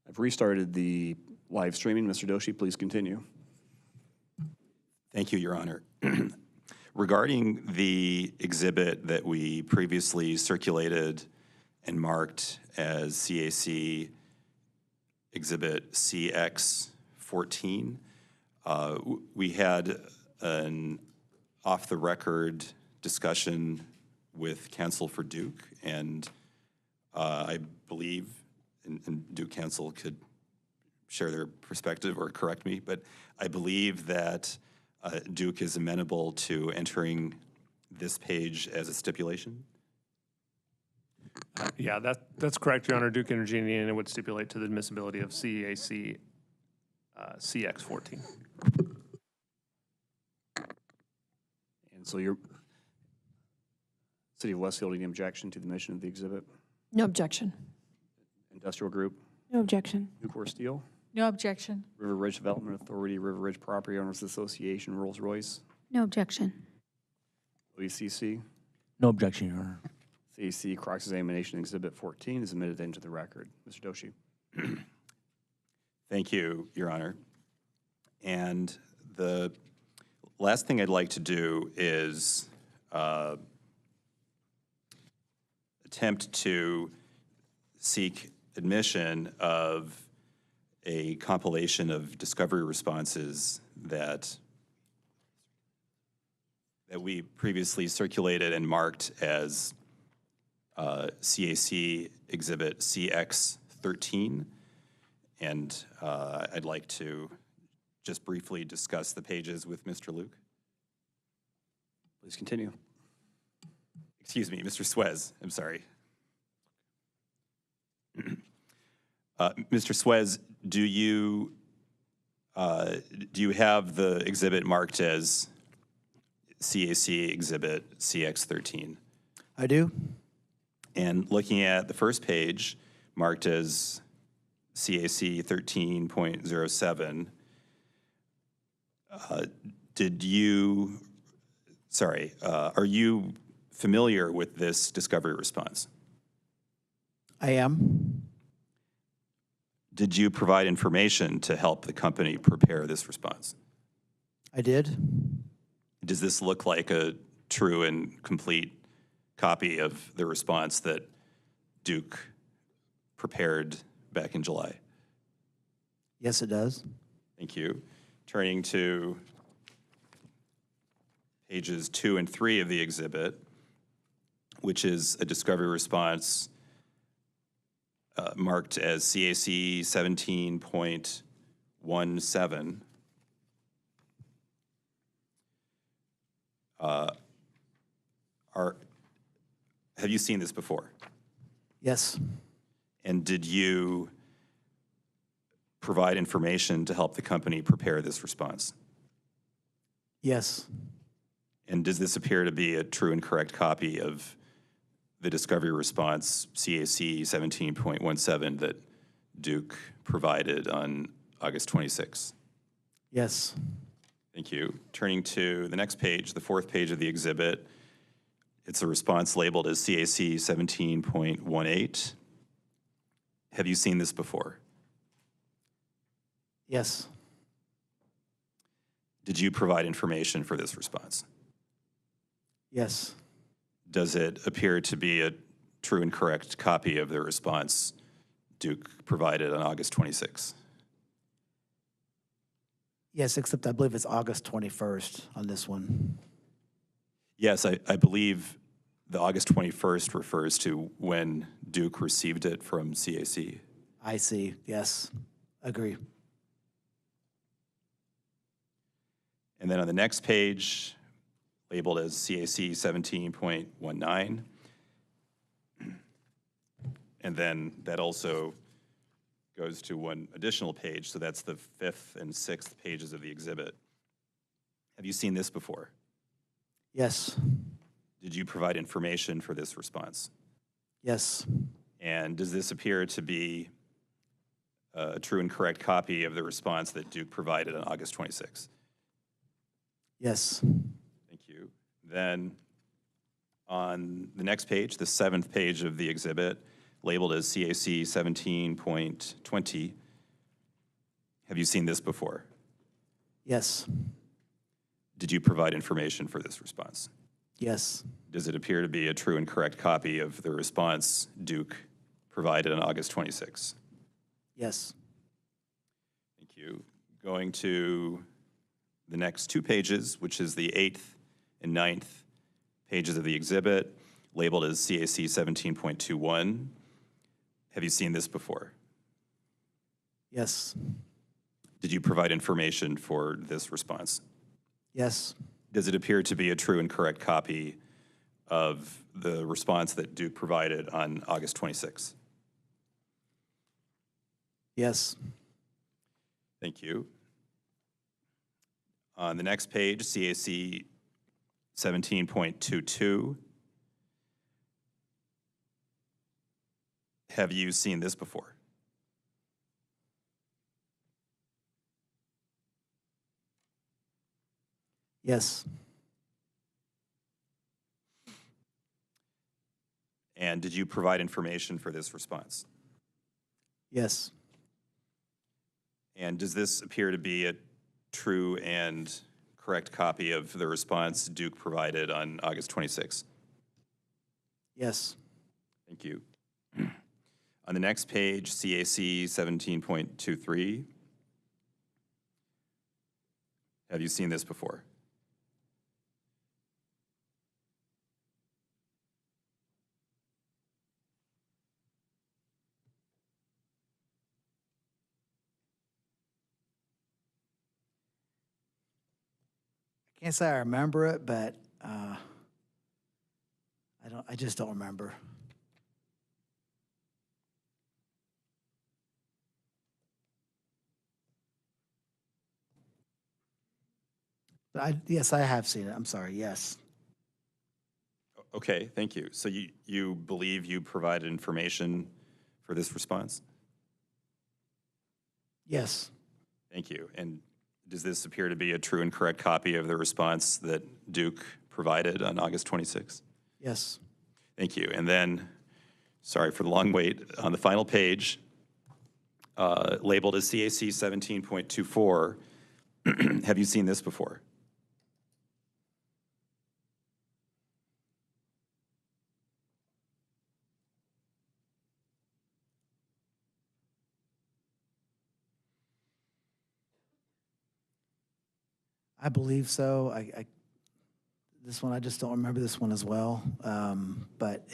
I've restarted the live streaming. Mr. Doshi, please continue. Thank you, Your Honor. Regarding the exhibit that we previously circulated and marked as CAC Exhibit CX14, we had an off-the-record discussion with counsel for Duke, and I believe, and Duke counsel could share their perspective or correct me, but I believe that Duke is amenable to entering this page as a stipulation. Yeah, that's correct, Your Honor. Duke Energy Indiana would stipulate to the admissibility of CAC CX14. And so your City of Westfield, any objection to the mission of the exhibit? No objection. Industrial Group, No objection. Nucor Steel, No objection. River Ridge Development Authority, River Ridge Property Owners Association, Rolls-Royce, No objection. OECC, No objection, Your Honor. CAC Cross-Examination Exhibit 14 is admitted into the record. Mr. Doshi. Thank you, Your Honor. And the last thing I'd like to do is attempt to seek admission of a compilation of discovery responses that we previously circulated and marked as CAC Exhibit CX13. And I'd like to just briefly discuss the pages with Mr. Luke. Please continue. Excuse me, Mr. Suez, I'm sorry. Mr. Suez, do you have the exhibit marked as CAC Exhibit CX13? I do. And looking at the first page, marked as CAC 13.07, are you familiar with this discovery response? I am. Did you provide information to help the company prepare this response? I did. Does this look like a true and complete copy of the response that Duke prepared back in July? Yes, it does. Thank you. Turning to pages 2 and 3 of the exhibit, which is a discovery response marked as CAC 17.17. Have you seen this before? Yes. And did you provide information to help the company prepare this response? Yes. And does this appear to be a true and correct copy of the discovery response CAC 17.17 that Duke provided on August 26? Yes. Thank you. Turning to the next page, the fourth page of the exhibit, it's a response labeled as CAC 17.18. Have you seen this before? Yes. Did you provide information for this response? Yes. Does it appear to be a true and correct copy of the response Duke provided on August 26? Yes, except I believe it's August 21st on this one. Yes, I believe the August 21st refers to when Duke received it from CAC. I see. Yes. Agree. And then on the next page, labeled as CAC 17.19. And then that also goes to one additional page, so that's the fifth and sixth pages of the exhibit. Have you seen this before? Yes. Did you provide information for this response? Yes. And does this appear to be a true and correct copy of the response that Duke provided on August 26? Yes. Thank you. Then on the next page, the seventh page of the exhibit, labeled as CAC 17.20. Have you seen this before? Yes. Did you provide information for this response? Yes. Does it appear to be a true and correct copy of the response Duke provided on August 26? Yes. Thank you. Going to the next 2 pages, which is the 8th and 9th pages of the exhibit, labeled as CAC 17.21. Have you seen this before? Yes. Did you provide information for this response? Yes. Does it appear to be a true and correct copy of the response that Duke provided on August 26? Yes. Thank you. On the next page, CAC 17.22. Have you seen this before? Yes. And did you provide information for this response? Yes. And does this appear to be a true and correct copy of the response Duke provided on August 26? Yes. Thank you. On the next page, CAC 17.23. Have you seen this before? I can't say I remember it, but I just don't remember. But yes, I have seen it. I'm sorry. Yes. Okay, thank you. So you believe you provided information for this response? Yes. Thank you. And does this appear to be a true and correct copy of the response that Duke provided on August 26? Yes. Thank you. And then, sorry for the long wait, on the final page, labeled as CAC 17.24, have you seen this before? I believe so. This one, I just don't remember this one as well. But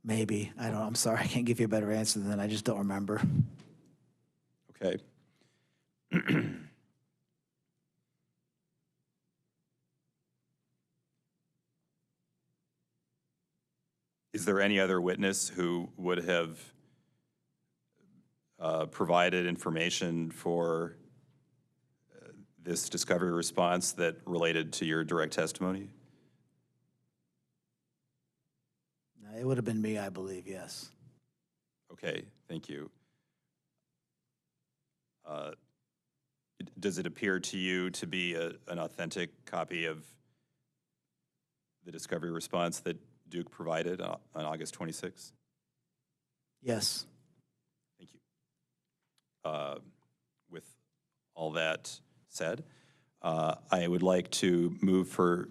maybe, I don't know. I'm sorry. I can't give you a better answer than that. I just don't remember. Okay. Is there any other witness who would have provided information for this discovery response that related to your direct testimony? No, it would have been me, I believe, yes. Okay, thank you. Does it appear to you to be an authentic copy of the discovery response that Duke provided on August 26? Yes. Thank you. With all that said, I would like to move for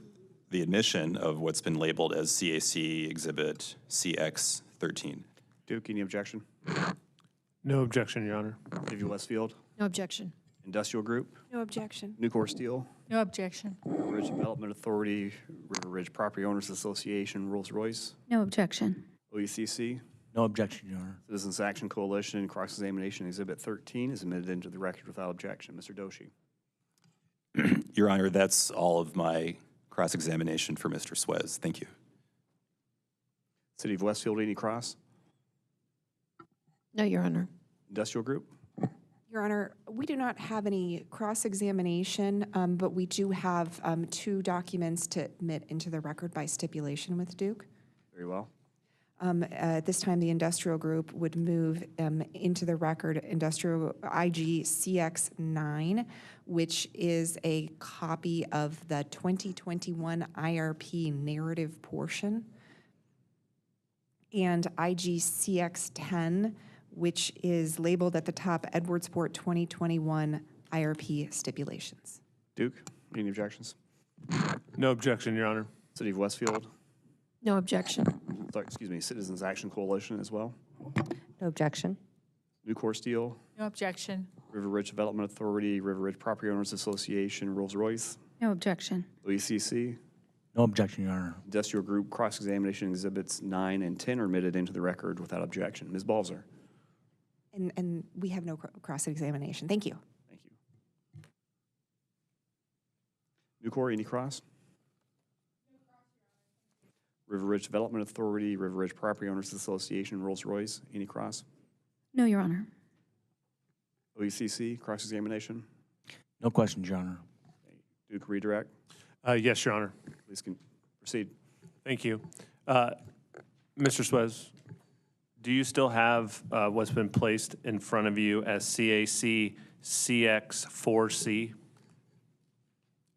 the admission of what's been labeled as CAC Exhibit CX13. Duke, any objection? No objection, Your Honor. City of Westfield, No objection. Industrial Group, No objection. Nucor Steel, No objection. River Ridge Development Authority, River Ridge Property Owners Association, Rolls-Royce, No objection. OECC, No objection, Your Honor. Citizens Action Coalition, cross-examination Exhibit 13 is admitted into the record without objection. Mr. Doshi. Your Honor, that's all of my cross-examination for Mr. Suez. Thank you. City of Westfield, any cross? No, Your Honor. Industrial Group, Your Honor, we do not have any cross-examination, but we do have 2 documents to admit into the record by stipulation with Duke. very well. At this time, the industrial group would move into the record industrial IG CX9, which is a copy of the 2021 IRP narrative portion. and IGCX10, which is labeled at the top Edwardsport 2021 IRP stipulations. Duke, any objections? No objection, Your Honor. City of Westfield, No objection. sorry, excuse me, Citizens Action Coalition as well. No objection. Nucor Steel, No objection. River Ridge Development Authority, River Ridge Property Owners Association, Rolls-Royce, No objection. OECC, No objection, Your Honor. Industrial Group cross-examination exhibits 9 and 10 are admitted into the record without objection. Ms. Balzer. And we have no cross-examination. Thank you. Thank you. Nucor, any cross? River Ridge Development Authority, River Ridge Property Owners Association, Rolls-Royce, any cross? No, Your Honor. OECC, cross-examination? No questions, Your Honor. Duke, redirect? Yes, Your Honor. Please proceed. Thank you. Mr. Suez, do you still have what's been placed in front of you as CAC CX4C?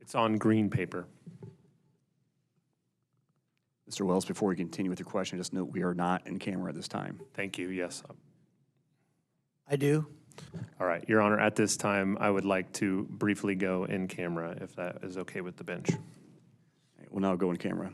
It's on green paper. Mr. Wells, before we continue with your question, just note we are not in camera at this time. Thank you, yes. I do. All right, Your Honor, at this time, I would like to briefly go in camera, if that is okay with the bench. We'll now go in camera.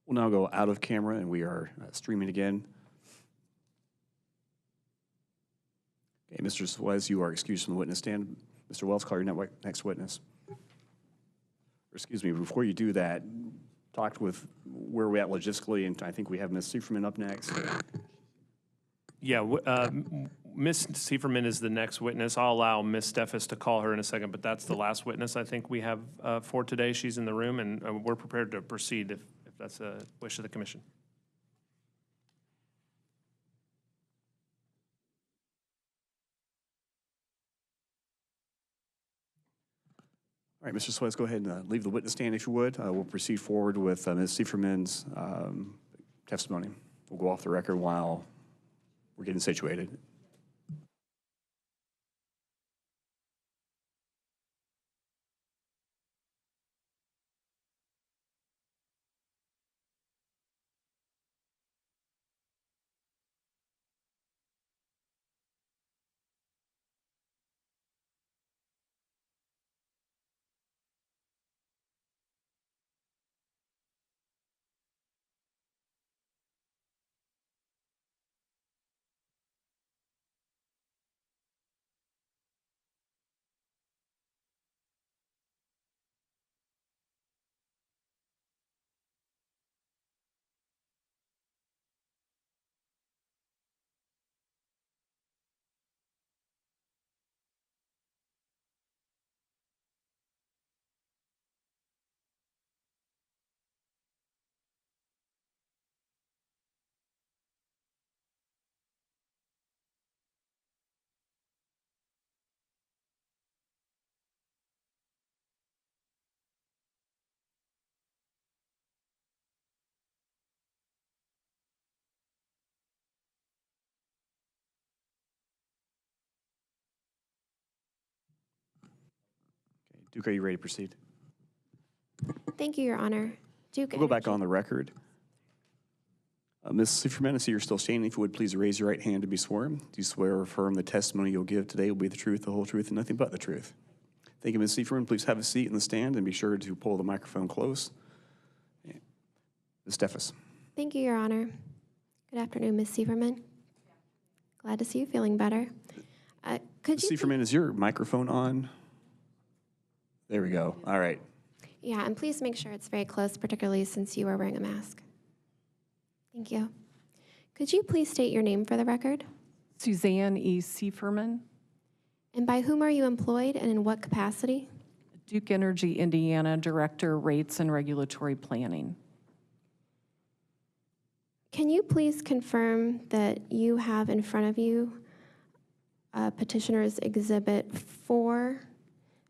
We'll now go out of camera and we are streaming again. Okay, Mr. Suez, you are excused from the witness stand. Mr. Wells, call your next witness. Or excuse me, before you do that, talked with where we're at logistically, and I think we have Ms. Seiferman up next. Yeah, Ms. Seiferman is the next witness. I'll allow Ms. Steffes to call her in a second, but that's the last witness I think we have for today. She's in the room, and we're prepared to proceed if that's a wish of the commission. All right, Mr. Suez, go ahead and leave the witness stand if you would. We'll proceed forward with Ms. Seiferman's testimony. We'll go off the record while we're getting situated. Duke, are you ready to proceed? Thank you, Your Honor. Duke We'll go back Energy- on the record. Ms. Sieferman, I see you're still standing. If you would, please raise your right hand to be sworn. Do you swear or affirm the testimony you'll give today will be the truth, the whole truth, and nothing but the truth? Thank you, Ms. Sieferman. Please have a seat in the stand and be sure to pull the microphone close. Ms. Steffes. Thank you, Your Honor. Good afternoon, Ms. Sieferman. Glad to see you feeling better. Could Ms. you? Sieferman, is your microphone on? There we go. All right. Yeah, and please make sure it's very close, particularly since you are wearing a mask. Thank you. Could you please state your name for the record? Suzanne E. Sieferman, And by whom are you employed and in what capacity? Duke Energy Indiana Director, Rates and Regulatory Planning. Can you please confirm that you have in front of you Petitioner's Exhibit 4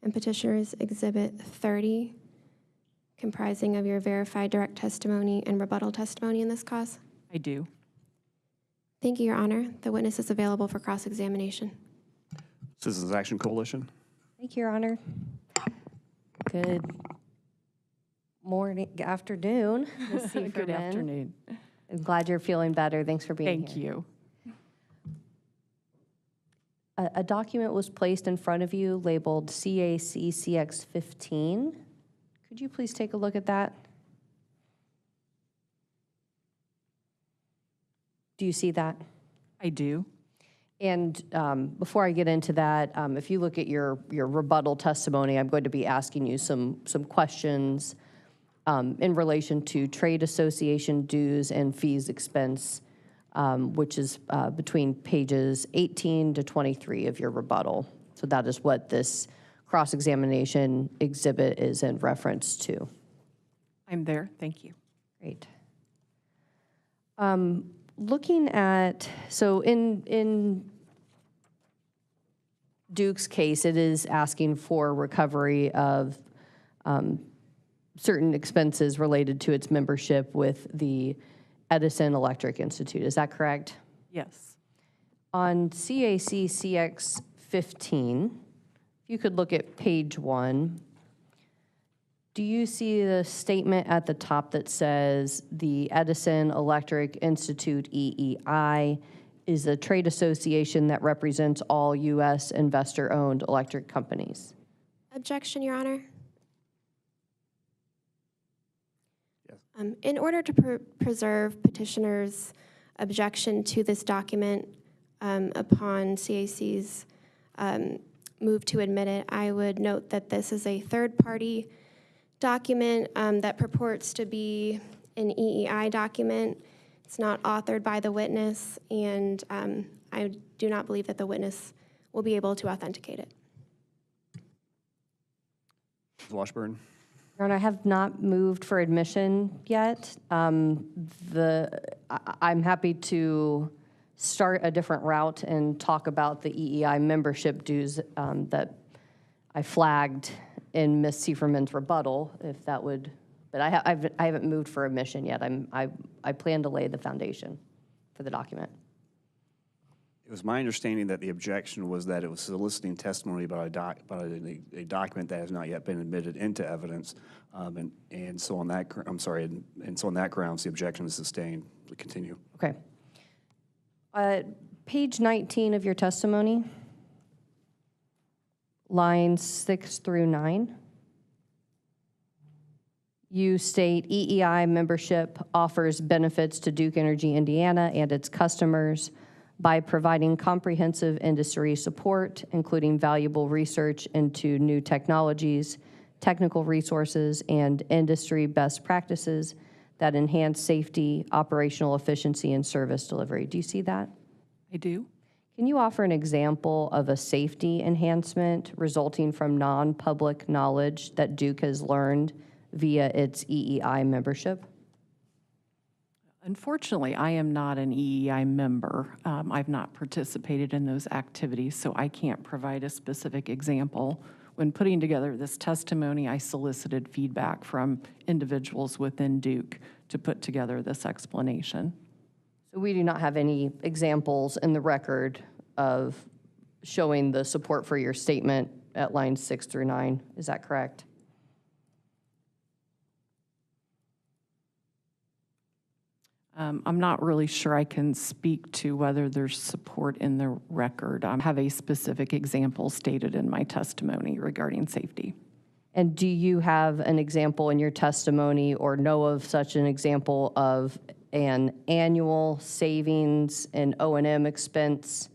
and Petitioner's Exhibit 30, comprising of your verified direct testimony and rebuttal testimony in this cause? I do. Thank you, Your Honor. The witness is available for cross-examination. Citizens Action Coalition. Thank you, Your Honor. Good morning, afternoon, Ms. Sieferman. Good afternoon. I'm glad you're feeling better. Thanks for being Thank here. you. A document was placed in front of you labeled CAC CX15. Could you please take a look at that? Do you see that? I do. And before I get into that, if you look at your rebuttal testimony, I'm going to be asking you some questions in relation to trade association dues and fees expense, which is between pages 18 to 23 of your rebuttal. So that is what this cross-examination exhibit is in reference to. I'm there. Thank you. Great. Looking at, so in Duke's case, it is asking for recovery of certain expenses related to its membership with the Edison Electric Institute. Is that correct? Yes. On CAC CX15, if you could look at page 1, do you see the statement at the top that says the Edison Electric Institute, EEI, is a trade association that represents all U.S. investor-owned electric companies? Objection, Your Honor. Yes. In order to preserve petitioner's objection to this document upon CAC's move to admit it, I would note that this is a third-party document that purports to be an EEI document. It's not authored by the witness, and I do not believe that the witness will be able to authenticate it. Ms. Washburn. Your Honor, I have not moved for admission yet. I'm happy to start a different route and talk about the EEI membership dues that I flagged in Ms. Sieferman's rebuttal, if that would, but I haven't moved for admission yet. I plan to lay the foundation for the document. It was my understanding that the objection was that it was soliciting testimony about a document that has not yet been admitted into evidence, and so on that, and so on that grounds, the objection is sustained. Continue. Okay. Page 19 of your testimony, lines 6 through 9. You state EEI membership offers benefits to Duke Energy Indiana and its customers by providing comprehensive industry support, including valuable research into new technologies, technical resources, and industry best practices that enhance safety, operational efficiency, and service delivery. Do you see that? I do. Can you offer an example of a safety enhancement resulting from non-public knowledge that Duke has learned via its EEI membership? Unfortunately, I am not an EEI member. I've not participated in those activities, so I can't provide a specific example. When putting together this testimony, I solicited feedback from individuals within Duke to put together this explanation. So we do not have any examples in the record of showing the support for your statement at lines 6 through 9. Is that correct? I'm not really sure I can speak to whether there's support in the record. I have a specific example stated in my testimony regarding safety. And do you have an example in your testimony or know of such an example of an annual savings in O&M expense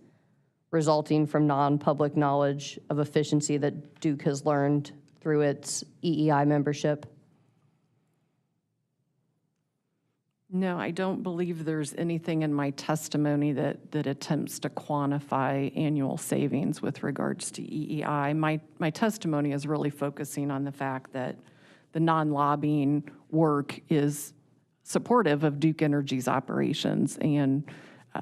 resulting from non-public knowledge of efficiency that Duke has learned through its EEI membership? No, I don't believe there's anything in my testimony that attempts to quantify annual savings with regards to EEI. My testimony is really focusing on the fact that the non-lobbying work is supportive of Duke Energy's operations and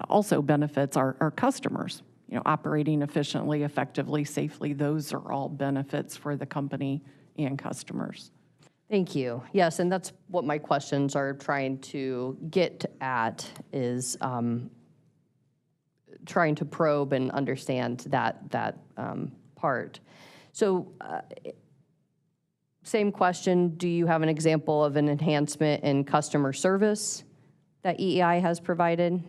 also benefits our customers. You know, operating efficiently, effectively, safely, those are all benefits for the company and customers. Thank you. Yes, and that's what my questions are trying to get at, is trying to probe and understand that part. So same question, do you have an example of an enhancement in customer service that EEI has provided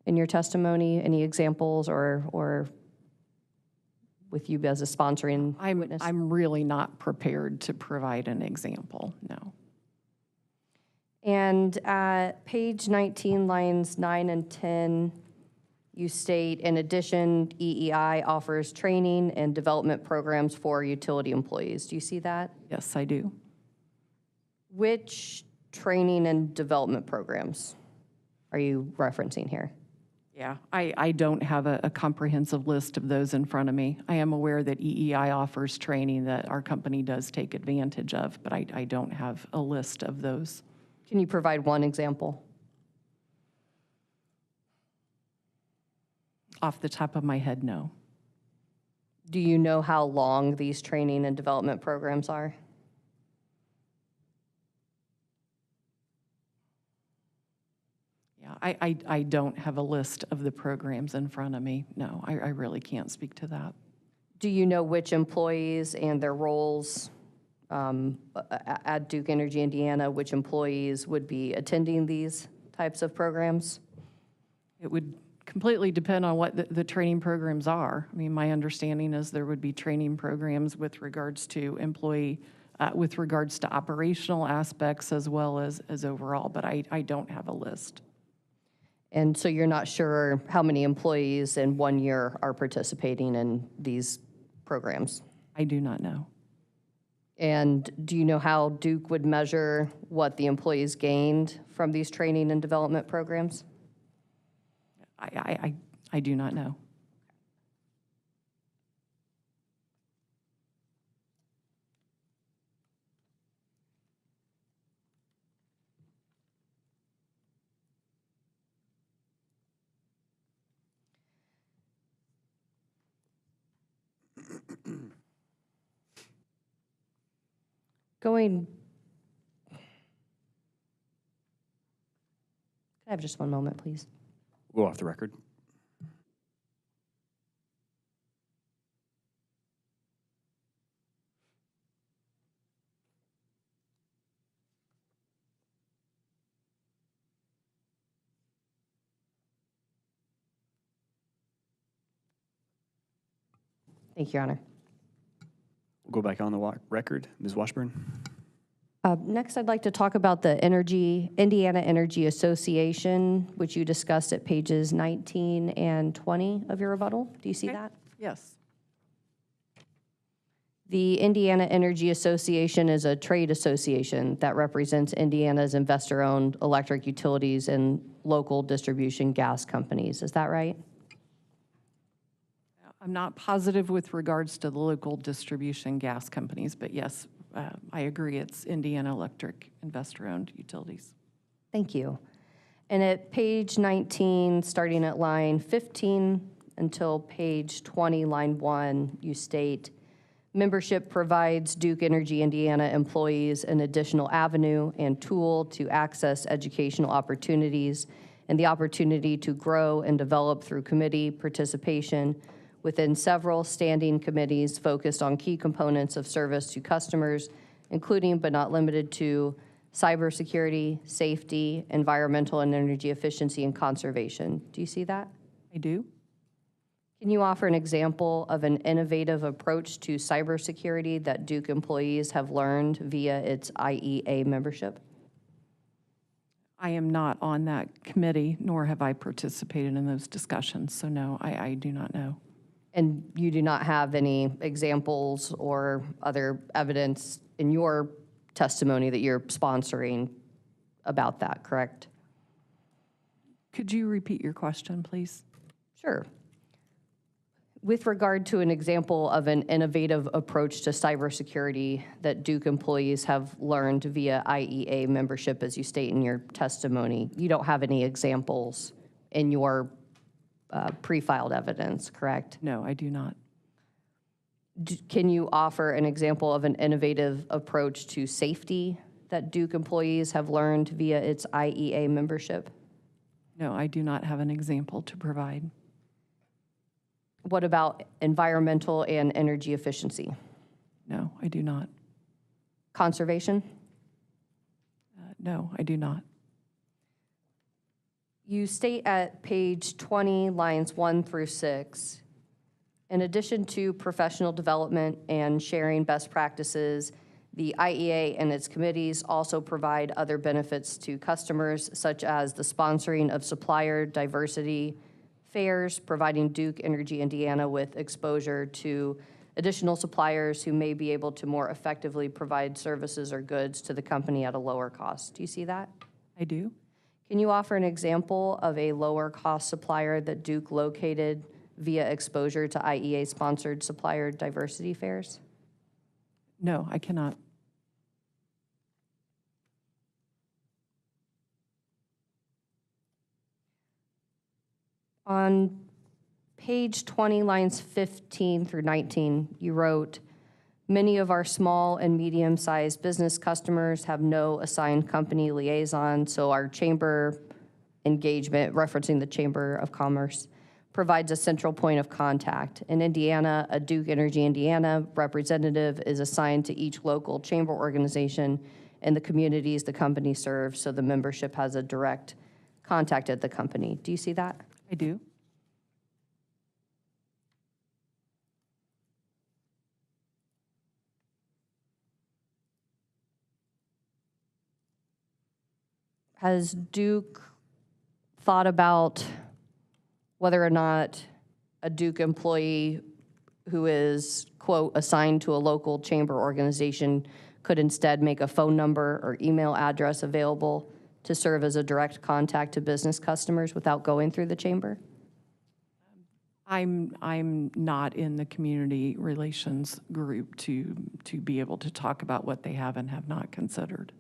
in your testimony? Any examples or with you as a sponsoring witness? I'm really not prepared to provide an example, no. And at page 19, lines 9 and 10, you state, in addition, EEI offers training and development programs for utility employees. Do you see that? Yes, I do. Which training and development programs are you referencing here? Yeah, I don't have a comprehensive list of those in front of me. I am aware that EEI offers training that our company does take advantage of, but I don't have a list of those. Can you provide one example? Off the top of my head, no. Do you know how long these training and development programs are? Yeah, I don't have a list of the programs in front of me. No, I really can't speak to that. Do you know which employees and their roles at Duke Energy Indiana, which employees would be attending these types of programs? It would completely depend on what the training programs are. I mean, my understanding is there would be training programs with regards to with regards to operational aspects as well as overall, but I don't have a list. And so you're not sure how many employees in 1 year are participating in these programs? I do not know. And do you know how Duke would measure what the employees gained from these training and development programs? I do not know. Can I have just one moment, please? Go off the record. Thank you, Your Honor. We'll go back on the record. Ms. Washburn? Next, I'd like to talk about the Indiana Energy Association, which you discussed at pages 19 and 20 of your rebuttal. Do you see that? Yes. The Indiana Energy Association is a trade association that represents Indiana's investor-owned electric utilities and local distribution gas companies. Is that right? I'm not positive with regards to the local distribution gas companies, but yes, I agree, it's Indiana Electric investor-owned utilities. Thank you. And at page 19, starting at line 15 until page 20, line 1, you state, membership provides Duke Energy Indiana employees an additional avenue and tool to access educational opportunities and the opportunity to grow and develop through committee participation within several standing committees focused on key components of service to customers, including but not limited to cybersecurity, safety, environmental and energy efficiency, and conservation. Do you see that? I do. Can you offer an example of an innovative approach to cybersecurity that Duke employees have learned via its IEA membership? I am not on that committee, nor have I participated in those discussions, so no, I do not know. And you do not have any examples or other evidence in your testimony that you're sponsoring about that, correct? Could you repeat your question, please? Sure. With regard to an example of an innovative approach to cybersecurity that Duke employees have learned via IEA membership, as you state in your testimony, you don't have any examples in your pre-filed evidence, correct? No, I do not. Can you offer an example of an innovative approach to safety that Duke employees have learned via its IEA membership? No, I do not have an example to provide. What about environmental and energy efficiency? No, I do not. Conservation? No, I do not. You state at page 20, lines 1 through 6, in addition to professional development and sharing best practices, the IEA and its committees also provide other benefits to customers, such as the sponsoring of supplier diversity fairs, providing Duke Energy Indiana with exposure to additional suppliers who may be able to more effectively provide services or goods to the company at a lower cost. Do you see that? I do. Can you offer an example of a lower cost supplier that Duke located via exposure to IEA-sponsored supplier diversity fairs? No, I cannot. On page 20, lines 15 through 19, you wrote, many of our small and medium-sized business customers have no assigned company liaison, so our chamber engagement, referencing the Chamber of Commerce, provides a central point of contact. In Indiana, a Duke Energy Indiana representative is assigned to each local chamber organization in the communities the company serves, so the membership has a direct contact at the company. Do you see that? I do. Has Duke thought about whether or not a Duke employee who is, quote, assigned to a local chamber organization could instead make a phone number or email address available to serve as a direct contact to business customers without going through the chamber? I'm not in the community relations group to be able to talk about what they have and have not considered.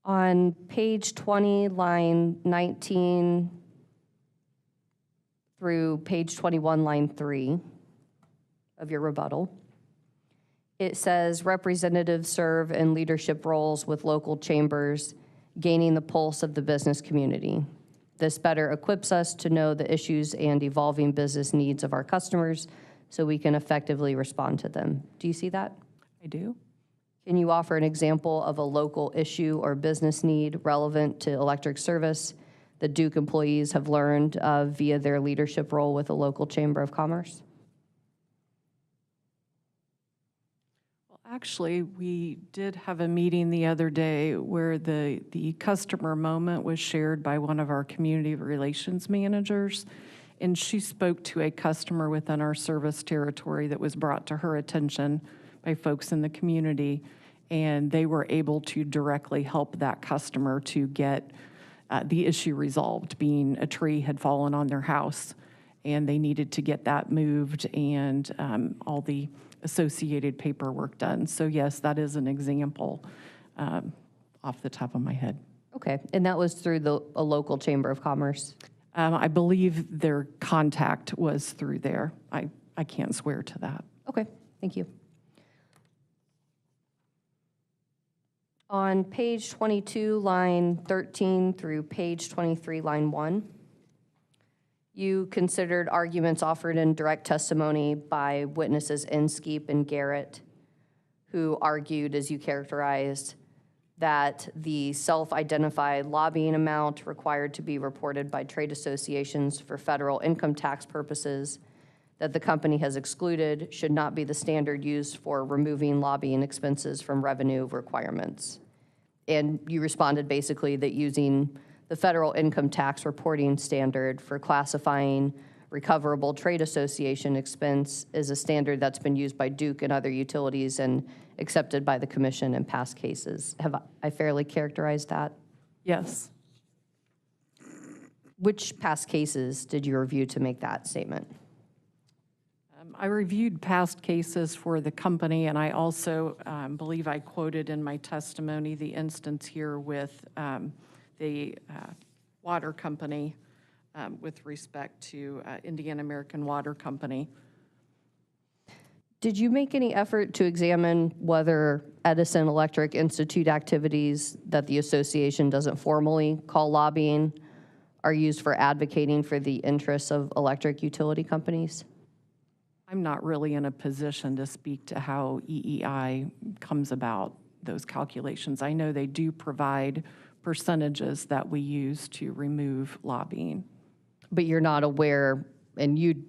On page 20, line 19 through page 21, line 3 of your rebuttal, it says representatives serve in leadership roles with local chambers, gaining the pulse of the business community. This better equips us to know the issues and evolving business needs of our customers so we can effectively respond to them. Do you see that? I do. Can you offer an example of a local issue or business need relevant to electric service that Duke employees have learned via their leadership role with a local chamber of commerce? Well, actually, we did have a meeting the other day where the customer moment was shared by one of our community relations managers, and she spoke to a customer within our service territory that was brought to her attention by folks in the community, and they were able to directly help that customer to get the issue resolved, being a tree had fallen on their house, and they needed to get that moved and all the associated paperwork done. So yes, that is an example off the top of my head. Okay, and that was through a local chamber of commerce? I believe their contact was through there. I can't swear to that. Okay, thank you. On page 22, line 13 through page 23, line 1, you considered arguments offered in direct testimony by witnesses Inskeep and Garrett, who argued, as you characterized, that the self-identified lobbying amount required to be reported by trade associations for federal income tax purposes that the company has excluded should not be the standard used for removing lobbying expenses from revenue requirements. And you responded basically that using the federal income tax reporting standard for classifying recoverable trade association expense is a standard that's been used by Duke and other utilities and accepted by the commission in past cases. Have I fairly characterized that? Yes. Which past cases did you review to make that statement? I reviewed past cases for the company, and I also believe I quoted in my testimony the instance here with the water company with respect to Indiana American Water Company. Did you make any effort to examine whether Edison Electric Institute activities that the association doesn't formally call lobbying are used for advocating for the interests of electric utility companies? I'm not really in a position to speak to how EEI comes about those calculations. I know they do provide percentages that we use to remove lobbying. But you're not aware, and you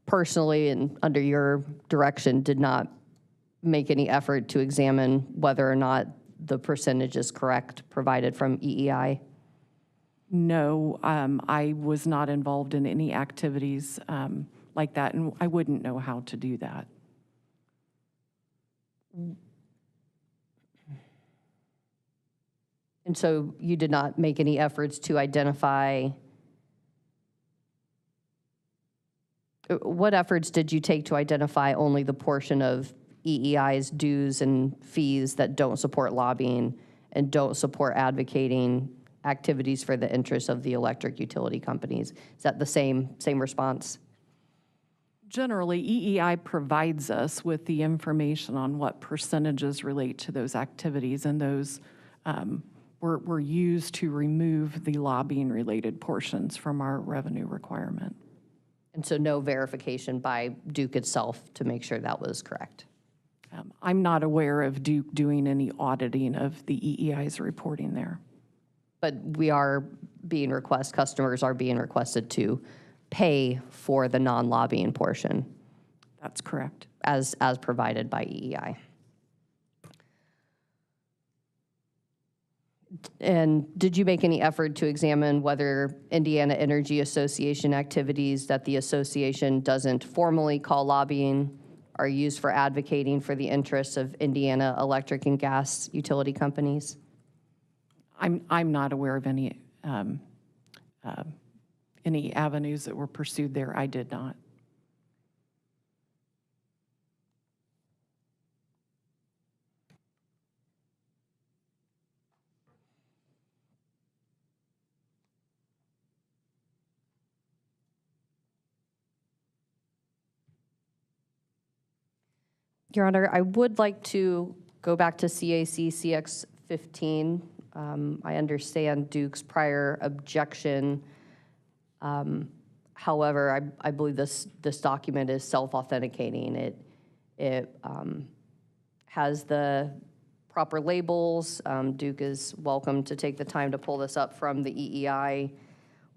personally and under your direction did not make any effort to examine whether or not the percentage is correct provided from EEI? No, I was not involved in any activities like that, and I wouldn't know how to do that. And so you did not make any efforts to identify, what efforts did you take to identify only the portion of EEI's dues and fees that don't support lobbying and don't support advocating activities for the interests of the electric utility companies? Is that the same response? Generally, EEI provides us with the information on what percentages relate to those activities, and those were used to remove the lobbying-related portions from our revenue requirement. And so no verification by Duke itself to make sure that was correct? I'm not aware of Duke doing any auditing of the EEI's reporting there. But we are being customers are being requested to pay for the non-lobbying portion That's correct. as provided by EEI. And did you make any effort to examine whether Indiana Energy Association activities that the association doesn't formally call lobbying are used for advocating for the interests of Indiana electric and gas utility companies? I'm not aware of any avenues that were pursued there. I did not. Your Honor, I would like to go back to CAC CX15. I understand Duke's prior objection. However, I believe this document is self-authenticating. It has the proper labels. Duke is welcome to take the time to pull this up from the EEI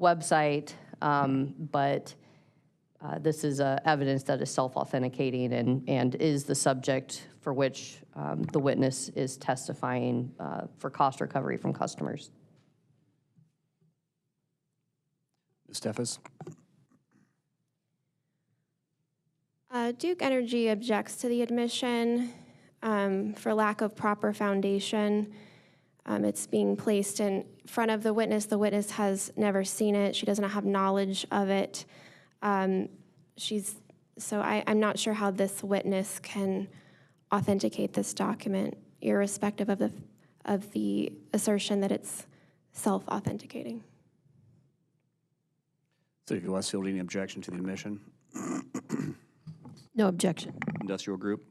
website, but this is evidence that is self-authenticating and is the subject for which the witness is testifying for cost recovery from customers. Ms. Steffes? Duke Energy objects to the admission for lack of proper foundation. It's being placed in front of the witness. The witness has never seen it. She doesn't have knowledge of it. I'm not sure how this witness can authenticate this document, irrespective of the assertion that it's self-authenticating. City of Westfield, any objection to the admission? No objection. Industrial Group?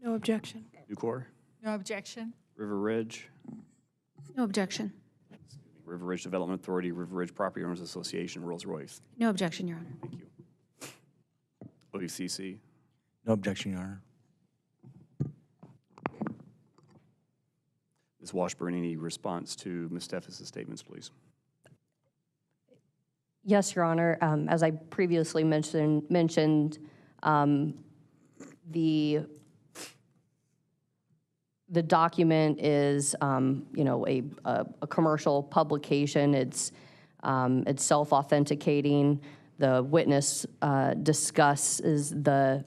No objection. Nucor? No objection. River Ridge? No objection. River Ridge Development Authority, River Ridge Property Owners Association, Rolls-Royce. No objection, Your Honor. Thank you. OUCC. No objection, Your Honor. Ms. Washburn, any response to Ms. Steffes' statements, please? Yes, Your Honor. As I previously mentioned, the document is, a commercial publication. It's self-authenticating. The witness discusses the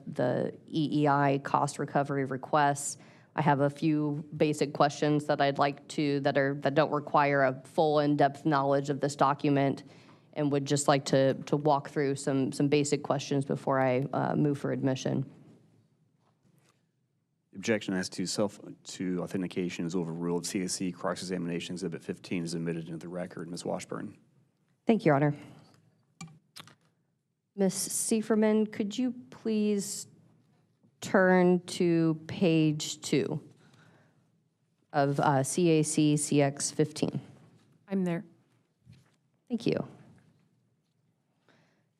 EEI cost recovery requests. I have a few basic questions that I'd like to, that don't require a full in-depth knowledge of this document, and would just like to walk through some basic questions before I move for admission. Objection as to authentication is overruled. CAC cross-examination exhibit 15 is admitted into the record. Ms. Washburn. Thank you, Your Honor. Ms. Sieferman, could you please turn to page 2 of CAC CX 15? I'm there. Thank you.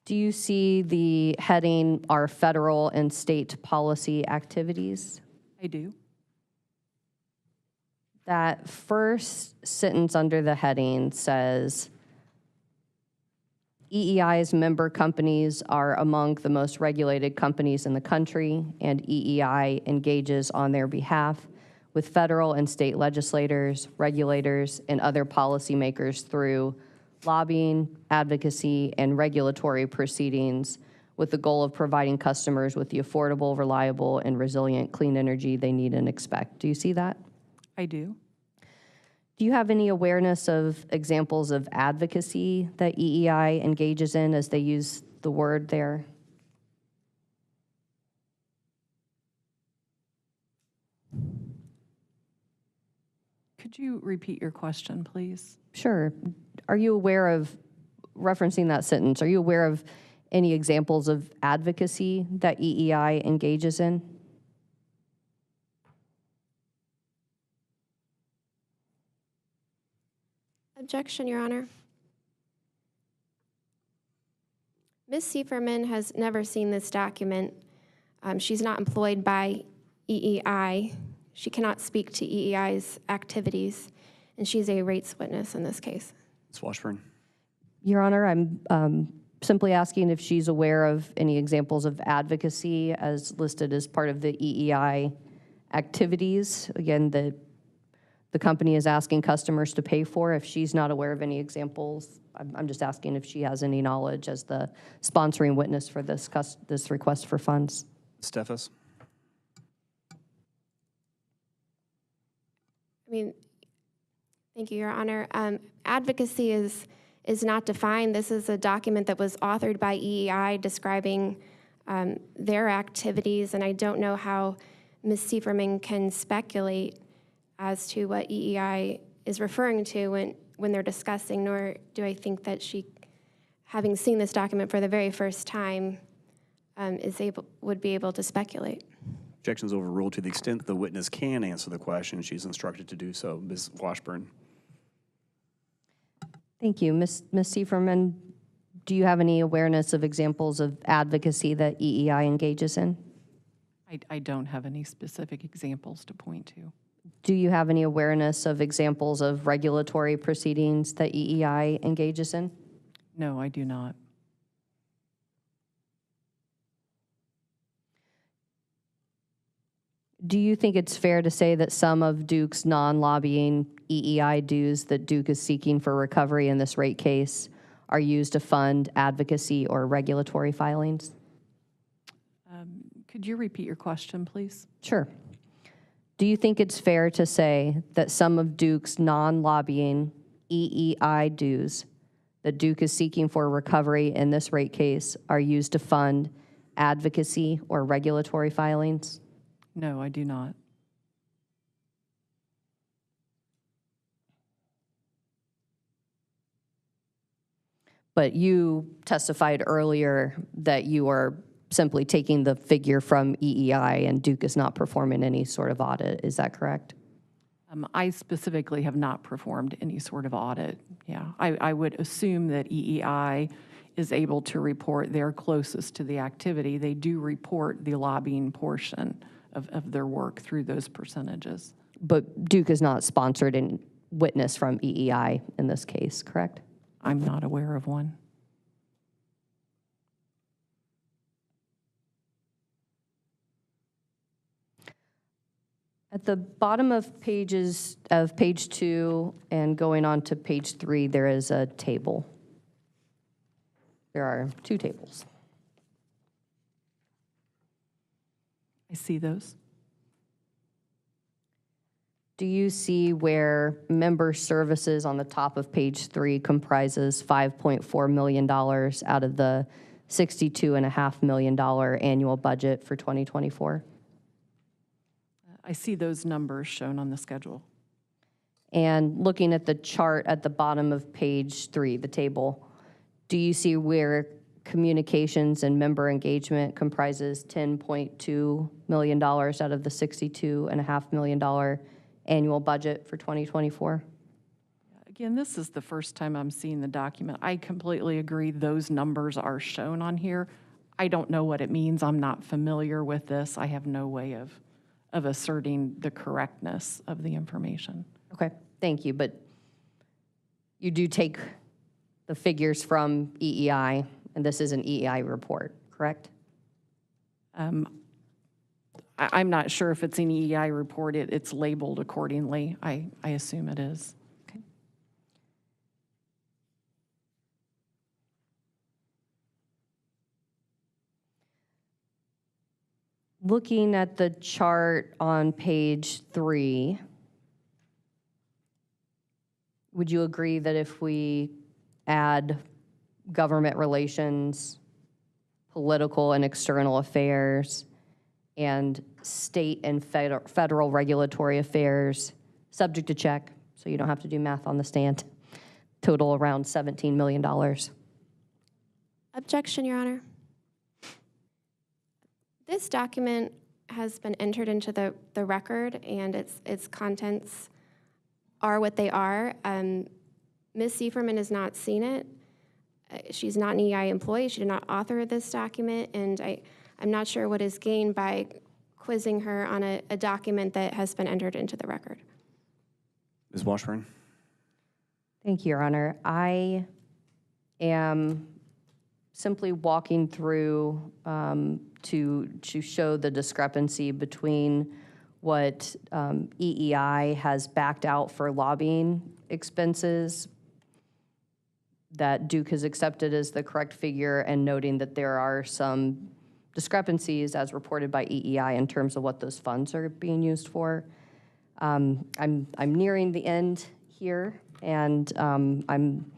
Do you see the heading, our federal and state policy activities? I do. That first sentence under the heading says, EEI's member companies are among the most regulated companies in the country, and EEI engages on their behalf with federal and state legislators, regulators, and other policymakers through lobbying, advocacy, and regulatory proceedings with the goal of providing customers with the affordable, reliable, and resilient clean energy they need and expect. Do you see that? I do. Do you have any awareness of examples of advocacy that EEI engages in as they use the word there? Could you repeat your question, please? Sure. Are you aware of, referencing that sentence, are you aware of any examples of advocacy that EEI engages in? Objection, Your Honor. Ms. Sieferman has never seen this document. She's not employed by EEI. She cannot speak to EEI's activities, and she's a rates witness in this case. Ms. Washburn. Your Honor, I'm simply asking if she's aware of any examples of advocacy as listed as part of the EEI activities. Again, the company is asking customers to pay for. If she's not aware of any examples, I'm just asking if she has any knowledge as the sponsoring witness for this request for funds. Steffes. Thank you, Your Honor. Advocacy is not defined. This is a document that was authored by EEI describing their activities, and I don't know how Ms. Sieferman can speculate as to what EEI is referring to when they're discussing, nor do I think that she, having seen this document for the very first time, would be able to speculate. Objection is overruled to the extent the witness can answer the question. She's instructed to do so. Ms. Washburn. Thank you. Ms. Sieferman, do you have any awareness of examples of advocacy that EEI engages in? I don't have any specific examples to point to. Do you have any awareness of examples of regulatory proceedings that EEI engages in? No, I do not. Do you think it's fair to say that some of Duke's non-lobbying EEI dues that Duke is seeking for recovery in this rate case are used to fund advocacy or regulatory filings? Could you repeat your question, please? Sure. Do you think it's fair to say that some of Duke's non-lobbying EEI dues that Duke is seeking for recovery in this rate case are used to fund advocacy or regulatory filings? No, I do not. But you testified earlier that you are simply taking the figure from EEI and Duke is not performing any sort of audit. Is that correct? I specifically have not performed any sort of audit. Yeah, I would assume that EEI is able to report they're closest to the activity. They do report the lobbying portion of their work through those percentages. But Duke is not sponsored and witness from EEI in this case, correct? I'm not aware of one. At the bottom of page 2 and going on to page 3, there is a table. There are 2 tables. I see those. Do you see where member services on the top of page 3 comprises $5.4 million out of the $62.5 million annual budget for 2024? I see those numbers shown on the schedule. And looking at the chart at the bottom of page 3, the table, do you see where communications and member engagement comprises $10.2 million out of the $62.5 million annual budget for 2024? Again, this is the first time I'm seeing the document. I completely agree those numbers are shown on here. I don't know what it means. I'm not familiar with this. I have no way of asserting the correctness of the information. Okay, thank you. But you do take the figures from EEI, and this is an EEI report, correct? I'm not sure if it's an EEI report. It's labeled accordingly. I assume it is. Okay. Looking at the chart on page 3, would you agree that if we add government relations, political and external affairs, and state and federal regulatory affairs, subject to check, so you don't have to do math on the stand, total around $17 million? Objection, Your Honor. This document has been entered into the record, and its contents are what they are. Ms. Sieferman has not seen it. She's not an EI employee. She did not author this document, and I'm not sure what is gained by quizzing her on a document that has been entered into the record. Ms. Washburn? Thank you, Your Honor. I am simply walking through to show the discrepancy between what EEI has backed out for lobbying expenses that Duke has accepted as the correct figure, and noting that there are some discrepancies as reported by EEI in terms of what those funds are being used for. I'm nearing the end here, and I'm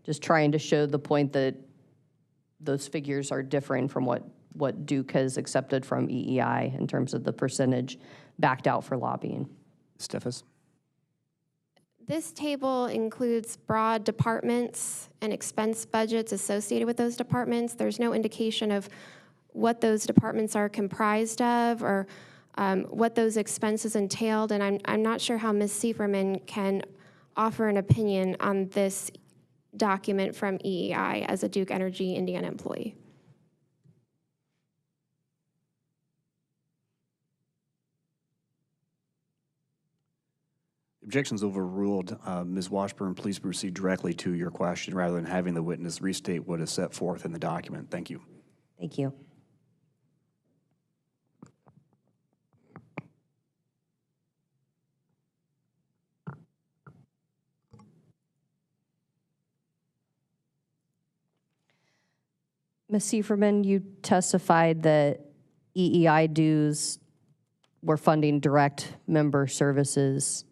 just trying to show the point that those figures are differing from what Duke has accepted from EEI in terms of the percentage backed out for lobbying. Steffes? This table includes broad departments and expense budgets associated with those departments. There's no indication of what those departments are comprised of or what those expenses entailed, and I'm not sure how Ms. Sieferman can offer an opinion on this document from EEI as a Duke Energy Indiana employee. Objections overruled. Ms. Washburn, please proceed directly to your question rather than having the witness restate what is set forth in the document. Thank you. Thank you. Ms. Sieferman, you testified that EEI dues were funding direct member services.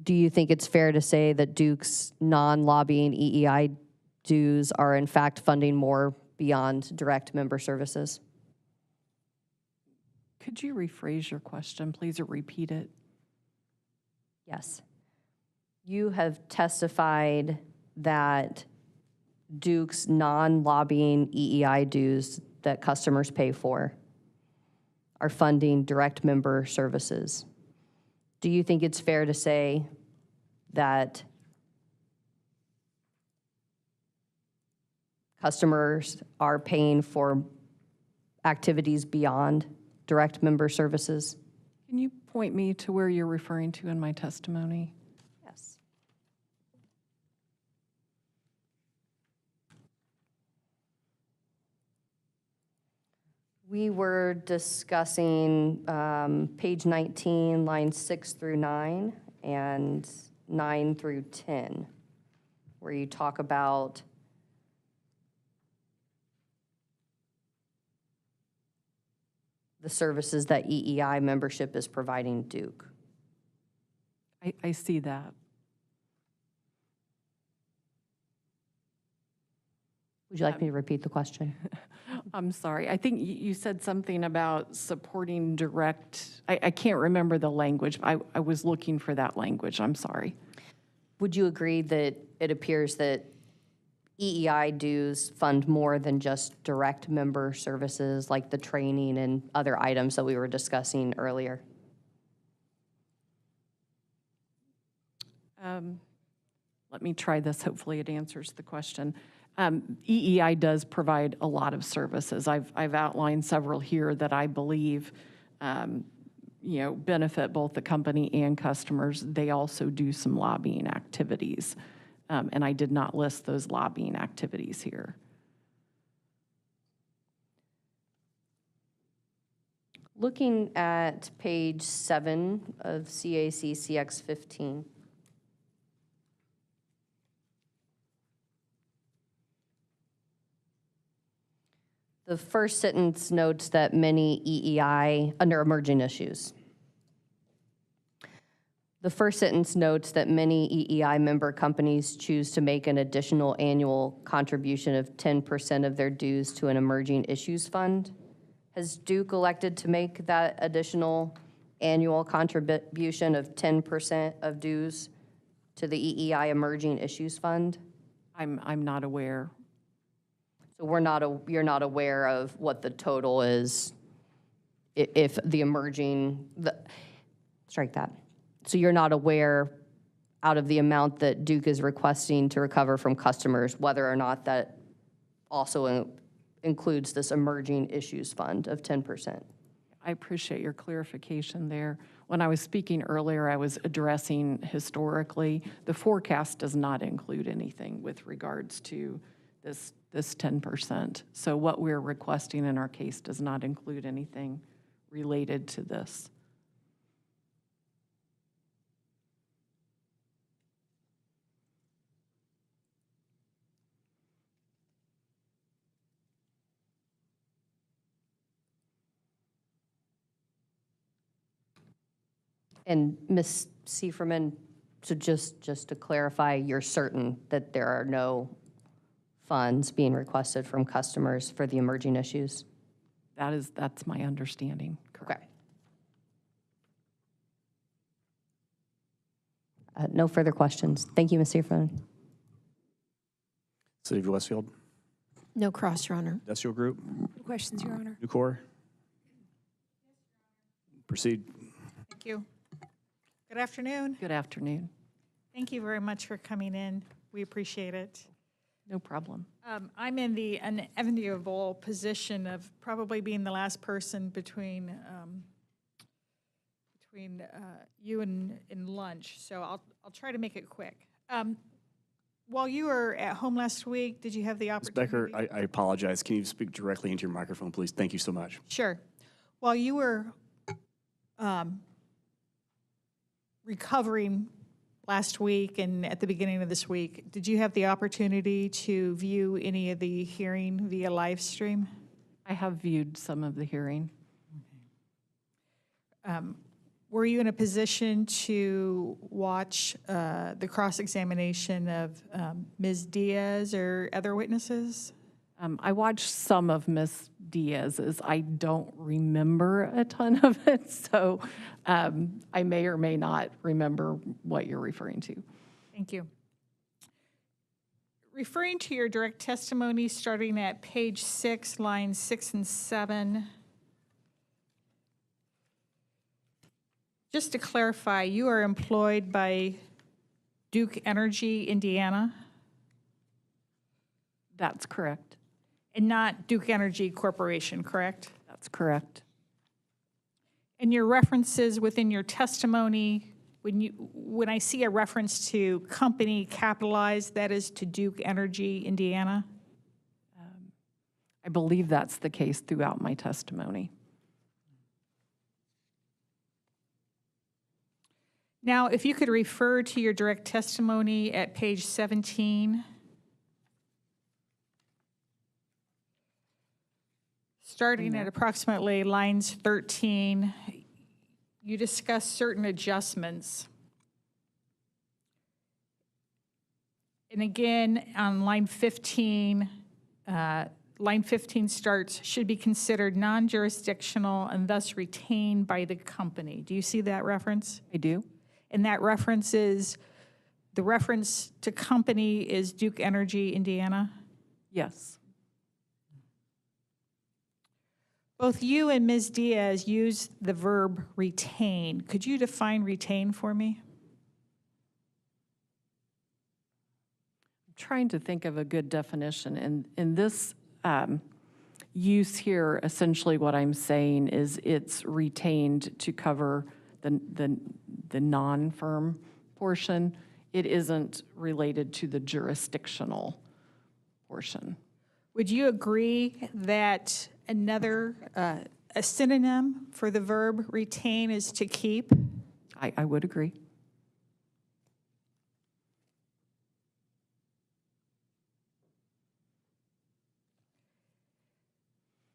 Do you think it's fair to say that Duke's non-lobbying EEI dues are in fact funding more beyond direct member services? Could you rephrase your question, please, or repeat it? Yes. You have testified that Duke's non-lobbying EEI dues that customers pay for are funding direct member services. Do you think it's fair to say that customers are paying for activities beyond direct member services? Can you point me to where you're referring to in my testimony? Yes. We were discussing page 19, lines 6 through 9, and 9 through 10, where you talk about the services that EEI membership is providing Duke. I see that. Would you like me to repeat the question? I'm sorry. I think you said something about supporting direct, I can't remember the language. I was looking for that language. I'm sorry. Would you agree that it appears that EEI dues fund more than just direct member services like the training and other items that we were discussing earlier? Let me try this. Hopefully it answers the question. EEI does provide a lot of services. I've outlined several here that I believe benefit both the company and customers. They also do some lobbying activities, and I did not list those lobbying activities here. Looking at page 7 of CAC CX 15, the first sentence notes that many EEI, under emerging issues, the first sentence notes that many EEI member companies choose to make an additional annual contribution of 10% of their dues to an emerging issues fund. Has Duke elected to make that additional annual contribution of 10% of dues to the EEI Emerging Issues Fund? I'm not aware. So you're not aware of what the total is if strike that. So you're not aware out of the amount that Duke is requesting to recover from customers, whether or not that also includes this Emerging Issues Fund of 10%. I appreciate your clarification there. When I was speaking earlier, I was addressing historically. The forecast does not include anything with regards to this 10%. So what we're requesting in our case does not include anything related to this. And Ms. Sieferman, so just to clarify, you're certain that there are no funds being requested from customers for the emerging issues? That's my understanding. Okay. No further questions. Thank you, Ms. Sieferman. City of Westfield, No cross, Your Honor. Industrial Group, No questions, Your Honor. Nucor. Proceed. Thank you. Good afternoon. Good afternoon. Thank you very much for coming in. We appreciate it. No problem. I'm in the unenviable position of probably being the last person between you and lunch, so I'll try to make it quick. While you were at home last week, did you have the Ms. opportunity? Becker, I apologize. Can you speak directly into your microphone, please? Thank you so much. Sure. While you were recovering last week and at the beginning of this week, did you have the opportunity to view any of the hearing via live stream? I have viewed some of the hearing. Were you in a position to watch the cross-examination of Ms. Diaz or other witnesses? I watched some of Ms. Diaz's. I don't remember a ton of it, so I may or may not remember what you're referring to. Thank you. Referring to your direct testimony, starting at page 6, lines 6 and 7, Just to clarify, you are employed by Duke Energy, Indiana, That's correct. and not Duke Energy Corporation, correct? That's correct. And your references within your testimony, when I see a reference to company capitalized, that is to Duke Energy, Indiana? I believe that's the case throughout my testimony. Now, if you could refer to your direct testimony at page 17. Starting at approximately lines 13, you discuss certain adjustments. And again, on line 15 starts, should be considered non-jurisdictional and thus retained by the company. Do you see that reference? I do. And that reference is, the reference to company is Duke Energy, Indiana? Yes. Both you and Ms. Diaz use the verb retain. Could you define retain for me? I'm trying to think of a good definition. In this use here, essentially what I'm saying is it's retained to cover the non-firm portion. It isn't related to the jurisdictional portion. Would you agree that a synonym for the verb retain is to keep? I would agree.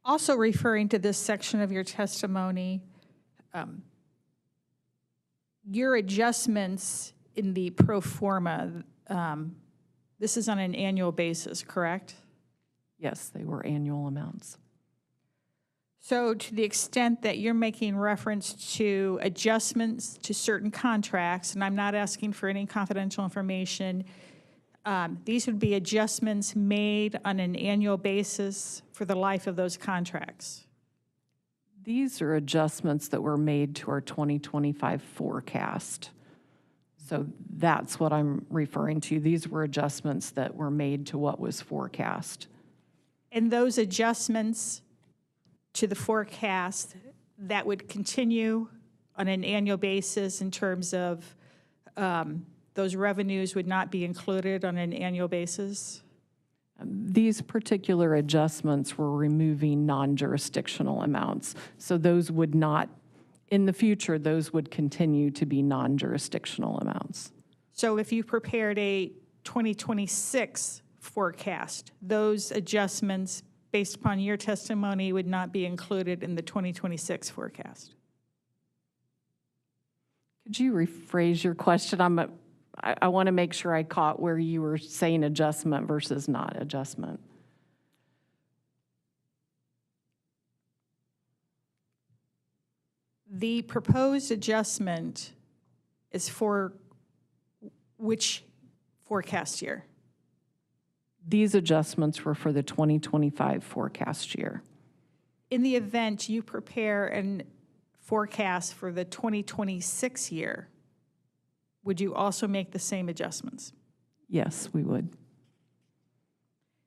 Also referring to this section of your testimony, your adjustments in the pro forma, this is on an annual basis, correct? Yes, they were annual amounts. So to the extent that you're making reference to adjustments to certain contracts, and I'm not asking for any confidential information, these would be adjustments made on an annual basis for the life of those contracts. These are adjustments that were made to our 2025 forecast. So that's what I'm referring to. These were adjustments that were made to what was forecast. And those adjustments to the forecast, that would continue on an annual basis in terms of those revenues would not be included on an annual basis? These particular adjustments were removing non-jurisdictional amounts. So those would not, in the future, those would continue to be non-jurisdictional amounts. So if you prepared a 2026 forecast, those adjustments based upon your testimony would not be included in the 2026 forecast? Could you rephrase your question? I want to make sure I caught where you were saying adjustment versus not adjustment. The proposed adjustment is for which forecast year? These adjustments were for the 2025 forecast year. In the event you prepare a forecast for the 2026 year, would you also make the same adjustments? Yes, we would.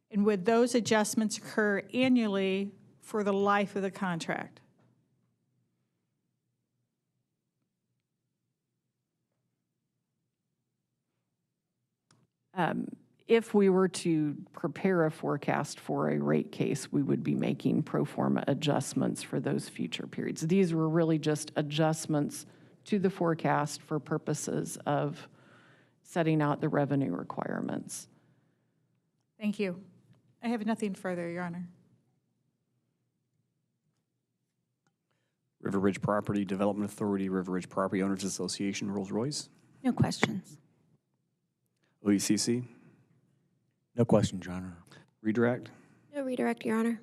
And would those adjustments occur annually for the life of the contract? If we were to prepare a forecast for a rate case, we would be making pro forma adjustments for those future periods. These were really just adjustments to the forecast for purposes of setting out the revenue requirements. Thank you. I have nothing further, Your Honor. River Ridge Property Development Authority, River Ridge Property Owners Association, Rolls-Royce. No questions. OECC, No questions, Your Honor. Redirect. No redirect, Your Honor.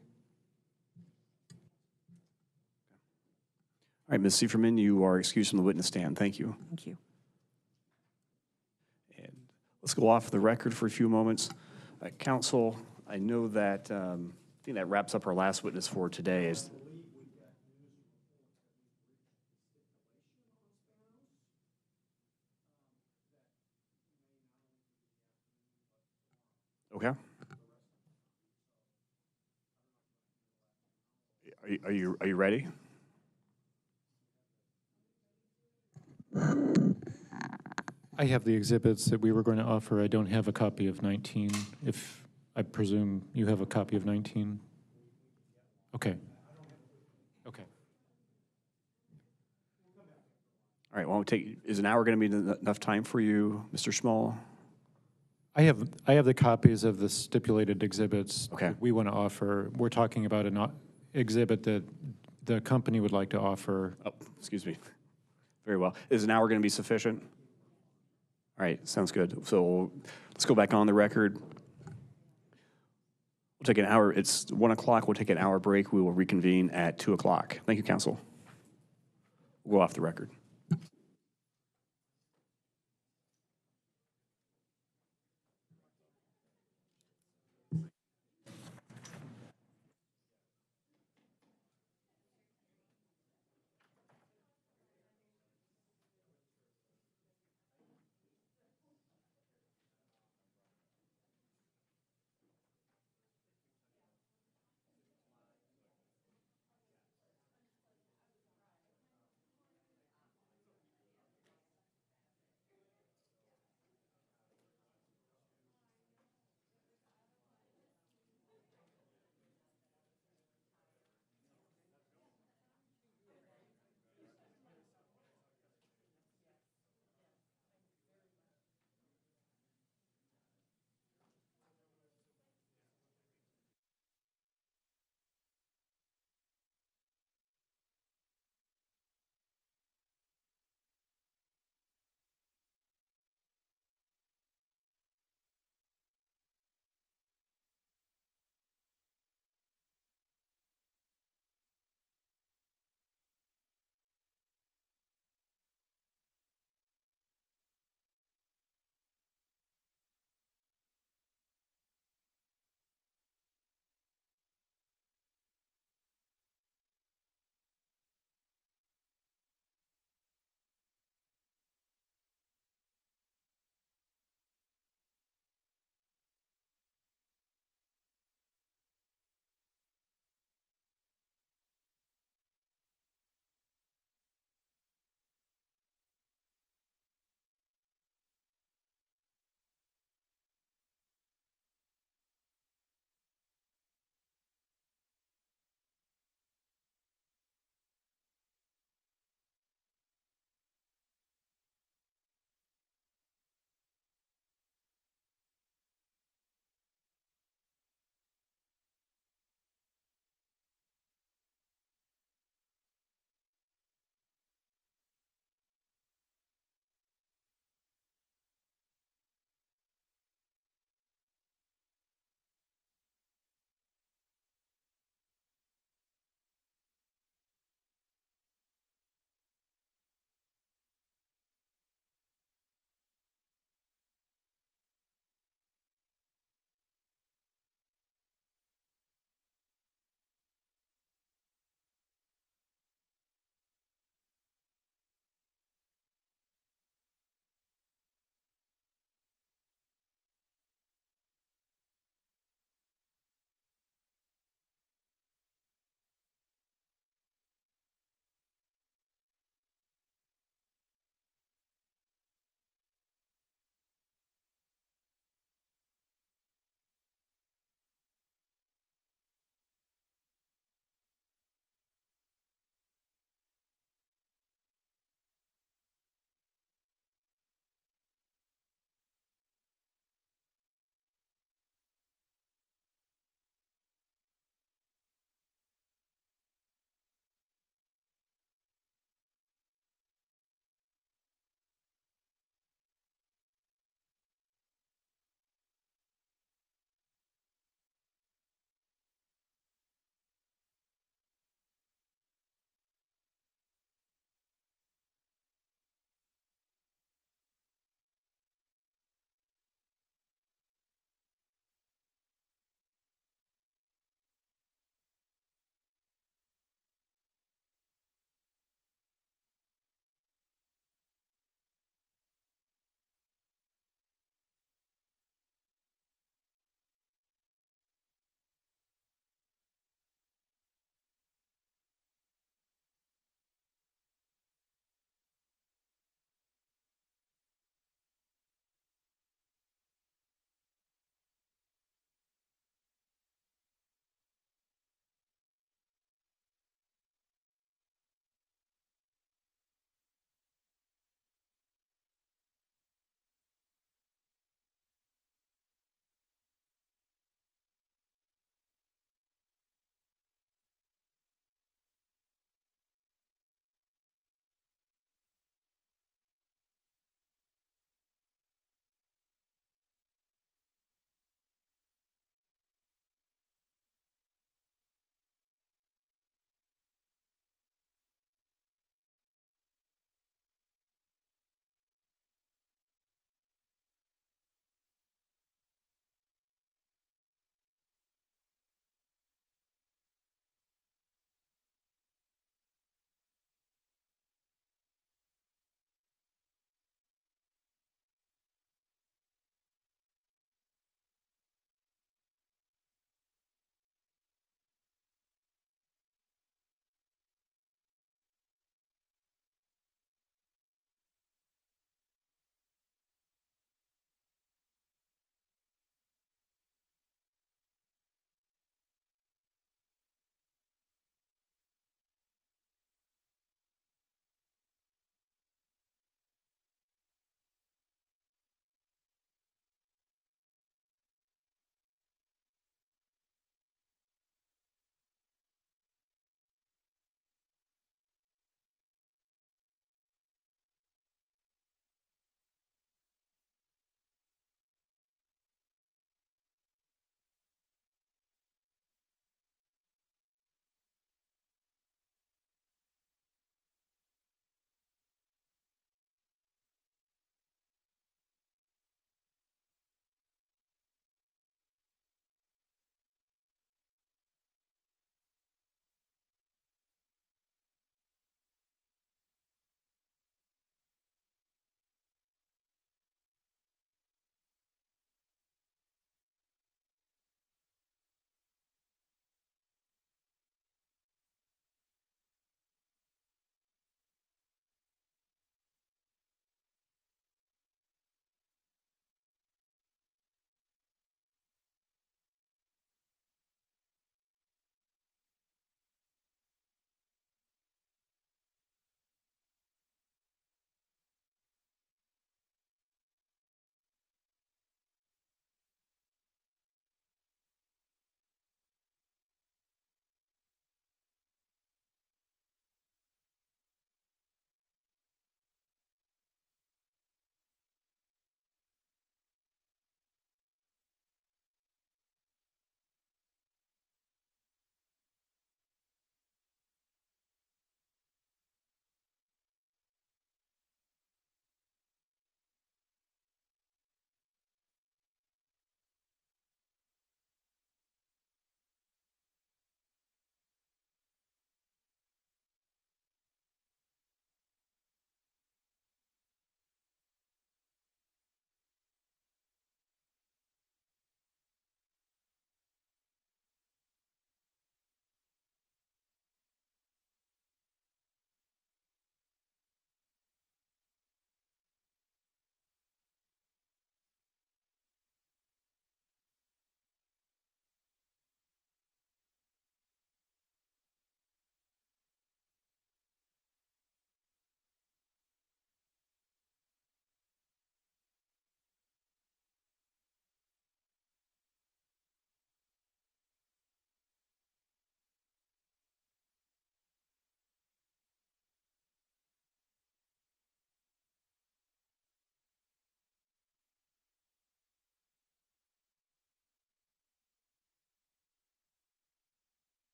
All right, Ms. Sieferman, you are excused from the witness stand. Thank you. Thank you. And let's go off the record for a few moments. Counsel, I know that, I think that wraps up our last witness for today. Are you ready? I have the exhibits that we were going to offer. I don't have a copy of 19. If, I presume you have a copy of 19? Okay. Okay. All right, well, is an hour going to be enough time for you, Mr. Schmall? I have the copies of the stipulated exhibits Okay. that we want to offer. We're talking about an exhibit that the company would like to offer. Oh, excuse me. Very well. Is an hour going to be sufficient? All right, sounds good. So let's go back on the record. We'll take an hour. It's 1 o'clock. We'll take an hour break. We will reconvene at 2 o'clock. Thank you, counsel. We'll go off the record.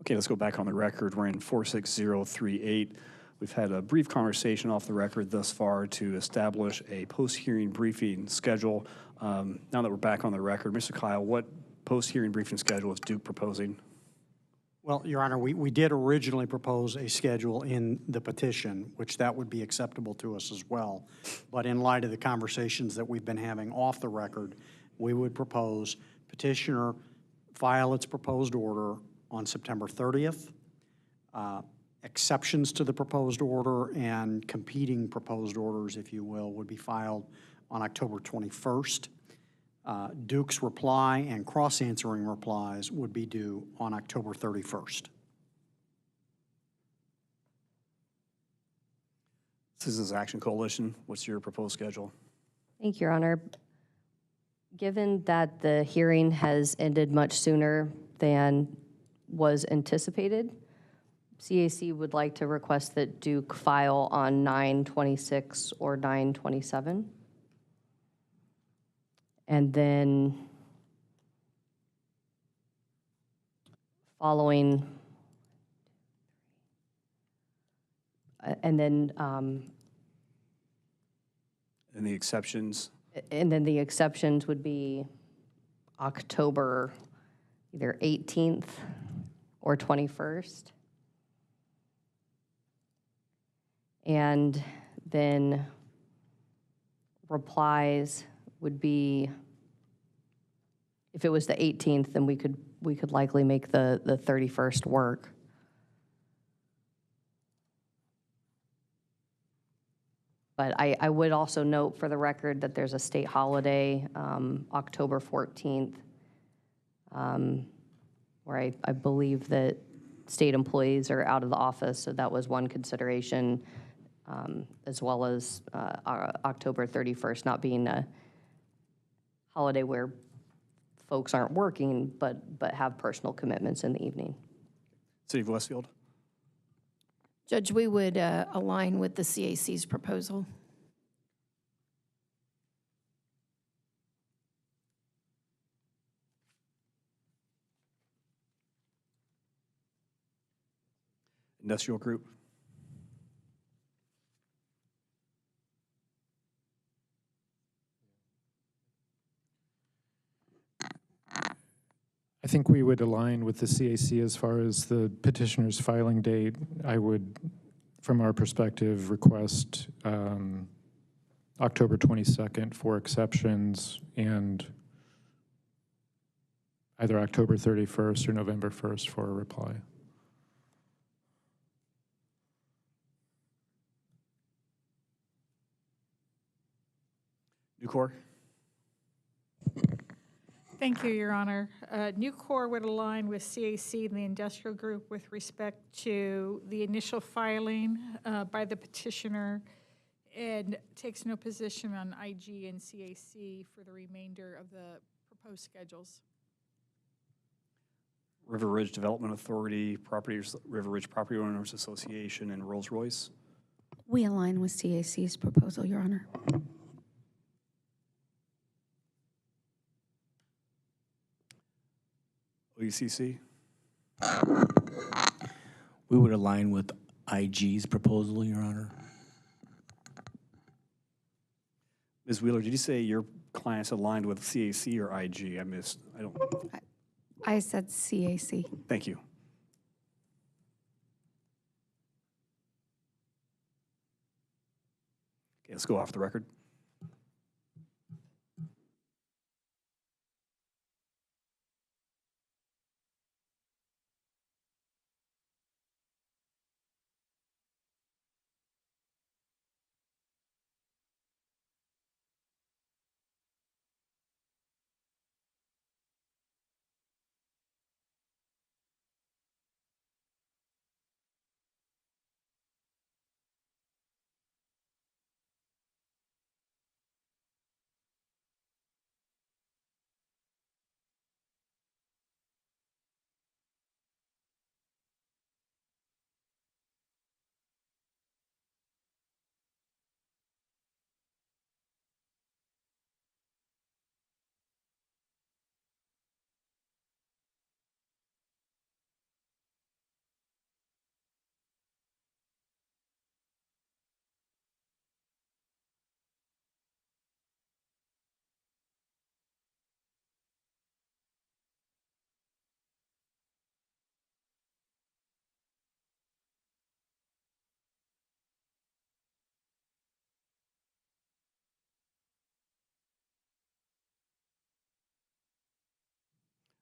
Okay, let's go back on the record. We're in 46038. We've had a brief conversation off the record thus far to establish a post-hearing briefing schedule. Now that we're back on the record, Mr. Kyle, what post-hearing briefing schedule is Duke proposing? Well, Your Honor, we did originally propose a schedule in the petition, which that would be acceptable to us as well. But in light of the conversations that we've been having off the record, we would propose petitioner file its proposed order on September 30th. Exceptions to the proposed order and competing proposed orders, if you will, would be filed on October 21st. Duke's reply and cross-answering replies would be due on October 31st. Citizens Action Coalition, what's your proposed schedule? Thank you, Your Honor. Given that the hearing has ended much sooner than was anticipated, CAC would like to request that Duke file on 9/26 or 9/27. And then following, And the exceptions? and then the exceptions would be October either 18th or 21st. And then replies would be, if it was the 18th, then we could likely make the 31st work. But I would also note for the record that there's a state holiday, October 14th, where I believe that state employees are out of the office, so that was one consideration, as well as October 31st not being a holiday where folks aren't working, but have personal commitments in the evening. City of Westfield? Judge, we would align with the CAC's proposal. Industrial Group? I think we would align with the CAC as far as the petitioner's filing date. I would, from our perspective, request October 22nd for exceptions and either October 31st or November 1st for a reply. Nucor? Thank you, Your Honor. Nucor would align with CAC and the industrial group with respect to the initial filing by the petitioner and takes no position on IG and CAC for the remainder of the proposed schedules. River Ridge Development Authority, River Ridge Property Owners Association, and Rolls-Royce? We align with CAC's proposal, Your Honor. OUCC? We would align with IG's proposal, Your Honor. Ms. Wheeler, did you say your clients aligned with CAC or IG? I missed. I don't. I said CAC. Thank you. Okay, let's go off the record.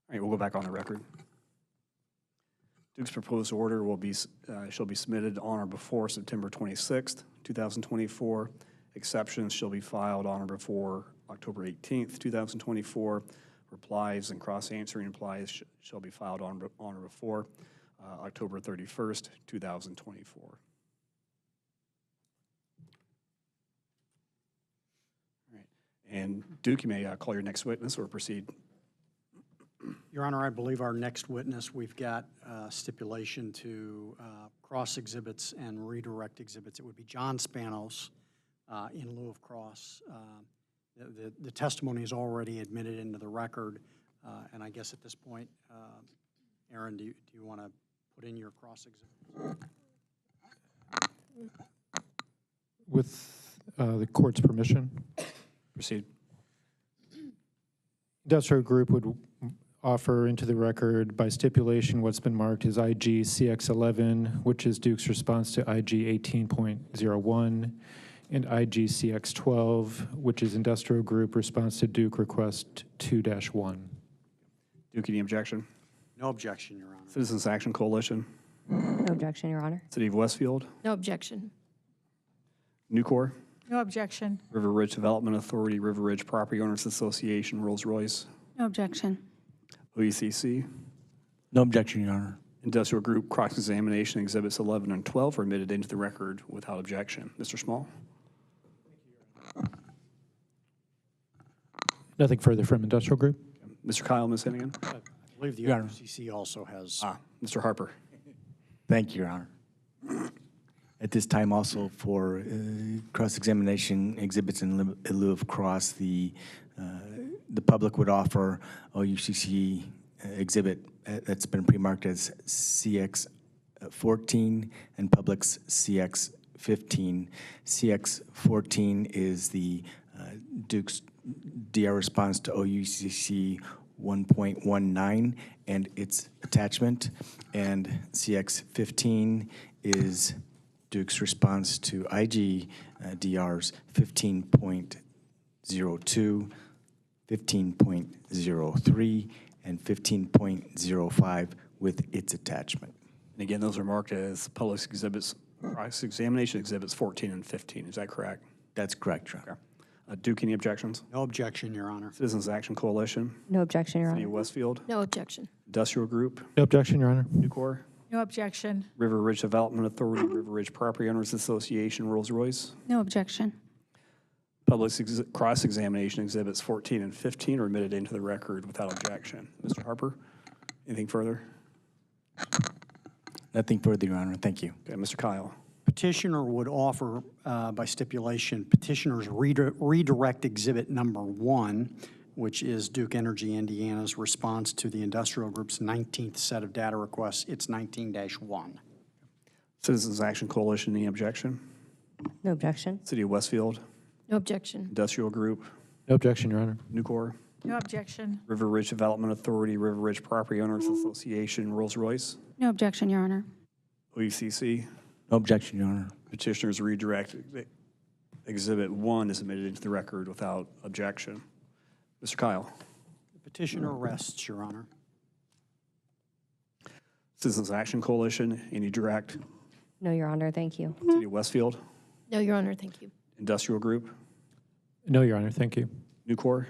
All right, we'll go back on the record. Duke's proposed order will be, shall be submitted on or before September 26th, 2024. Exceptions shall be filed on or before October 18th, 2024. Replies and cross-answering replies shall be filed on or before October 31st, 2024. All right. And Duke, you may call your next witness or proceed. Your Honor, I believe our next witness, we've got stipulation to cross exhibits and redirect exhibits. It would be John Spanos in lieu of cross. The testimony is already admitted into the record, and I guess at this point, Aaron, do you want to put in your cross exhibit? With the court's permission, Proceed. Industrial Group would offer into the record by stipulation what's been marked as IG CX11, which is Duke's response to IG 18.01, and IG CX12, which is Industrial Group response to Duke request 2-1. Duke, any objection? No objection, Your Honor. Citizens Action Coalition. No objection, Your Honor. City of Westfield. No objection. Nucor. No objection. River Ridge Development Authority, River Ridge Property Owners Association, Rolls-Royce. No objection. OECC. No objection, Your Honor. Industrial Group cross-examination exhibits 11 and 12 are admitted into the record without objection. Mr. Small. Nothing further from Industrial Group. Mr. Kyle, Ms. Hennigan. I believe the Your Honor. OCC also has. Mr. Harper. Thank you, Your Honor. At this time, also for cross-examination exhibits in lieu of cross, the public would offer OUCC exhibit that's been pre-marked as CX14 and Public's CX15. CX14 is the Duke's DR response to OUCC 1.19 and its attachment, and CX15 is Duke's response to IG DR's 15.02, 15.03, and 15.05 with its attachment. And again, those are marked as public exhibits, cross-examination exhibits 14 and 15. Is that correct? That's correct, Your Honor. Okay. Duke, any objections? No objection, Your Honor. Citizens Action Coalition. No objection, Your City of Honor. Westfield. No objection. Industrial Group. No objection, Your Honor. Nucor. No objection. River Ridge Development Authority, River Ridge Property Owners Association, Rolls-Royce. No objection. Public cross-examination exhibits 14 and 15 are admitted into the record without objection. Mr. Harper, anything further? Nothing further, Your Honor. Thank you. Okay, Mr. Kyle. Petitioner would offer, by stipulation, petitioner's redirect exhibit number 1, which is Duke Energy Indiana's response to the Industrial Group's 19th set of data requests. It's 19-1. Citizens Action Coalition, any objection? No objection. City of Westfield. No objection. Industrial Group. No objection, Your Honor. Nucor. No objection. River Ridge Development Authority, River Ridge Property Owners Association, Rolls-Royce. No objection, Your Honor. OECC. No objection, Your Honor. Petitioner's redirect exhibit 1 is admitted into the record without objection. Mr. Kyle. The petitioner rests, Your Honor. Citizens Action Coalition, any direct? No, Your Honor. Thank you. City of Westfield. No, Your Honor, thank you. Industrial Group. No, Your Honor. Thank you. Nucor.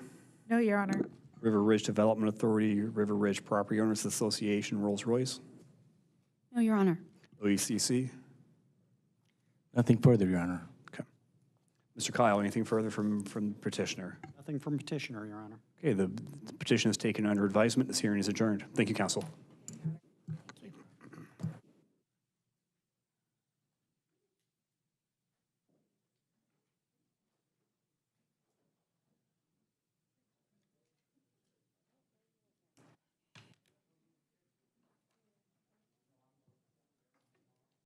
No, Your Honor. River Ridge Development Authority, River Ridge Property Owners Association, Rolls-Royce. No, Your Honor. OECC. Nothing further, Your Honor. Okay. Mr. Kyle, anything further from petitioner? Nothing from petitioner, Your Honor. Okay, the petition is taken under advisement. This hearing is adjourned. Thank you, counsel.